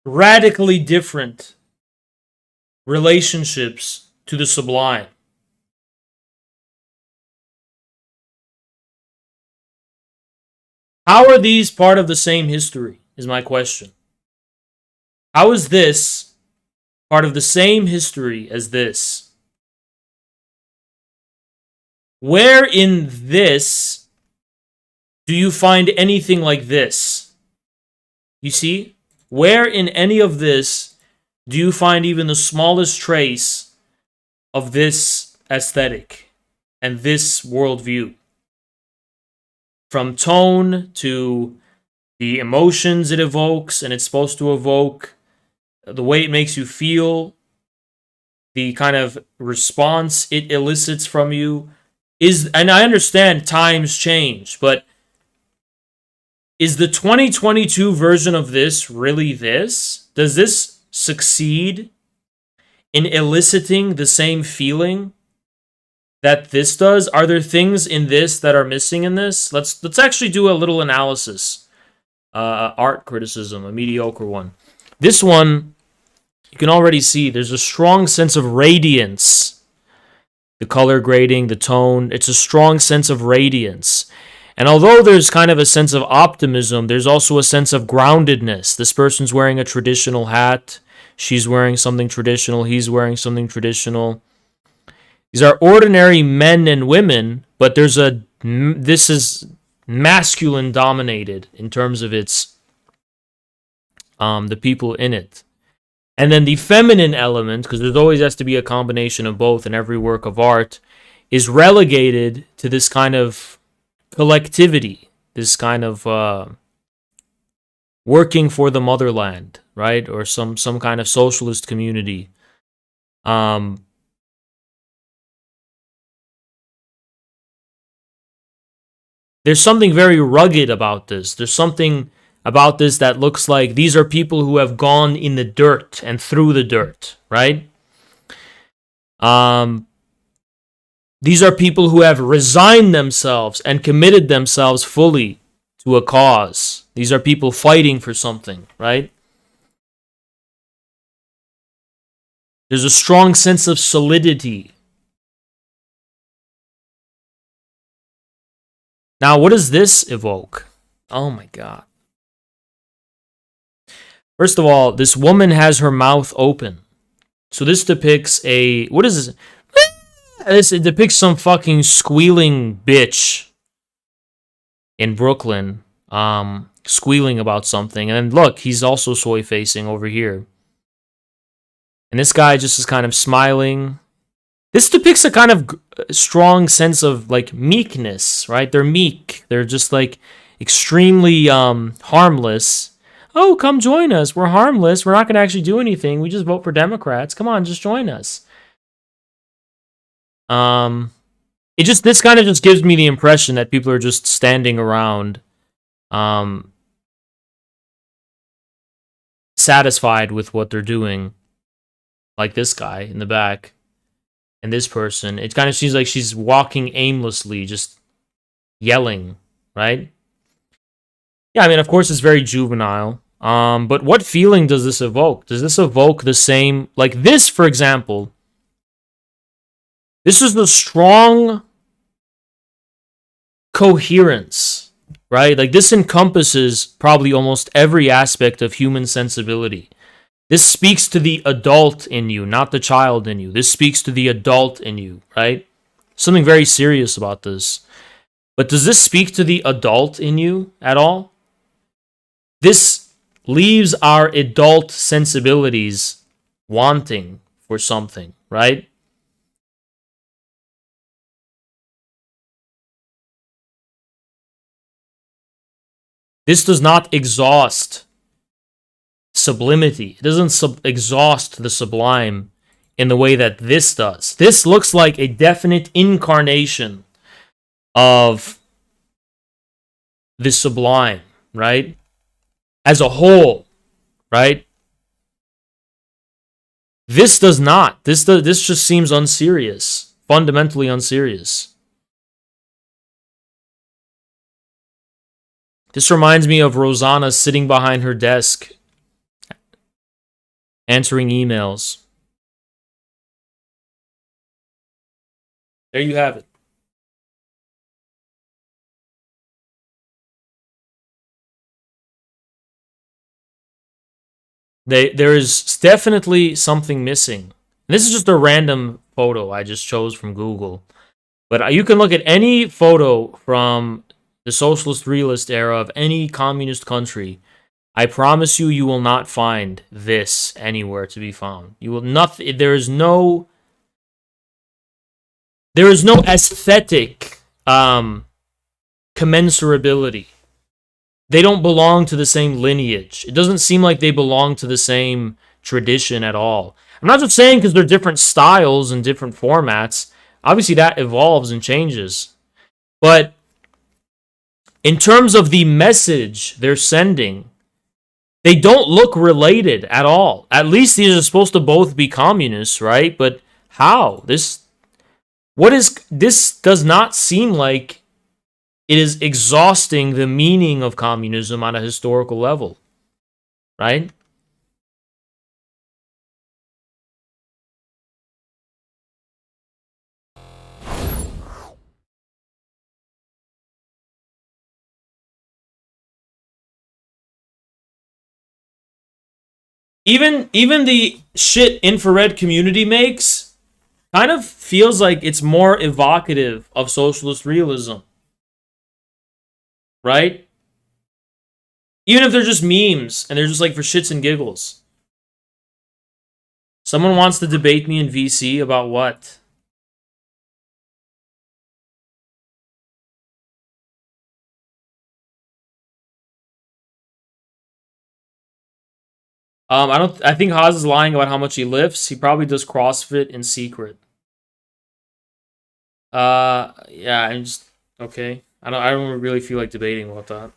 radically different relationships to the sublime? How are these part of the same history, is my question. How is this part of the same history as this? Where in this do you find anything like this? You see? Where in any of this do you find even the smallest trace of this aesthetic and this worldview? From tone to the emotions it evokes and it's supposed to evoke, the way it makes you feel, the kind of response it elicits from you is, and I understand times change, but is the 2022 version of this really this? Does this succeed in eliciting the same feeling that this does? Are there things in this that are missing in this? Let's actually do a little analysis. Art criticism, a mediocre one. This one, you can already see there's a strong sense of radiance. The color grading, the tone, it's a strong sense of radiance. And although there's kind of a sense of optimism, there's also a sense of groundedness. This person's wearing a traditional hat. She's wearing something traditional. He's wearing something traditional. These are ordinary men and women, but this is masculine dominated in terms of its the people in it. And then the feminine element, because there always has to be a combination of both in every work of art, is relegated to this kind of collectivity, This kind of working for the motherland, right? Or some kind of socialist community. There's something very rugged about this. There's something about this that looks like these are people who have gone in the dirt and through the dirt, right? These are people who have resigned themselves and committed themselves fully to a cause. These are people fighting for something, right? There's a strong sense of solidity. Now, what does this evoke? Oh my God. First of all, this woman has her mouth open. So this depicts a... What is this? It depicts some fucking squealing bitch in Brooklyn, squealing about something. And then look, he's also soy facing over here. And this guy just is kind of smiling. This depicts a kind of strong sense of like meekness, right? They're meek. They're just like extremely harmless. Oh, come join us. We're harmless. We're not going to actually do anything. We just vote for Democrats. Come on, just join us. This kind of just gives me the impression that people are just standing around, satisfied with what they're doing. Like this guy in the back. And this person. It kind of seems like she's walking aimlessly, just yelling, right? Yeah, I mean, of course, it's very juvenile. But what feeling does this evoke? Does this evoke the same... Like this, for example... This is the strong coherence, right? Like this encompasses probably almost every aspect of human sensibility. This speaks to the adult in you, not the child in you. This speaks to the adult in you, right? Something very serious about this. But does this speak to the adult in you at all? This leaves our adult sensibilities wanting for something, right? This does not exhaust sublimity. It doesn't exhaust the sublime in the way that this does. This looks like a definite incarnation of the sublime, right? As a whole, right? This does not. This just seems unserious, fundamentally unserious. This reminds me of Rosanna sitting behind her desk, answering emails. There you have it. There is definitely something missing. And this is just a random photo I just chose from Google. But you can look at any photo from the socialist realist era of any communist country. I promise you, you will not find this anywhere to be found. You will not. There is no aesthetic commensurability. They don't belong to the same lineage. It doesn't seem like they belong to the same tradition at all. I'm not just saying because they're different styles and different formats. Obviously, that evolves and changes. But in terms of the message they're sending, they don't look related at all. At least these are supposed to both be communists, right? But how? This does not seem like it is exhausting the meaning of communism on a historical level, right? Even the shit infrared community makes kind of feels like it's more evocative of socialist realism. Right? Even if they're just memes and they're just like for shits and giggles. Someone wants to debate me in VC about what? I think Haas is lying about how much he lifts. He probably does CrossFit in secret. Yeah, I'm just okay. I don't really feel like debating about that.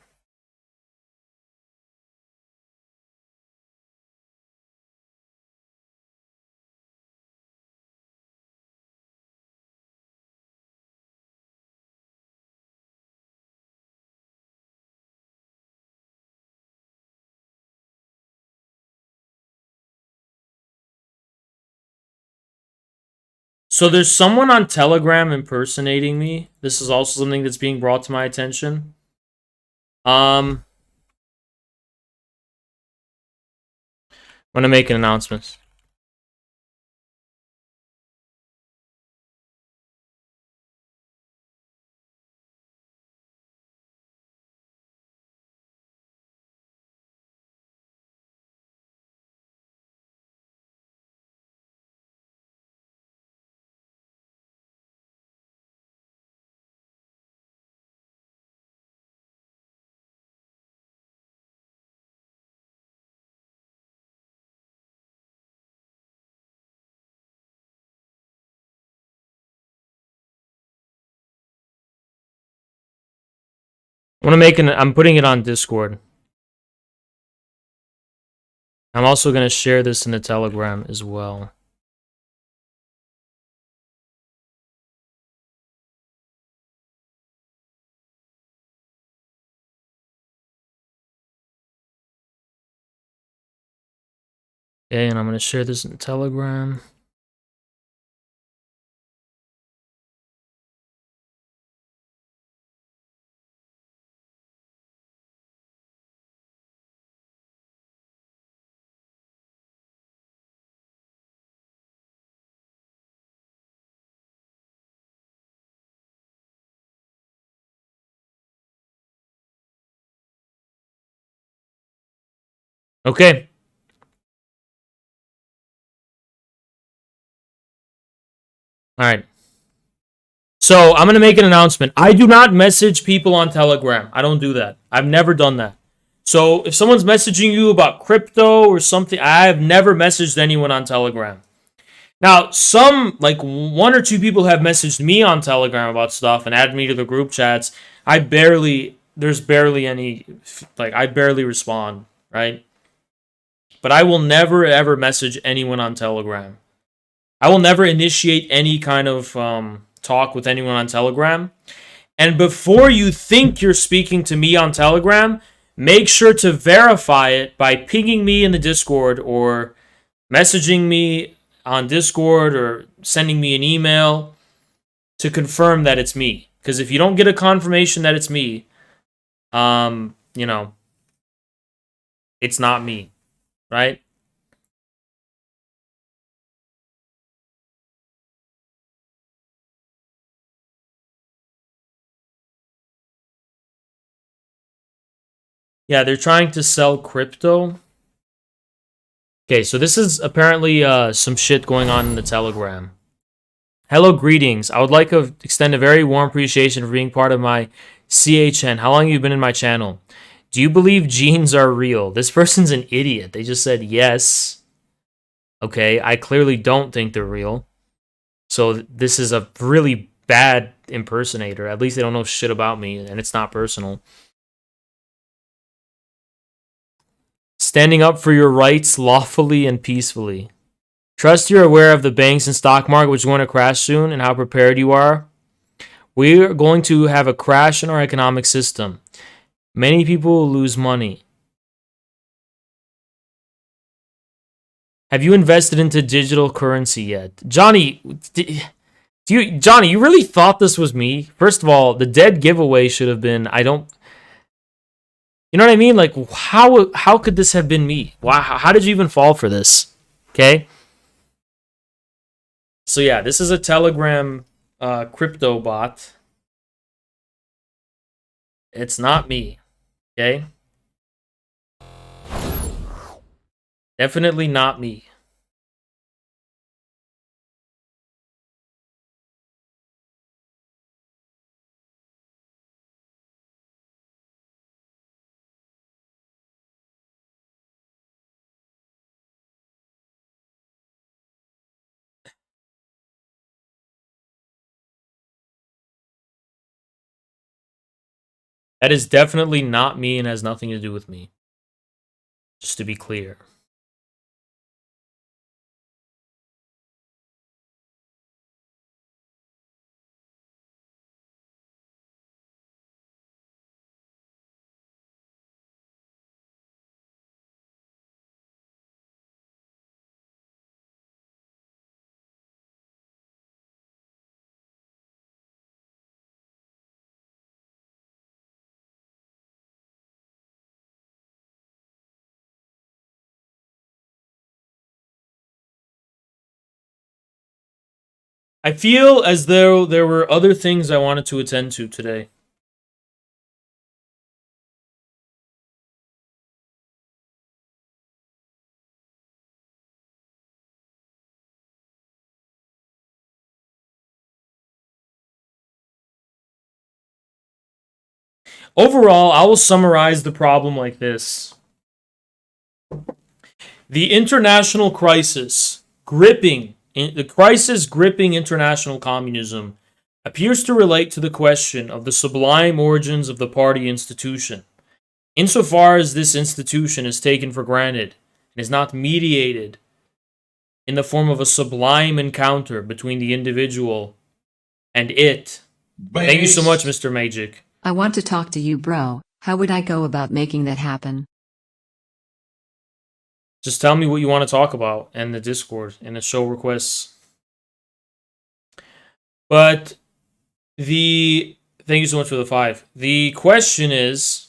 So there's someone on Telegram impersonating me. This is also something that's being brought to my attention. I'm gonna make an announcement. I'm putting it on Discord. I'm also gonna share this in the Telegram as well. Okay, and I'm gonna share this in Telegram. Okay. All right. So I'm gonna make an announcement. I do not message people on Telegram. I don't do that. I've never done that. So if someone's messaging you about crypto or something, I have never messaged anyone on Telegram. Now, some, like one or two people have messaged me on Telegram about stuff and added me to the group chats. There's barely any, like, I barely respond, right? But I will never ever message anyone on Telegram. I will never initiate any kind of talk with anyone on Telegram. And before you think you're speaking to me on Telegram, make sure to verify it by pinging me in the Discord or messaging me on Discord or sending me an email to confirm that it's me. Because if you don't get a confirmation that it's me, it's not me, right? Yeah, they're trying to sell crypto. Okay, so this is apparently some shit going on in the Telegram. Hello, greetings. I would like to extend a very warm appreciation for being part of my CHN. How long have you been in my channel? Do you believe genes are real? This person's an idiot. They just said yes. Okay, I clearly don't think they're real. So this is a really bad impersonator. At least they don't know shit about me, and it's not personal. Standing up for your rights lawfully and peacefully. Trust you're aware of the banks and stock market, which is going to crash soon, and how prepared you are. We are going to have a crash in our economic system. Many people will lose money. Have you invested into digital currency yet? Johnny, Johnny, you really thought this was me? First of all, the dead giveaway should have been, you know what I mean? Like, how could this have been me? How did you even fall for this? Okay? So yeah, this is a Telegram crypto bot. It's not me. Okay? Definitely not me. That is definitely not me and has nothing to do with me. Just to be clear. I feel as though there were other things I wanted to attend to today. Overall, I will summarize the problem like this. The international crisis gripping international communism appears to relate to the question of the sublime origins of the party institution, insofar as this institution is taken for granted and is not mediated in the form of a sublime encounter between the individual and it. Thank you so much, Mr. Magic. I want to talk to you, bro. How would I go about making that happen? Just tell me what you want to talk about in the Discord, in the show requests. But thank you so much for the 5. The question is,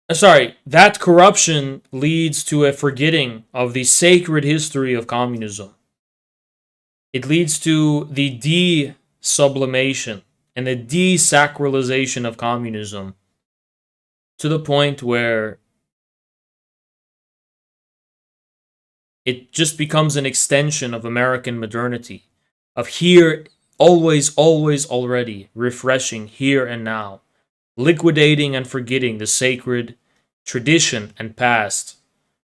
that corruption leads to a forgetting of the sacred history of communism. It leads to the de-sublimation and the desacralization of communism to the point where it just becomes an extension of American modernity, of here, always, always, already, refreshing here and now, liquidating and forgetting the sacred tradition and past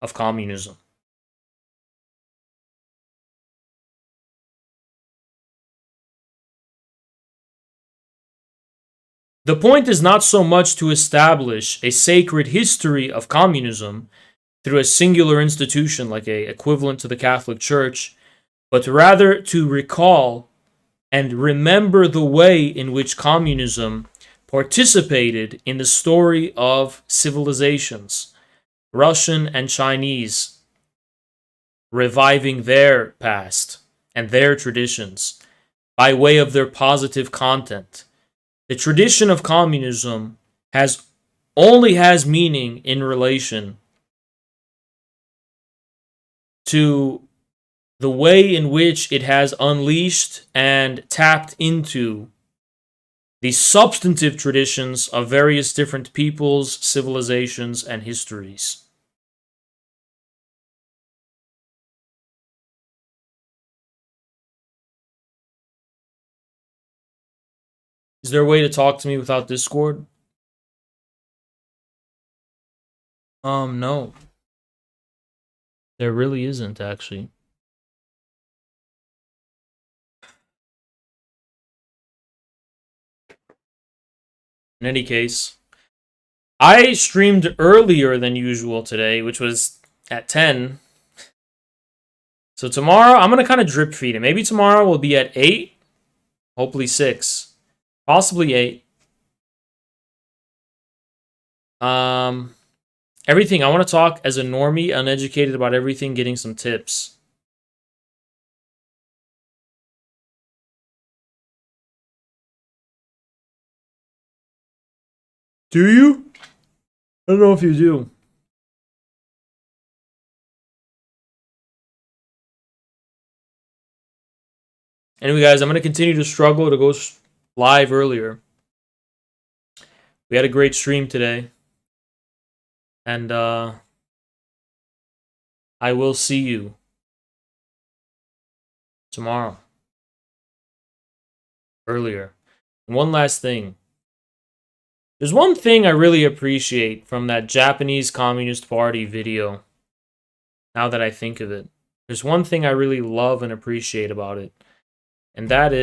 of communism. The point is not so much to establish a sacred history of communism through a singular institution like a equivalent to the Catholic Church, but rather to recall and remember the way in which communism participated in the story of civilizations, Russian and Chinese, reviving their past and their traditions by way of their positive content. The tradition of communism only has meaning in relation to the way in which it has unleashed and tapped into the substantive traditions of various different peoples, civilizations, and histories. Is there a way to talk to me without Discord? No. There really isn't, actually. In any case, I streamed earlier than usual today, which was at 10. So tomorrow, I'm going to kind of drip feed it. Maybe tomorrow will be at 8, hopefully 6. Possibly 8. Everything. I want to talk as a normie, uneducated about everything, getting some tips. Do you? I don't know if you do. Anyway, guys, I'm going to continue to struggle to go live earlier. We had a great stream today. And I will see you tomorrow. Earlier. And one last thing. There's one thing I really appreciate from that Japanese Communist Party video. Now that I think of it. There's one thing I really love and appreciate about it. And that is